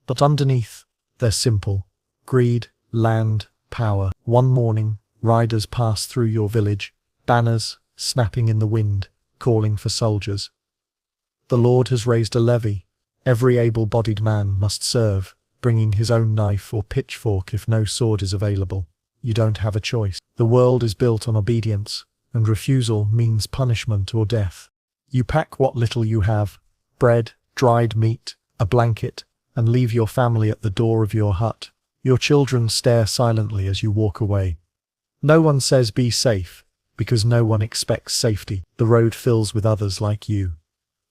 But underneath, they're simple. Greed, land, power. One morning, riders pass through your village, banners snapping in the wind, calling for soldiers. The Lord has raised a levy. Every able-bodied man must serve, bringing his own knife or pitchfork if no sword is available. You don't have a choice. The world is built on obedience, and refusal means punishment or death. You pack what little you have, bread, dried meat, a blanket, and leave your family at the door of your hut. Your children stare silently as you walk away. No one says be safe, because no one expects safety. The road fills with others like you.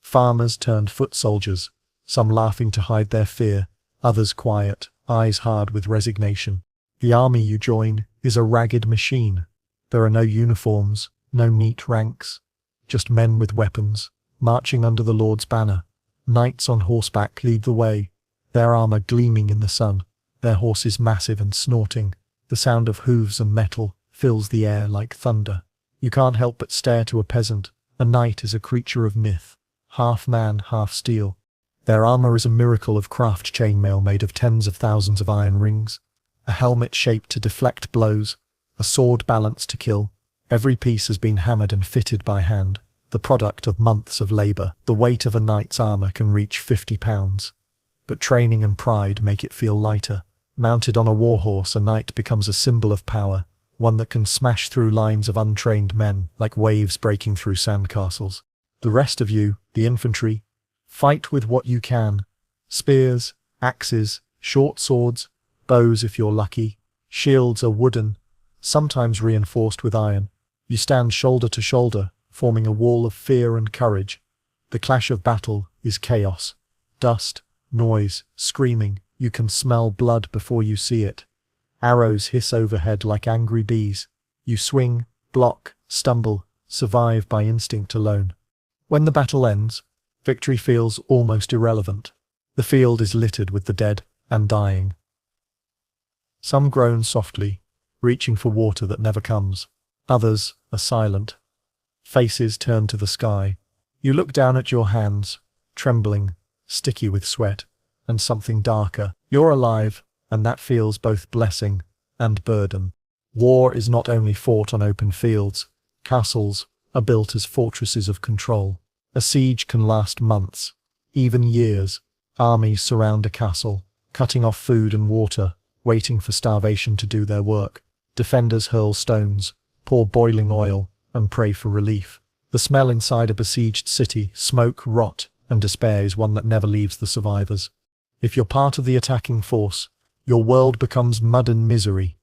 Farmers turned foot soldiers, some laughing to hide their fear, others quiet, eyes hard with resignation. The army you join is a ragged machine. There are no uniforms, no neat ranks, just men with weapons, marching under the Lord's banner. Knights on horseback lead the way, their armor gleaming in the sun, their horses massive and snorting. The sound of hooves and metal fills the air like thunder. You can't help but stare to a peasant. A knight is a creature of myth, half man, half steel. Their armor is a miracle of craft, chainmail made of tens of thousands of iron rings, a helmet shaped to deflect blows, a sword balanced to kill. Every piece has been hammered and fitted by hand, the product of months of labor. The weight of a knight's armor can reach 50 pounds, but training and pride make it feel lighter. Mounted on a warhorse, a knight becomes a symbol of power, one that can smash through lines of untrained men like waves breaking through sandcastles. The rest of you, the infantry, fight with what you can. Spears, axes, short swords, bows if you're lucky. Shields are wooden, sometimes reinforced with iron. You stand shoulder to shoulder, forming a wall of fear and courage. The clash of battle is chaos. Dust, noise, screaming. You can smell blood before you see it. Arrows hiss overhead like angry bees. You swing, block, stumble, survive by instinct alone. When the battle ends, victory feels almost irrelevant. The field is littered with the dead and dying. Some groan softly, reaching for water that never comes. Others are silent. Faces turn to the sky. You look down at your hands, trembling, sticky with sweat, and something darker. You're alive, and that feels both blessing and burden. War is not only fought on open fields. Castles are built as fortresses of control. A siege can last months, even years. Armies surround a castle, cutting off food and water, waiting for starvation to do their work. Defenders hurl stones, pour boiling oil, and pray for relief. The smell inside a besieged city, smoke, rot, and despair is one that never leaves the survivors. If you're part of the attacking force, your world becomes mud and misery.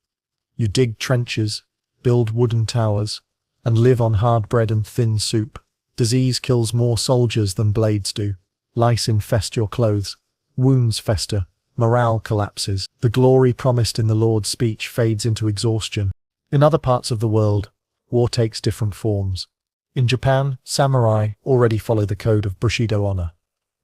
You dig trenches, build wooden towers, and live on hard bread and thin soup. Disease kills more soldiers than blades do. Lice infest your clothes. Wounds fester. Morale collapses. The glory promised in the Lord's speech fades into exhaustion. In other parts of the world, war takes different forms. In Japan, samurai already follow the code of Bushido honor,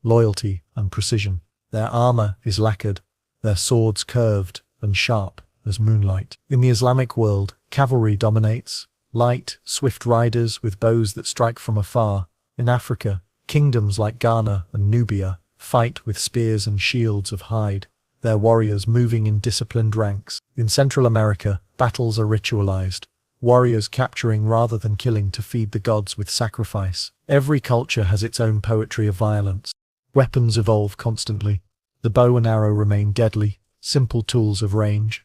loyalty, and precision. Their armor is lacquered, their swords curved and sharp as moonlight. In the Islamic world, cavalry dominates, light, swift riders with bows that strike from afar. In Africa, kingdoms like Ghana and Nubia fight with spears and shields of hide, their warriors moving in disciplined ranks. In Central America, battles are ritualized, warriors capturing rather than killing to feed the gods with sacrifice. Every culture has its own poetry of violence. Weapons evolve constantly. The bow and arrow remain deadly, simple tools of range.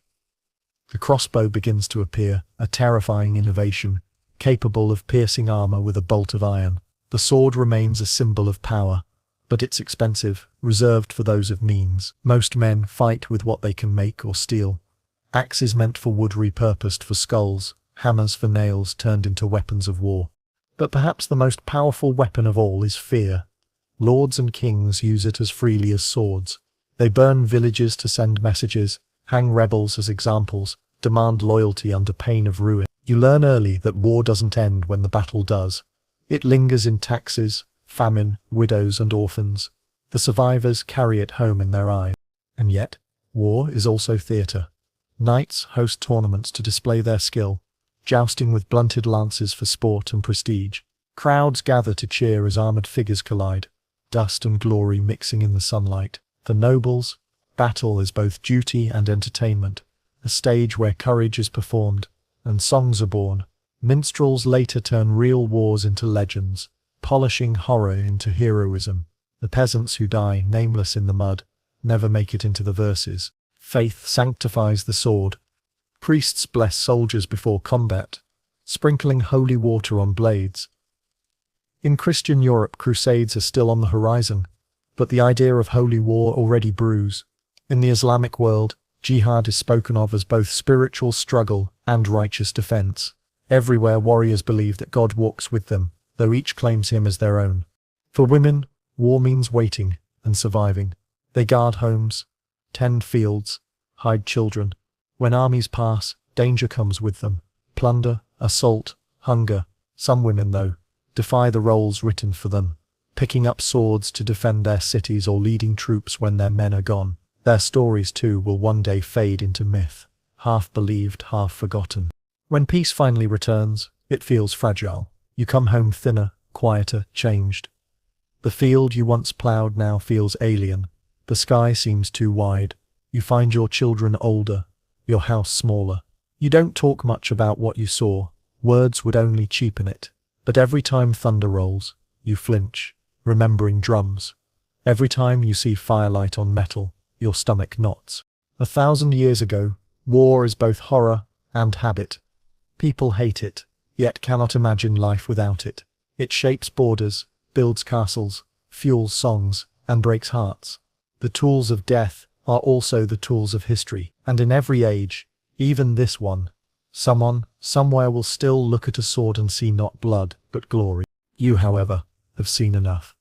The crossbow begins to appear, a terrifying innovation, capable of piercing armor with a bolt of iron. The sword remains a symbol of power, but it's expensive, reserved for those of means. Most men fight with what they can make or steal. Axes meant for wood repurposed for skulls, hammers for nails turned into weapons of war. But perhaps the most powerful weapon of all is fear. Lords and kings use it as freely as swords. They burn villages to send messages, hang rebels as examples, demand loyalty under pain of ruin. You learn early that war doesn't end when the battle does. It lingers in taxes, famine, widows and orphans. The survivors carry it home in their eyes. And yet, war is also theatre. Knights host tournaments to display their skill, jousting with blunted lances for sport and prestige. Crowds gather to cheer as armoured figures collide, dust and glory mixing in the sunlight. For nobles, battle is both duty and entertainment, a stage where courage is performed, and songs are born. Minstrels later turn real wars into legends, polishing horror into heroism. The peasants who die nameless in the mud never make it into the verses. Faith sanctifies the sword. Priests bless soldiers before combat, sprinkling holy water on blades. In Christian Europe, crusades are still on the horizon, but the idea of holy war already brews. In the Islamic world, jihad is spoken of as both spiritual struggle and righteous defense. Everywhere warriors believe that God walks with them, though each claims him as their own. For women, war means waiting and surviving. They guard homes, tend fields, hide children. When armies pass, danger comes with them. Plunder, assault, hunger. Some women, though, defy the roles written for them, picking up swords to defend their cities or leading troops when their men are gone. Their stories, too, will one day fade into myth, half believed, half forgotten. When peace finally returns, it feels fragile. You come home thinner, quieter, changed. The field you once ploughed now feels alien. The sky seems too wide. You find your children older, your house smaller. You don't talk much about what you saw. Words would only cheapen it. But every time thunder rolls, you flinch, remembering drums. Every time you see firelight on metal, your stomach knots. 1,000 years ago, war is both horror and habit. People hate it, yet cannot imagine life without it. It shapes borders, builds castles, fuels songs, and breaks hearts. The tools of death are also the tools of history, and in every age, even this one, someone, somewhere will still look at a sword and see not blood, but glory. You, however, have seen enough.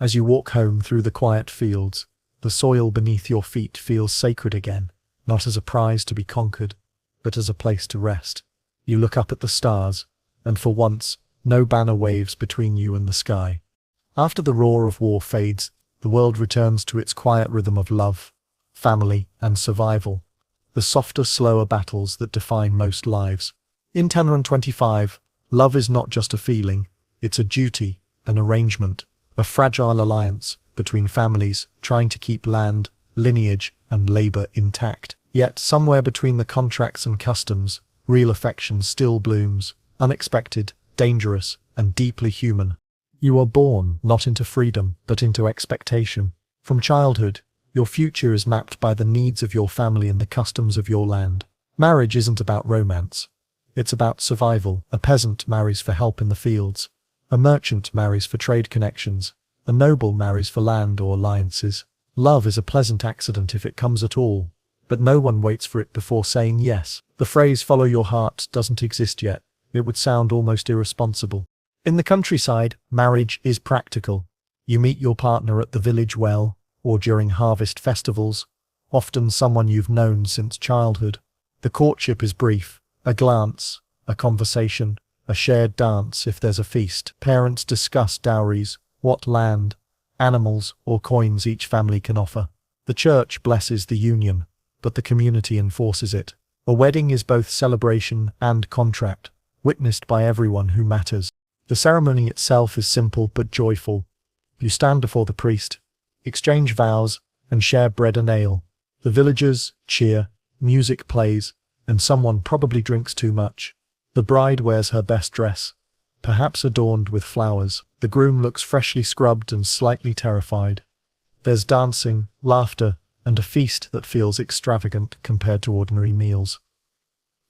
As you walk home through the quiet fields, the soil beneath your feet feels sacred again, not as a prize to be conquered, but as a place to rest. You look up at the stars, and for once, no banner waves between you and the sky. After the roar of war fades, the world returns to its quiet rhythm of love, family, and survival, the softer, slower battles that define most lives. In 1025, love is not just a feeling, it's a duty, an arrangement, a fragile alliance between families trying to keep land, lineage, and labor intact. Yet somewhere between the contracts and customs, real affection still blooms, unexpected, dangerous, and deeply human. You are born not into freedom, but into expectation. From childhood, your future is mapped by the needs of your family and the customs of your land. Marriage isn't about romance. It's about survival. A peasant marries for help in the fields. A merchant marries for trade connections. A noble marries for land or alliances. Love is a pleasant accident if it comes at all, but no one waits for it before saying yes. The phrase "follow your heart" doesn't exist yet. It would sound almost irresponsible. In the countryside, marriage is practical. You meet your partner at the village well, or during harvest festivals, often someone you've known since childhood. The courtship is brief: a glance, a conversation, a shared dance if there's a feast. Parents discuss dowries, what land, animals, or coins each family can offer. The church blesses the union, but the community enforces it. A wedding is both celebration and contract, witnessed by everyone who matters. The ceremony itself is simple but joyful. You stand before the priest, exchange vows, and share bread and ale. The villagers cheer, music plays, and someone probably drinks too much. The bride wears her best dress, perhaps adorned with flowers. The groom looks freshly scrubbed and slightly terrified. There's dancing, laughter, and a feast that feels extravagant compared to ordinary meals.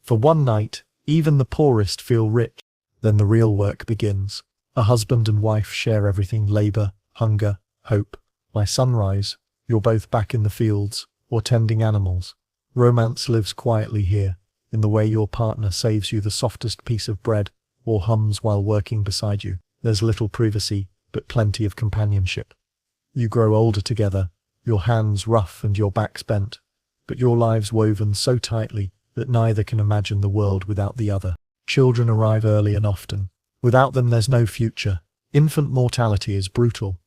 For one night, even the poorest feel rich. Then the real work begins. A husband and wife share everything: labor, hunger, hope. By sunrise, you're both back in the fields, or tending animals. Romance lives quietly here, in the way your partner saves you the softest piece of bread, or hums while working beside you. There's little privacy, but plenty of companionship. You grow older together, your hands rough and your backs bent, but your lives woven so tightly that neither can imagine the world without the other. Children arrive early and often. Without them there's no future. Infant mortality is brutal.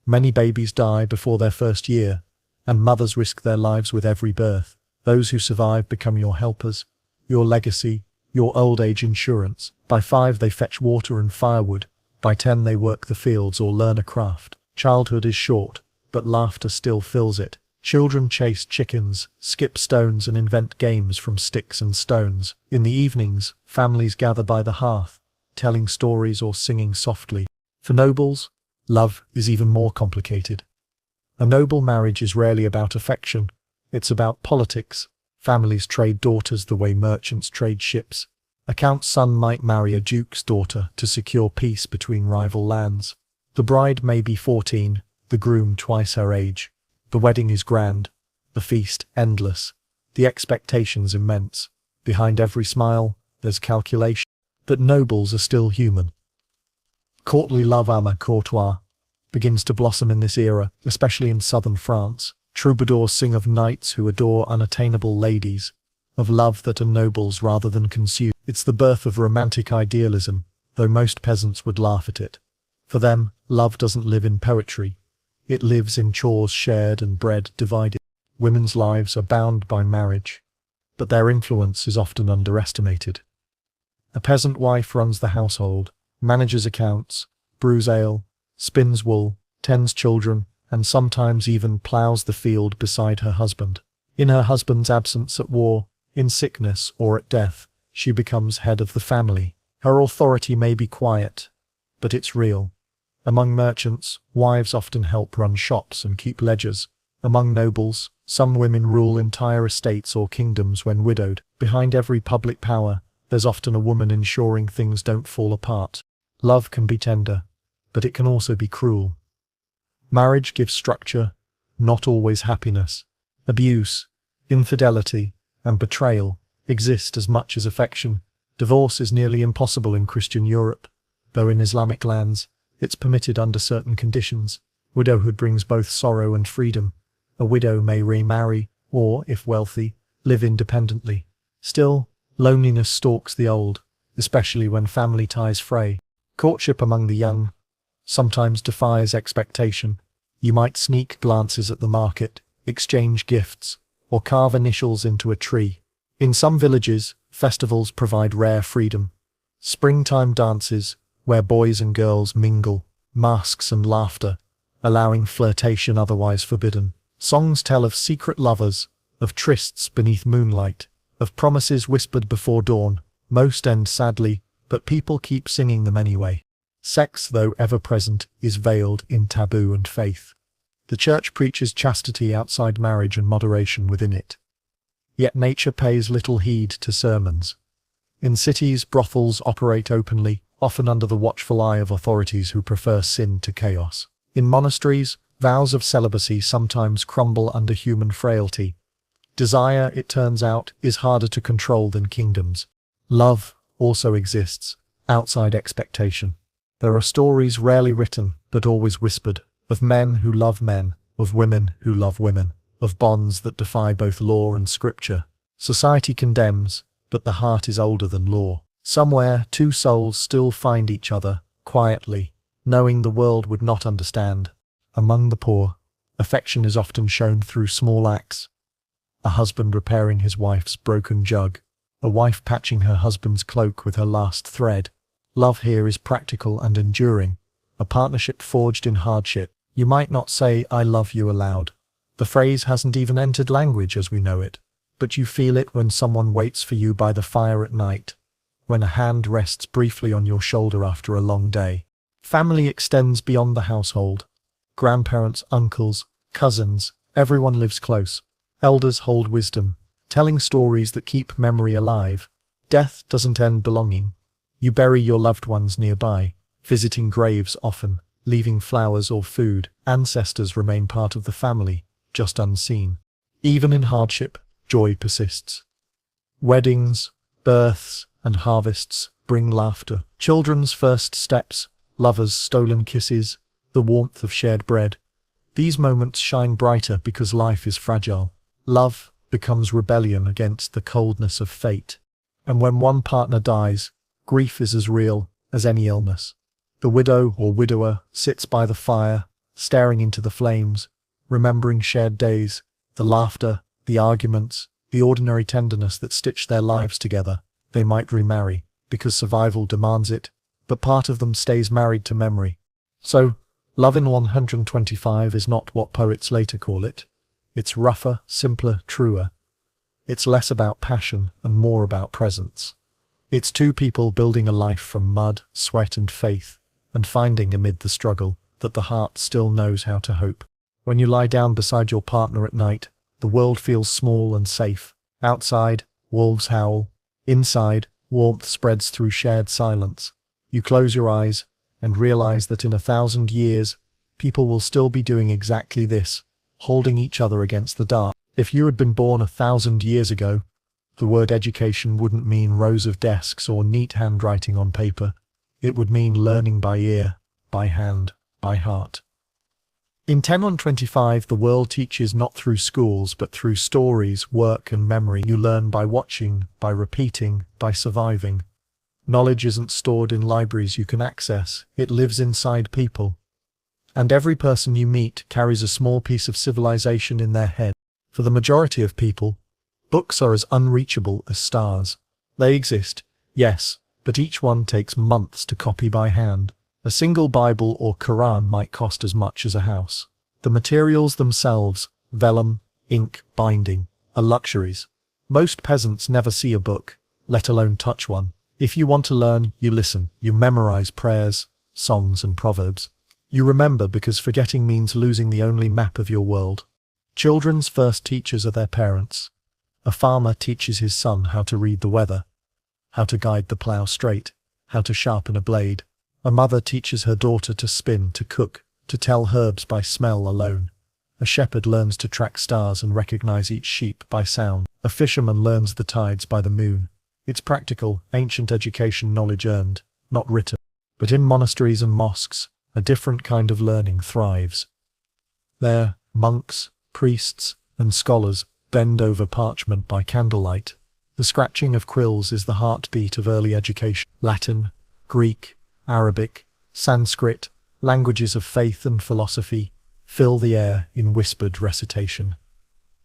Many babies die before their first year, and mothers risk their lives with every birth. Those who survive become your helpers, your legacy, your old age insurance. By 5 they fetch water and firewood. By 10 they work the fields or learn a craft. Childhood is short, but laughter still fills it. Children chase chickens, skip stones, and invent games from sticks and stones. In the evenings, families gather by the hearth, telling stories or singing softly. For nobles, love is even more complicated. A noble marriage is rarely about affection. It's about politics. Families trade daughters the way merchants trade ships. A count's son might marry a duke's daughter to secure peace between rival lands. The bride may be 14, the groom twice her age. The wedding is grand, the feast endless, the expectations immense. Behind every smile, there's calculation. But nobles are still human. Courtly love, amour courtois, begins to blossom in this era, especially in southern France. Troubadours sing of knights who adore unattainable ladies, of love that ennobles rather than consumes. It's the birth of romantic idealism, though most peasants would laugh at it. For them, love doesn't live in poetry. It lives in chores shared and bread divided. Women's lives are bound by marriage, but their influence is often underestimated. A peasant wife runs the household, manages accounts, brews ale, spins wool, tends children, and sometimes even ploughs the field beside her husband. In her husband's absence at war, in sickness, or at death, she becomes head of the family. Her authority may be quiet, but it's real. Among merchants, wives often help run shops and keep ledgers. Among nobles, some women rule entire estates or kingdoms when widowed. Behind every public power, there's often a woman ensuring things don't fall apart. Love can be tender, but it can also be cruel. Marriage gives structure, not always happiness. Abuse, infidelity, and betrayal exist as much as affection. Divorce is nearly impossible in Christian Europe, though in Islamic lands, it's permitted under certain conditions. Widowhood brings both sorrow and freedom. A widow may remarry, or, if wealthy, live independently. Still, loneliness stalks the old, especially when family ties fray. Courtship among the young sometimes defies expectation. You might sneak glances at the market, exchange gifts, or carve initials into a tree. In some villages, festivals provide rare freedom. Springtime dances, where boys and girls mingle, masks and laughter, allowing flirtation otherwise forbidden. Songs tell of secret lovers, of trysts beneath moonlight, of promises whispered before dawn. Most end sadly, but people keep singing them anyway. Sex, though ever present, is veiled in taboo and faith. The church preaches chastity outside marriage and moderation within it. Yet nature pays little heed to sermons. In cities, brothels operate openly, often under the watchful eye of authorities who prefer sin to chaos. In monasteries, vows of celibacy sometimes crumble under human frailty. Desire, it turns out, is harder to control than kingdoms. Love also exists, outside expectation. There are stories rarely written, but always whispered, of men who love men, of women who love women, of bonds that defy both law and scripture. Society condemns, but the heart is older than law. Somewhere, two souls still find each other, quietly, knowing the world would not understand. Among the poor, affection is often shown through small acts. A husband repairing his wife's broken jug, a wife patching her husband's cloak with her last thread. Love here is practical and enduring, a partnership forged in hardship. You might not say, "I love you" aloud. The phrase hasn't even entered language as we know it, but you feel it when someone waits for you by the fire at night, when a hand rests briefly on your shoulder after a long day. Family extends beyond the household. Grandparents, uncles, cousins, everyone lives close. Elders hold wisdom, telling stories that keep memory alive. Death doesn't end belonging. You bury your loved ones nearby, visiting graves often, leaving flowers or food. Ancestors remain part of the family, just unseen. Even in hardship, joy persists. Weddings, births, and harvests bring laughter. Children's first steps, lovers' stolen kisses, the warmth of shared bread. These moments shine brighter because life is fragile. Love becomes rebellion against the coldness of fate. And when one partner dies, grief is as real as any illness. The widow or widower sits by the fire, staring into the flames, remembering shared days, the laughter, the arguments, the ordinary tenderness that stitched their lives together. They might remarry, because survival demands it, but part of them stays married to memory. So, love in 125 is not what poets later call it. It's rougher, simpler, truer. It's less about passion and more about presence. It's two people building a life from mud, sweat and faith, and finding amid the struggle that the heart still knows how to hope. When you lie down beside your partner at night, the world feels small and safe. Outside, wolves howl. Inside, warmth spreads through shared silence. You close your eyes and realize that in 1,000 years, people will still be doing exactly this, holding each other against the dark. If you had been born 1,000 years ago, the word education wouldn't mean rows of desks or neat handwriting on paper. It would mean learning by ear, by hand, by heart. In 1025, the world teaches not through schools but through stories, work and memory. You learn by watching, by repeating, by surviving. Knowledge isn't stored in libraries you can access, it lives inside people. And every person you meet carries a small piece of civilization in their head. For the majority of people, books are as unreachable as stars. They exist, yes, but each one takes months to copy by hand. A single Bible or Quran might cost as much as a house. The materials themselves, vellum, ink, binding, are luxuries. Most peasants never see a book, let alone touch one. If you want to learn, you listen, you memorize prayers, songs and proverbs. You remember because forgetting means losing the only map of your world. Children's first teachers are their parents. A farmer teaches his son how to read the weather, how to guide the plough straight, how to sharpen a blade. A mother teaches her daughter to spin, to cook, to tell herbs by smell alone. A shepherd learns to track stars and recognize each sheep by sound. A fisherman learns the tides by the moon. It's practical, ancient education, knowledge earned, not written. But in monasteries and mosques, a different kind of learning thrives. There, monks, priests, and scholars bend over parchment by candlelight. The scratching of quills is the heartbeat of early education. Latin, Greek, Arabic, Sanskrit, languages of faith and philosophy, fill the air in whispered recitation.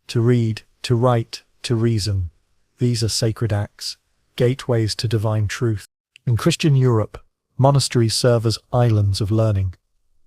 To read, to write, to reason, these are sacred acts, gateways to divine truth. In Christian Europe, monasteries serve as islands of learning.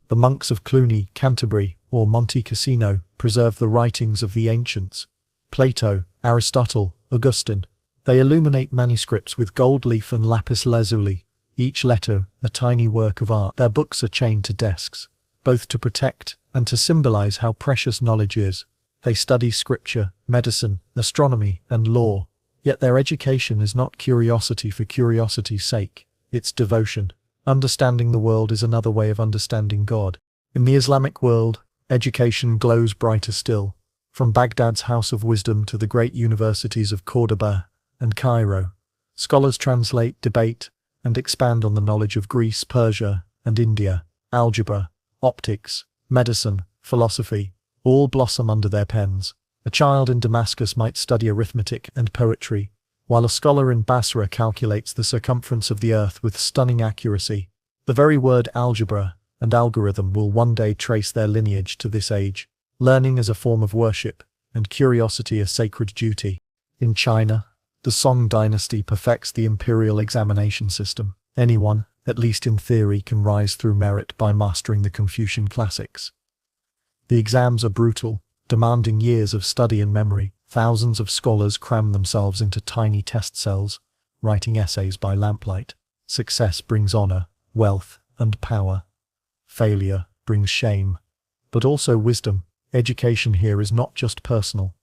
The monks of Cluny, Canterbury, or Monte Cassino preserve the writings of the ancients. Plato, Aristotle, Augustine. They illuminate manuscripts with gold leaf and lapis lazuli, each letter a tiny work of art. Their books are chained to desks, both to protect and to symbolize how precious knowledge is. They study scripture, medicine, astronomy, and law. Yet their education is not curiosity for curiosity's sake, it's devotion. Understanding the world is another way of understanding God. In the Islamic world, education glows brighter still. From Baghdad's House of Wisdom to the great universities of Cordoba and Cairo, scholars translate, debate, and expand on the knowledge of Greece, Persia, and India. Algebra, optics, medicine, philosophy, all blossom under their pens. A child in Damascus might study arithmetic and poetry, while a scholar in Basra calculates the circumference of the earth with stunning accuracy. The very word algebra and algorithm will one day trace their lineage to this age. Learning is a form of worship, and curiosity a sacred duty. In China, the Song dynasty perfects the imperial examination system. Anyone, at least in theory, can rise through merit by mastering the Confucian classics. The exams are brutal, demanding years of study and memory. Thousands of scholars cram themselves into tiny test cells, writing essays by lamplight. Success brings honor, wealth, and power. Failure brings shame, but also wisdom. Education here is not just personal.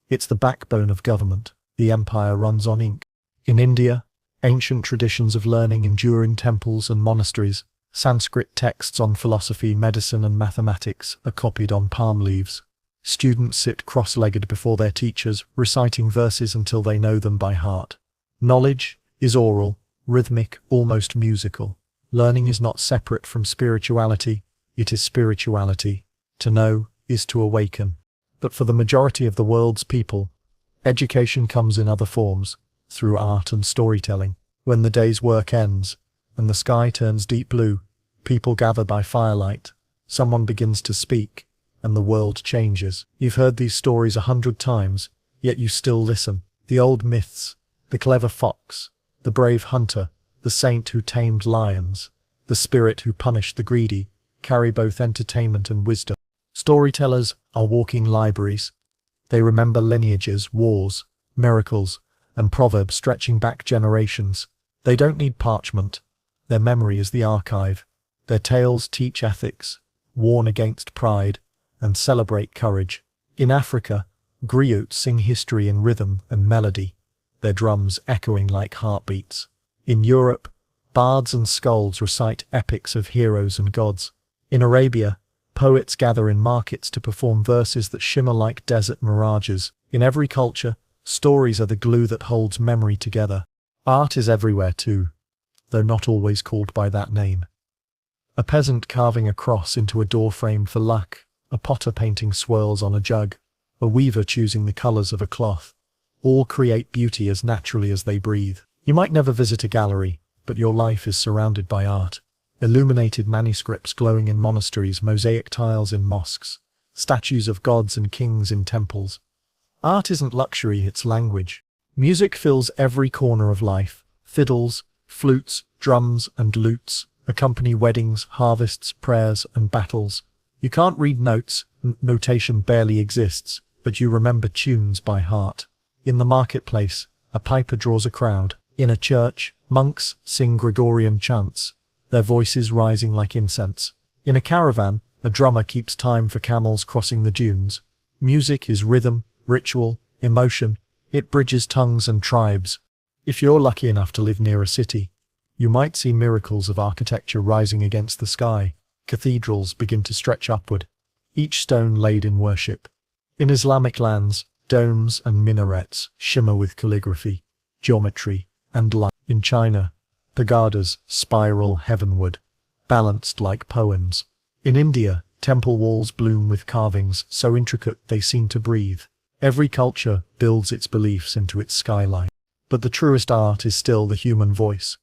It's the backbone of government. The empire runs on ink. In India, ancient traditions of learning endure in temples and monasteries. Sanskrit texts on philosophy, medicine, and mathematics are copied on palm leaves. Students sit cross-legged before their teachers, reciting verses until they know them by heart. Knowledge is oral, rhythmic, almost musical. Learning is not separate from spirituality, it is spirituality. To know is to awaken. But for the majority of the world's people, education comes in other forms, through art and storytelling. When the day's work ends, and the sky turns deep blue, people gather by firelight. Someone begins to speak, and the world changes. You've heard these stories 100 times, yet you still listen. The old myths, the clever fox, the brave hunter, the saint who tamed lions, the spirit who punished the greedy, carry both entertainment and wisdom. Storytellers are walking libraries. They remember lineages, wars, miracles, and proverbs stretching back generations. They don't need parchment. Their memory is the archive. Their tales teach ethics, warn against pride, and celebrate courage. In Africa, griots sing history in rhythm and melody, their drums echoing like heartbeats. In Europe, bards and skalds recite epics of heroes and gods. In Arabia, poets gather in markets to perform verses that shimmer like desert mirages. In every culture, stories are the glue that holds memory together. Art is everywhere too, though not always called by that name. A peasant carving a cross into a doorframe for luck, a potter painting swirls on a jug, a weaver choosing the colors of a cloth. All create beauty as naturally as they breathe. You might never visit a gallery, but your life is surrounded by art. Illuminated manuscripts glowing in monasteries, mosaic tiles in mosques, statues of gods and kings in temples. Art isn't luxury, it's language. Music fills every corner of life. Fiddles, flutes, drums, and lutes accompany weddings, harvests, prayers, and battles. You can't read notes, notation barely exists, but you remember tunes by heart. In the marketplace, a piper draws a crowd. In a church, monks sing Gregorian chants, their voices rising like incense. In a caravan, a drummer keeps time for camels crossing the dunes. Music is rhythm, ritual, emotion. It bridges tongues and tribes. If you're lucky enough to live near a city, you might see miracles of architecture rising against the sky. Cathedrals begin to stretch upward, each stone laid in worship. In Islamic lands, domes and minarets shimmer with calligraphy, geometry, and light. In China, pagodas spiral heavenward, balanced like poems. In India, temple walls bloom with carvings so intricate they seem to breathe. Every culture builds its beliefs into its skyline. But the truest art is still the human voice.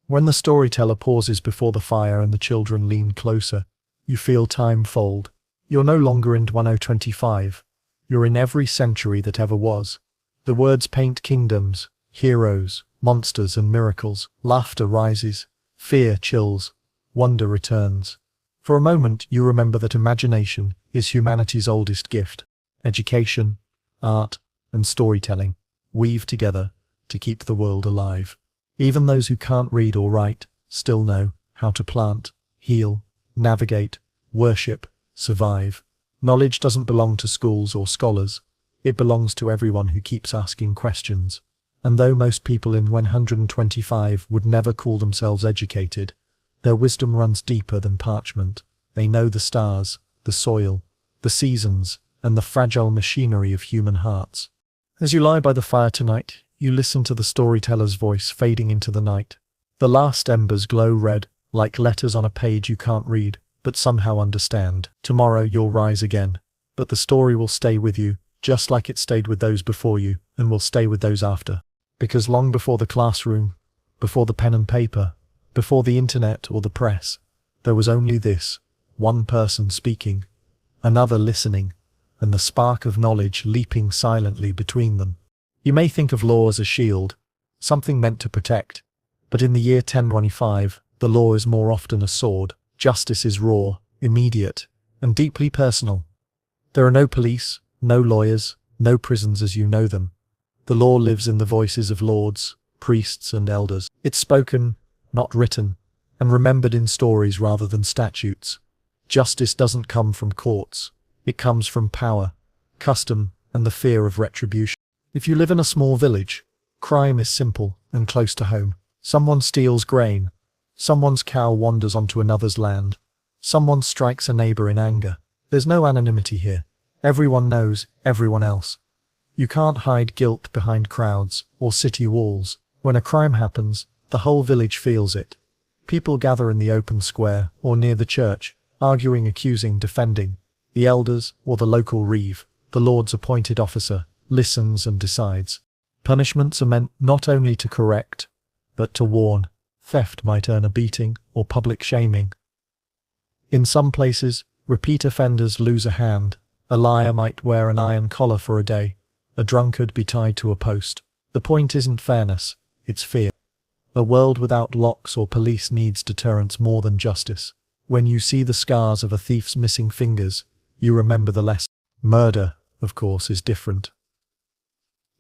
When the storyteller pauses before the fire and the children lean closer, you feel time fold. You're no longer in 1025. You're in every century that ever was. The words paint kingdoms, heroes, monsters, and miracles. Laughter rises, fear chills, wonder returns. For a moment, you remember that imagination is humanity's oldest gift. Education, art, and storytelling weave together to keep the world alive. Even those who can't read or write still know how to plant, heal, navigate, worship, survive. Knowledge doesn't belong to schools or scholars. It belongs to everyone who keeps asking questions. And though most people in 125 would never call themselves educated, their wisdom runs deeper than parchment. They know the stars, the soil, the seasons, and the fragile machinery of human hearts. As you lie by the fire tonight, you listen to the storyteller's voice fading into the night. The last embers glow red, like letters on a page you can't read, but somehow understand. Tomorrow you'll rise again, but the story will stay with you, just like it stayed with those before you, and will stay with those after. Because long before the classroom, before the pen and paper, before the internet or the press, there was only this: one person speaking, another listening, and the spark of knowledge leaping silently between them. You may think of law as a shield, something meant to protect, but in the year 1025, the law is more often a sword. Justice is raw, immediate, and deeply personal. There are no police, no lawyers, no prisons as you know them. The law lives in the voices of lords, priests, and elders. It's spoken, not written, and remembered in stories rather than statutes. Justice doesn't come from courts. It comes from power, custom, and the fear of retribution. If you live in a small village, crime is simple and close to home. Someone steals grain. Someone's cow wanders onto another's land. Someone strikes a neighbor in anger. There's no anonymity here. Everyone knows everyone else. You can't hide guilt behind crowds or city walls. When a crime happens, the whole village feels it. People gather in the open square or near the church, arguing, accusing, defending. The elders, or the local reeve, the Lord's appointed officer, listens and decides. Punishments are meant not only to correct, but to warn. Theft might earn a beating or public shaming. In some places, repeat offenders lose a hand. A liar might wear an iron collar for a day. A drunkard be tied to a post. The point isn't fairness, it's fear. A world without locks or police needs deterrence more than justice. When you see the scars of a thief's missing fingers, you remember the lesson. Murder, of course, is different.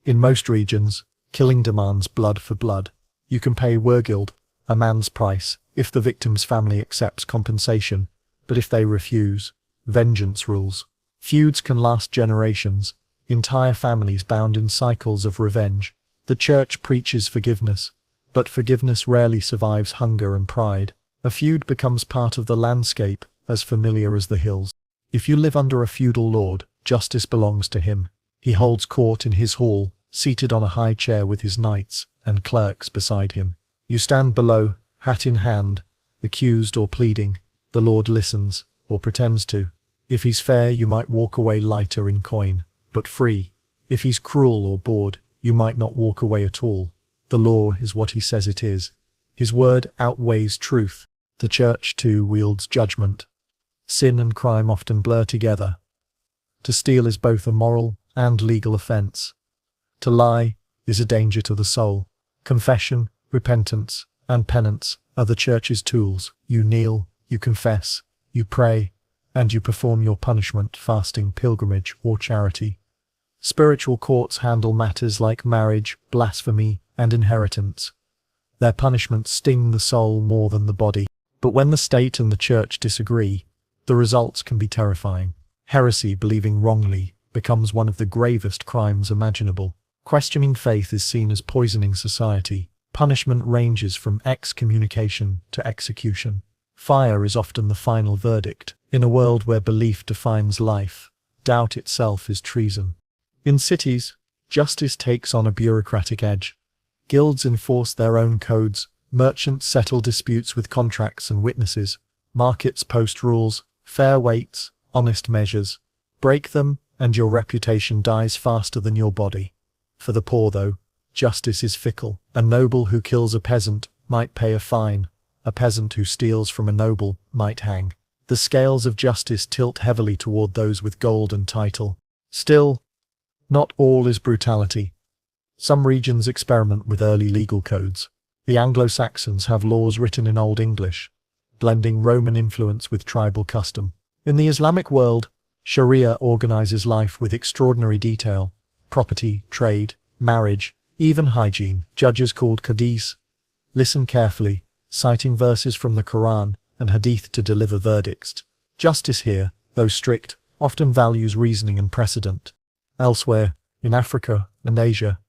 In most regions, killing demands blood for blood. You can pay wergild, a man's price, if the victim's family accepts compensation, but if they refuse, vengeance rules. Feuds can last generations, entire families bound in cycles of revenge. The church preaches forgiveness, but forgiveness rarely survives hunger and pride. A feud becomes part of the landscape, as familiar as the hills. If you live under a feudal lord, justice belongs to him. He holds court in his hall, seated on a high chair with his knights and clerks beside him. You stand below, hat in hand, accused or pleading. The lord listens, or pretends to. If he's fair, you might walk away lighter in coin, but free. If he's cruel or bored, you might not walk away at all. The law is what he says it is. His word outweighs truth. The church, too, wields judgment. Sin and crime often blur together. To steal is both a moral and legal offense. To lie is a danger to the soul. Confession, repentance, and penance are the church's tools. You kneel, you confess, you pray, and you perform your punishment, fasting, pilgrimage, or charity. Spiritual courts handle matters like marriage, blasphemy, and inheritance. Their punishments sting the soul more than the body. But when the state and the church disagree, the results can be terrifying. Heresy, believing wrongly, becomes one of the gravest crimes imaginable. Questioning faith is seen as poisoning society. Punishment ranges from excommunication to execution. Fire is often the final verdict. In a world where belief defines life, doubt itself is treason. In cities, justice takes on a bureaucratic edge. Guilds enforce their own codes. Merchants settle disputes with contracts and witnesses. Markets post rules, fair weights, honest measures. Break them, and your reputation dies faster than your body. For the poor, though, justice is fickle. A noble who kills a peasant might pay a fine. A peasant who steals from a noble might hang. The scales of justice tilt heavily toward those with gold and title. Still, not all is brutality. Some regions experiment with early legal codes. The Anglo-Saxons have laws written in Old English, blending Roman influence with tribal custom. In the Islamic world, Sharia organizes life with extraordinary detail. Property, trade, marriage, even hygiene. Judges called qadis listen carefully, citing verses from the Quran and Hadith to deliver verdicts. Justice here, though strict, often values reasoning and precedent. Elsewhere, in Africa and Asia,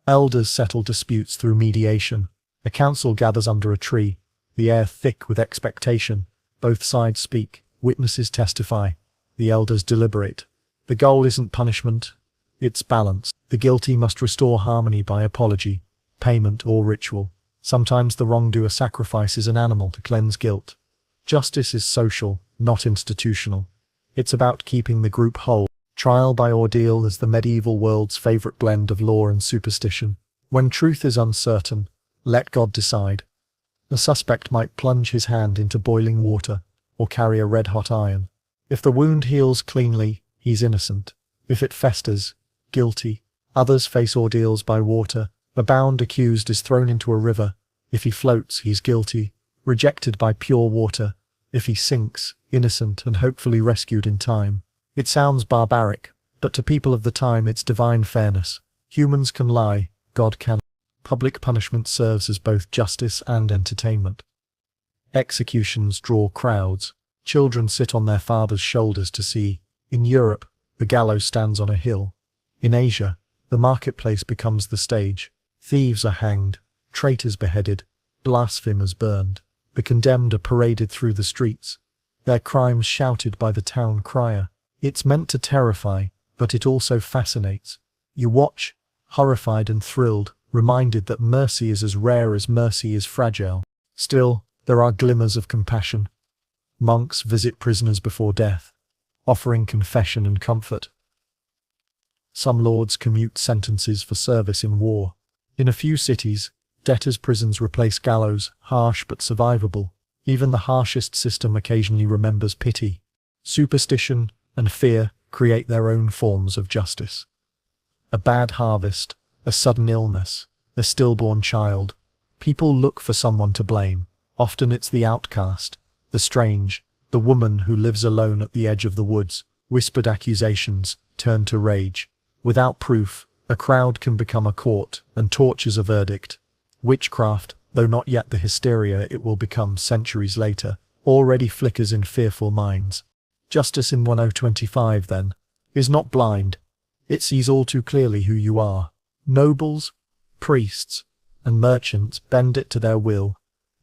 elders settle disputes through mediation. A council gathers under a tree, the air thick with expectation. Both sides speak, witnesses testify, the elders deliberate. The goal isn't punishment, it's balance. The guilty must restore harmony by apology, payment, or ritual. Sometimes the wrongdoer sacrifices an animal to cleanse guilt. Justice is social, not institutional. It's about keeping the group whole. Trial by ordeal is the medieval world's favorite blend of law and superstition. When truth is uncertain, let God decide. The suspect might plunge his hand into boiling water, or carry a red-hot iron. If the wound heals cleanly, he's innocent. If it festers, guilty. Others face ordeals by water. The bound accused is thrown into a river. If he floats, he's guilty, rejected by pure water. If he sinks, innocent and hopefully rescued in time. It sounds barbaric, but to people of the time it's divine fairness. Humans can lie, God can. Public punishment serves as both justice and entertainment. Executions draw crowds. Children sit on their fathers' shoulders to see. In Europe, the gallows stands on a hill. In Asia, the marketplace becomes the stage. Thieves are hanged, traitors beheaded, blasphemers burned. The condemned are paraded through the streets, their crimes shouted by the town crier. It's meant to terrify, but it also fascinates. You watch, horrified and thrilled, reminded that mercy is as rare as mercy is fragile. Still, there are glimmers of compassion. Monks visit prisoners before death, offering confession and comfort. Some lords commute sentences for service in war. In a few cities, debtors' prisons replace gallows, harsh but survivable. Even the harshest system occasionally remembers pity. Superstition and fear create their own forms of justice. A bad harvest, a sudden illness, a stillborn child. People look for someone to blame. Often it's the outcast, the strange, the woman who lives alone at the edge of the woods. Whispered accusations turn to rage. Without proof, a crowd can become a court and tortures a verdict. Witchcraft, though not yet the hysteria it will become centuries later, already flickers in fearful minds. Justice in 1025, then, is not blind. It sees all too clearly who you are. Nobles, priests, and merchants bend it to their will.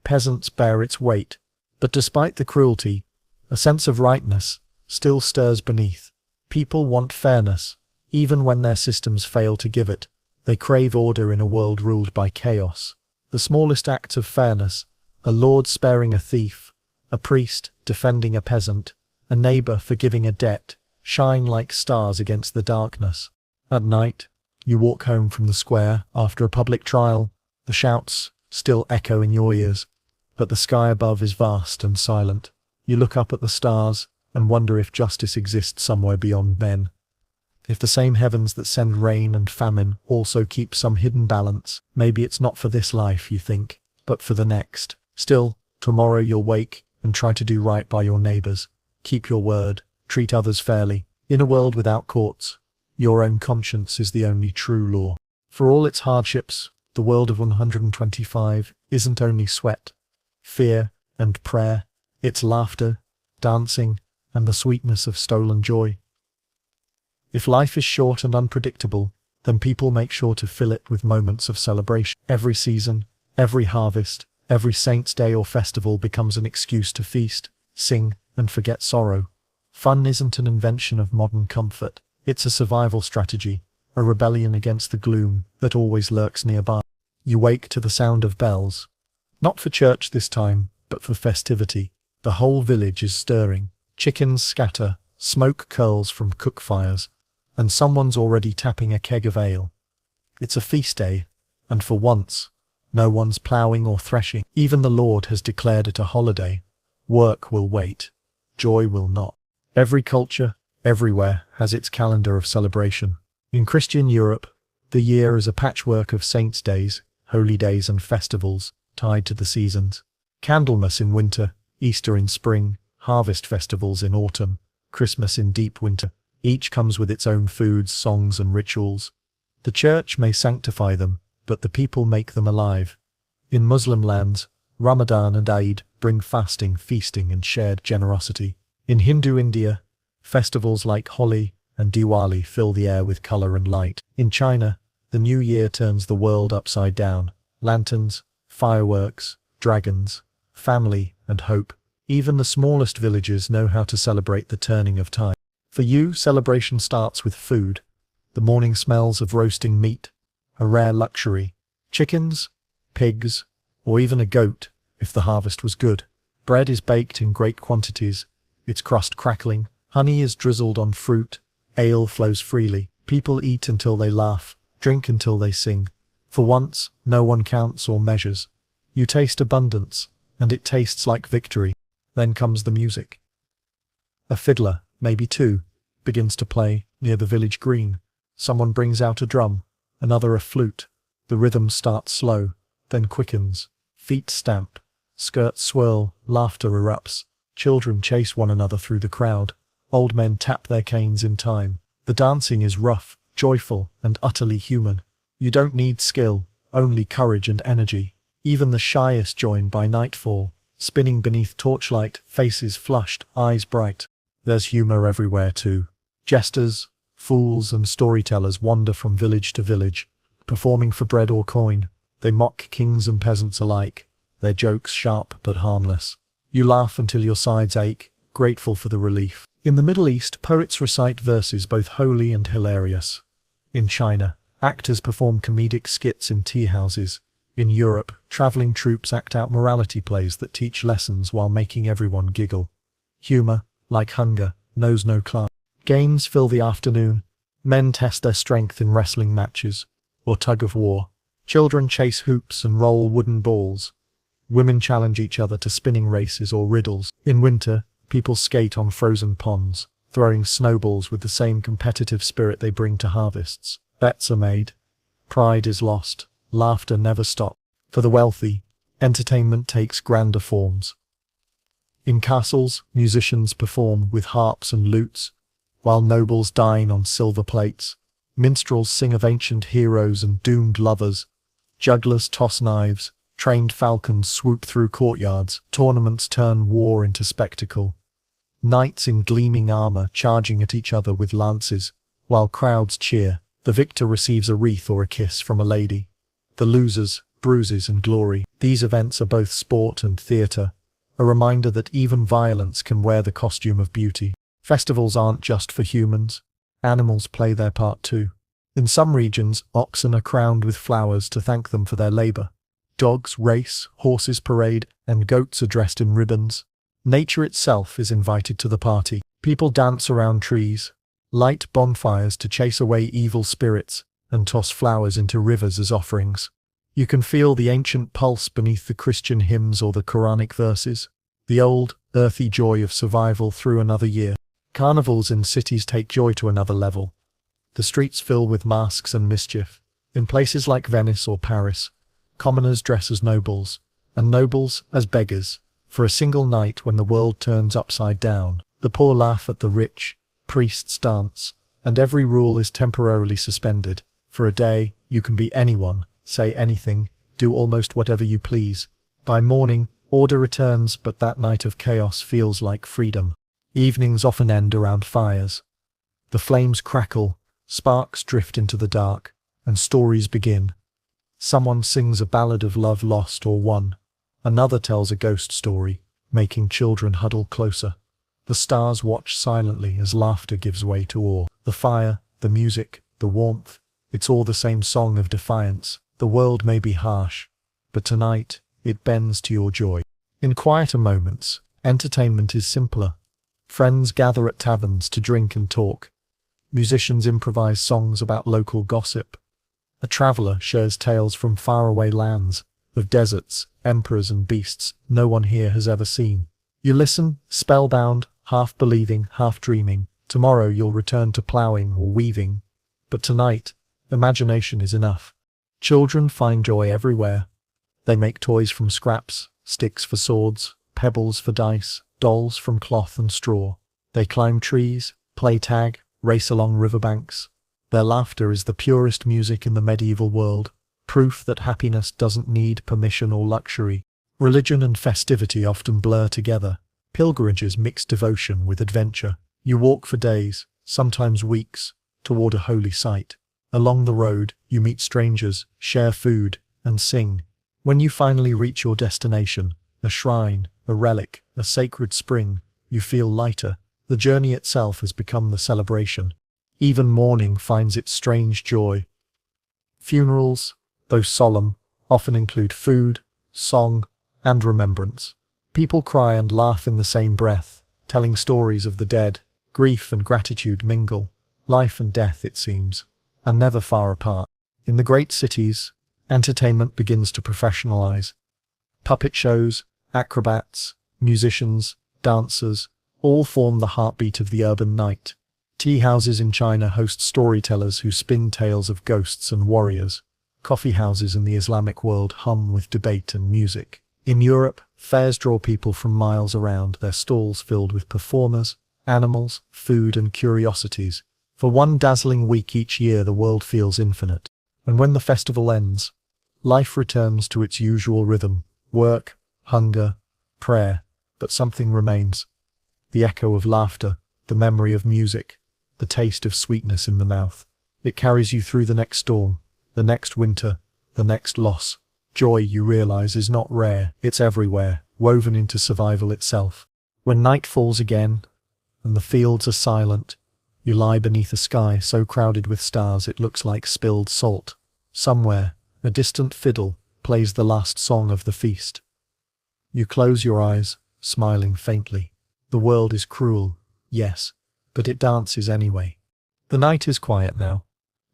Peasants bear its weight. But despite the cruelty, a sense of rightness still stirs beneath. People want fairness, even when their systems fail to give it. They crave order in a world ruled by chaos. The smallest acts of fairness, a lord sparing a thief, a priest defending a peasant, a neighbor forgiving a debt, shine like stars against the darkness. At night, you walk home from the square after a public trial. The shouts still echo in your ears, but the sky above is vast and silent. You look up at the stars and wonder if justice exists somewhere beyond men. If the same heavens that send rain and famine also keep some hidden balance, maybe it's not for this life, you think, but for the next. Still, tomorrow you'll wake and try to do right by your neighbors. Keep your word, treat others fairly. In a world without courts, your own conscience is the only true law. For all its hardships, the world of 125 isn't only sweat, fear, and prayer. It's laughter, dancing, and the sweetness of stolen joy. If life is short and unpredictable, then people make sure to fill it with moments of celebration. Every season, every harvest, every saint's day or festival becomes an excuse to feast, sing, and forget sorrow. Fun isn't an invention of modern comfort. It's a survival strategy, a rebellion against the gloom that always lurks nearby. You wake to the sound of bells. Not for church this time, but for festivity. The whole village is stirring. Chickens scatter, smoke curls from cook fires, and someone's already tapping a keg of ale. It's a feast day, and for once, no one's ploughing or threshing. Even the Lord has declared it a holiday. Work will wait. Joy will not. Every culture, everywhere, has its calendar of celebration. In Christian Europe, the year is a patchwork of saints' days, holy days and festivals, tied to the seasons. Candlemas in winter, Easter in spring, harvest festivals in autumn, Christmas in deep winter. Each comes with its own foods, songs, and rituals. The church may sanctify them, but the people make them alive. In Muslim lands, Ramadan and Eid bring fasting, feasting, and shared generosity. In Hindu India, festivals like Holi and Diwali fill the air with color and light. In China, the new year turns the world upside down. Lanterns, fireworks, dragons, family, and hope. Even the smallest villages know how to celebrate the turning of time. For you, celebration starts with food. The morning smells of roasting meat, a rare luxury. Chickens, pigs, or even a goat, if the harvest was good. Bread is baked in great quantities, its crust crackling. Honey is drizzled on fruit. Ale flows freely. People eat until they laugh, drink until they sing. For once, no one counts or measures. You taste abundance, and it tastes like victory. Then comes the music. A fiddler, maybe two, begins to play near the village green. Someone brings out a drum, another a flute. The rhythm starts slow, then quickens. Feet stamp, skirts swirl, laughter erupts. Children chase one another through the crowd. Old men tap their canes in time. The dancing is rough, joyful, and utterly human. You don't need skill, only courage and energy. Even the shyest join by nightfall, spinning beneath torchlight, faces flushed, eyes bright. There's humor everywhere too. Jesters, fools, and storytellers wander from village to village, performing for bread or coin. They mock kings and peasants alike, their jokes sharp but harmless. You laugh until your sides ache, grateful for the relief. In the Middle East, poets recite verses both holy and hilarious. In China, actors perform comedic skits in tea houses. In Europe, traveling troupes act out morality plays that teach lessons while making everyone giggle. Humor, like hunger, knows no class. Games fill the afternoon. Men test their strength in wrestling matches or tug of war. Children chase hoops and roll wooden balls. Women challenge each other to spinning races or riddles. In winter, people skate on frozen ponds, throwing snowballs with the same competitive spirit they bring to harvests. Bets are made. Pride is lost. Laughter never stops. For the wealthy, entertainment takes grander forms. In castles, musicians perform with harps and lutes, while nobles dine on silver plates. Minstrels sing of ancient heroes and doomed lovers. Jugglers toss knives. Trained falcons swoop through courtyards. Tournaments turn war into spectacle. Knights in gleaming armor charging at each other with lances, while crowds cheer. The victor receives a wreath or a kiss from a lady. The losers, bruises and glory. These events are both sport and theatre, a reminder that even violence can wear the costume of beauty. Festivals aren't just for humans. Animals play their part too. In some regions, oxen are crowned with flowers to thank them for their labor. Dogs race, horses parade, and goats are dressed in ribbons. Nature itself is invited to the party. People dance around trees, light bonfires to chase away evil spirits, and toss flowers into rivers as offerings. You can feel the ancient pulse beneath the Christian hymns or the Quranic verses, the old, earthy joy of survival through another year. Carnivals in cities take joy to another level. The streets fill with masks and mischief. In places like Venice or Paris, commoners dress as nobles, and nobles as beggars. For a single night when the world turns upside down, the poor laugh at the rich, priests dance, and every rule is temporarily suspended. For a day, you can be anyone, say anything, do almost whatever you please. By morning, order returns, but that night of chaos feels like freedom. Evenings often end around fires. The flames crackle, sparks drift into the dark, and stories begin. Someone sings a ballad of love lost or won. Another tells a ghost story, making children huddle closer. The stars watch silently as laughter gives way to awe. The fire, the music, the warmth, it's all the same song of defiance. The world may be harsh, but tonight, it bends to your joy. In quieter moments, entertainment is simpler. Friends gather at taverns to drink and talk. Musicians improvise songs about local gossip. A traveler shares tales from faraway lands, of deserts, emperors and beasts no one here has ever seen. You listen, spellbound, half believing, half dreaming. Tomorrow you'll return to ploughing or weaving. But tonight, imagination is enough. Children find joy everywhere. They make toys from scraps, sticks for swords, pebbles for dice, dolls from cloth and straw. They climb trees, play tag, race along riverbanks. Their laughter is the purest music in the medieval world, proof that happiness doesn't need permission or luxury. Religion and festivity often blur together, Pilgrimages mix devotion with adventure. You walk for days, sometimes weeks, toward a holy site. Along the road, you meet strangers, share food, and sing. When you finally reach your destination, a shrine, a relic, a sacred spring, you feel lighter. The journey itself has become the celebration. Even mourning finds its strange joy. Funerals, though solemn, often include food, song, and remembrance. People cry and laugh in the same breath, telling stories of the dead. Grief and gratitude mingle. Life and death, it seems, are never far apart. In the great cities, entertainment begins to professionalize. Puppet shows, acrobats, musicians, dancers, all form the heartbeat of the urban night. Tea houses in China host storytellers who spin tales of ghosts and warriors. Coffee houses in the Islamic world hum with debate and music. In Europe, fairs draw people from miles around, their stalls filled with performers, animals, food, and curiosities. For one dazzling week each year, the world feels infinite. And when the festival ends, life returns to its usual rhythm: work, hunger, prayer. But something remains. The echo of laughter, the memory of music, the taste of sweetness in the mouth. It carries you through the next storm, the next winter, the next loss. Joy, you realize, is not rare, it's everywhere, woven into survival itself. When night falls again, and the fields are silent, you lie beneath a sky so crowded with stars it looks like spilled salt. Somewhere, a distant fiddle plays the last song of the feast. You close your eyes, smiling faintly. The world is cruel, yes, but it dances anyway. The night is quiet now.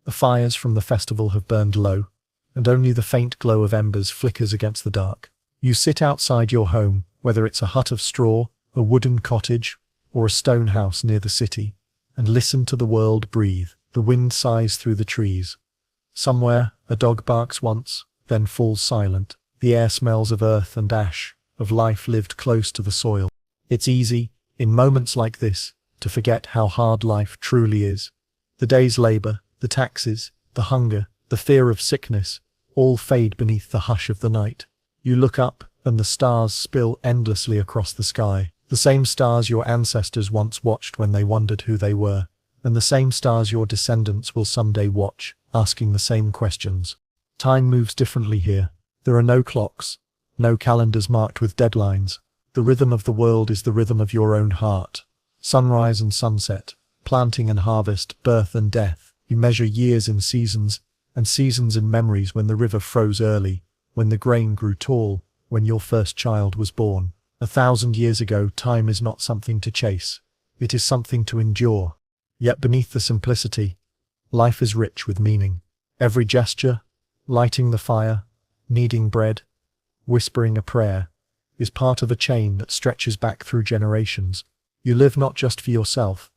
The fires from the festival have burned low, and only the faint glow of embers flickers against the dark. You sit outside your home, whether it's a hut of straw, a wooden cottage, or a stone house near the city, and listen to the world breathe. The wind sighs through the trees. Somewhere, a dog barks once, then falls silent. The air smells of earth and ash, of life lived close to the soil. It's easy, in moments like this, to forget how hard life truly is. The day's labor, the taxes, the hunger, the fear of sickness, all fade beneath the hush of the night. You look up, and the stars spill endlessly across the sky. The same stars your ancestors once watched when they wondered who they were, and the same stars your descendants will someday watch, asking the same questions. Time moves differently here. There are no clocks, no calendars marked with deadlines. The rhythm of the world is the rhythm of your own heart. Sunrise and sunset, planting and harvest, birth and death. You measure years in seasons, and seasons in memories: when the river froze early, when the grain grew tall, when your first child was born. 1,000 years ago, time is not something to chase. It is something to endure. Yet beneath the simplicity, life is rich with meaning. Every gesture, lighting the fire, kneading bread, whispering a prayer, is part of a chain that stretches back through generations. You live not just for yourself,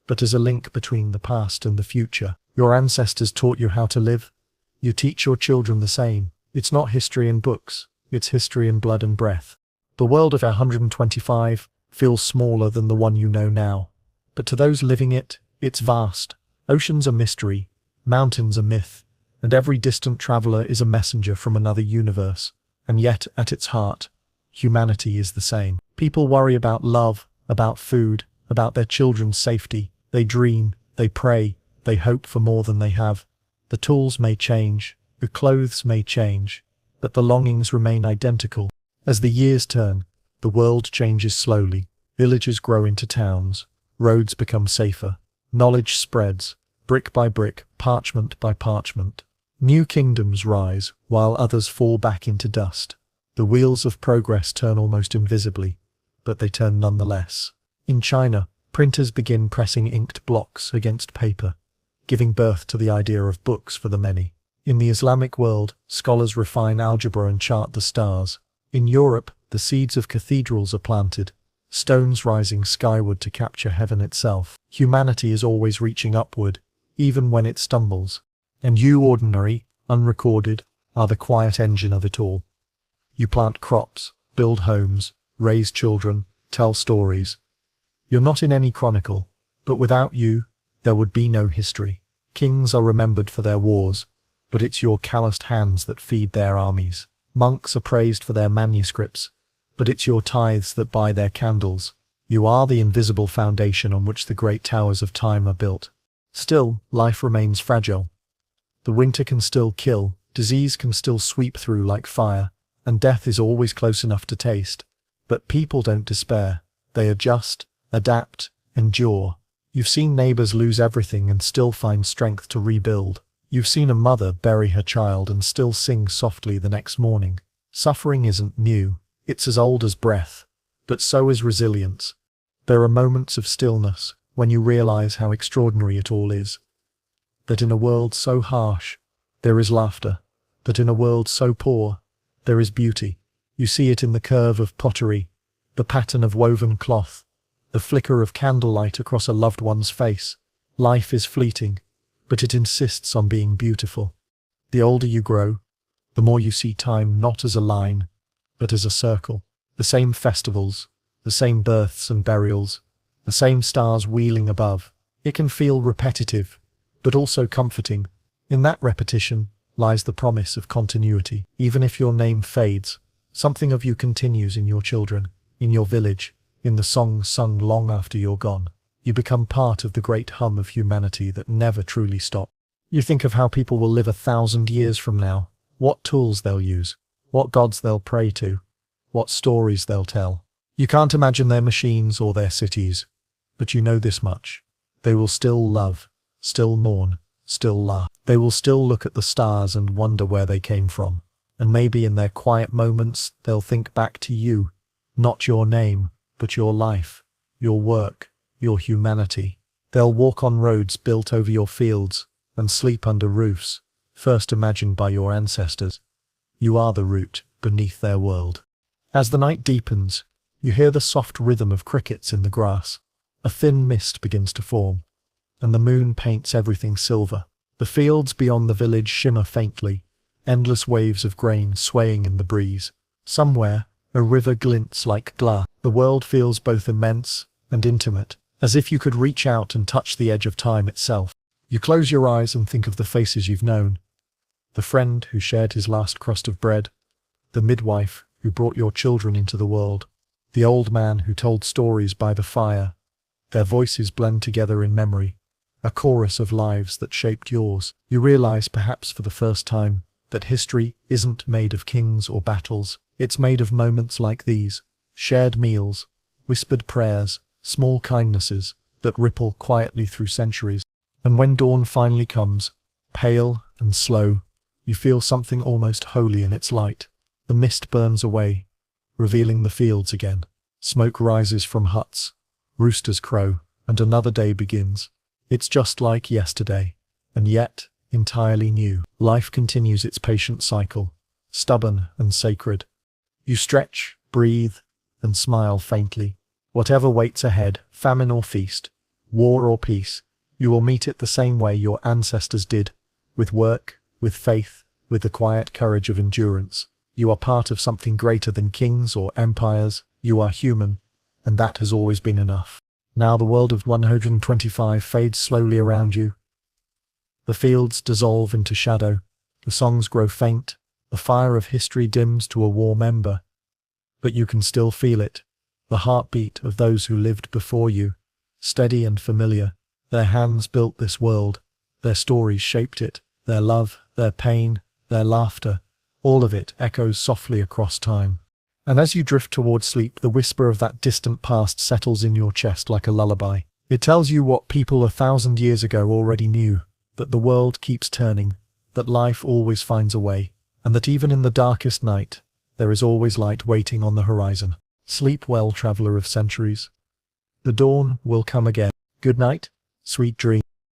but as a link between the past and the future. Your ancestors taught you how to live. You teach your children the same. It's not history in books, it's history in blood and breath. The world of 125 feels smaller than the one you know now. But to those living it, it's vast. Oceans are mystery, mountains are myth, and every distant traveler is a messenger from another universe. And yet, at its heart, humanity is the same. People worry about love, about food, about their children's safety. They dream, they pray, they hope for more than they have. The tools may change, the clothes may change, but the longings remain identical. As the years turn, the world changes slowly. Villages grow into towns, roads become safer, knowledge spreads, brick by brick, parchment by parchment. New kingdoms rise, while others fall back into dust. The wheels of progress turn almost invisibly, but they turn nonetheless. In China, printers begin pressing inked blocks against paper, giving birth to the idea of books for the many. In the Islamic world, scholars refine algebra and chart the stars. In Europe, the seeds of cathedrals are planted, stones rising skyward to capture heaven itself. Humanity is always reaching upward, even when it stumbles. And you, ordinary, unrecorded, are the quiet engine of it all. You plant crops, build homes, raise children, tell stories. You're not in any chronicle, but without you, there would be no history. Kings are remembered for their wars, but it's your calloused hands that feed their armies. Monks are praised for their manuscripts, but but it's your tithes that buy their candles. You are the invisible foundation on which the great towers of time are built. Still, life remains fragile. The winter can still kill, disease can still sweep through like fire, and death is always close enough to taste. But people don't despair. They adjust, adapt, endure. You've seen neighbors lose everything and still find strength to rebuild. You've seen a mother bury her child and still sing softly the next morning. Suffering isn't new. It's as old as breath. But so is resilience. There are moments of stillness when you realize how extraordinary it all is. That in a world so harsh, there is laughter. That in a world so poor, there is beauty. You see it in the curve of pottery, the pattern of woven cloth, the flicker of candlelight across a loved one's face. Life is fleeting, but it insists on being beautiful. The older you grow, the more you see time not as a line, but as a circle. The same festivals, the same births and burials, the same stars wheeling above. It can feel repetitive, but also comforting. In that repetition lies the promise of continuity. Even if your name fades, something of you continues in your children, in your village, in the songs sung long after you're gone. You become part of the great hum of humanity that never truly stops. You think of how people will live 1,000 years from now, what tools they'll use, what gods they'll pray to, what stories they'll tell. You can't imagine their machines or their cities, but you know this much. They will still love, still mourn, still laugh. They will still look at the stars and wonder where they came from. And maybe in their quiet moments, they'll think back to you, not your name, but your life, your work, your humanity. They'll walk on roads built over your fields and sleep under roofs, first imagined by your ancestors. You are the root beneath their world. As the night deepens, you hear the soft rhythm of crickets in the grass. A thin mist begins to form, and the moon paints everything silver. The fields beyond the village shimmer faintly, endless waves of grain swaying in the breeze. Somewhere, a river glints like glass. The world feels both immense and intimate, as if you could reach out and touch the edge of time itself. You close your eyes and think of the faces you've known. The friend who shared his last crust of bread, the midwife who brought your children into the world, the old man who told stories by the fire. Their voices blend together in memory, a chorus of lives that shaped yours. You realize, perhaps for the first time, that history isn't made of kings or battles. It's made of moments like these, shared meals, whispered prayers, small kindnesses that ripple quietly through centuries. And when dawn finally comes, pale and slow, you feel something almost holy in its light. The mist burns away, revealing the fields again. Smoke rises from huts, roosters crow, and another day begins. It's just like yesterday, and yet entirely new. Life continues its patient cycle, stubborn and sacred. You stretch, breathe, and smile faintly. Whatever waits ahead, famine or feast, war or peace, you will meet it the same way your ancestors did, with work, with faith, with the quiet courage of endurance. You are part of something greater than kings or empires. You are human, and that has always been enough. Now the world of 125 fades slowly around you. The fields dissolve into shadow, the songs grow faint, the fire of history dims to a warm ember. But you can still feel it, the heartbeat of those who lived before you, steady and familiar. Their hands built this world, their stories shaped it, their love, their pain, their laughter, all of it echoes softly across time. And as you drift toward sleep, the whisper of that distant past settles in your chest like a lullaby. It tells you what people 1,000 years ago already knew, that the world keeps turning, that life always finds a way, and that even in the darkest night, there is always light waiting on the horizon. Sleep well, traveler of centuries. The dawn will come again. Good night, sweet dreams.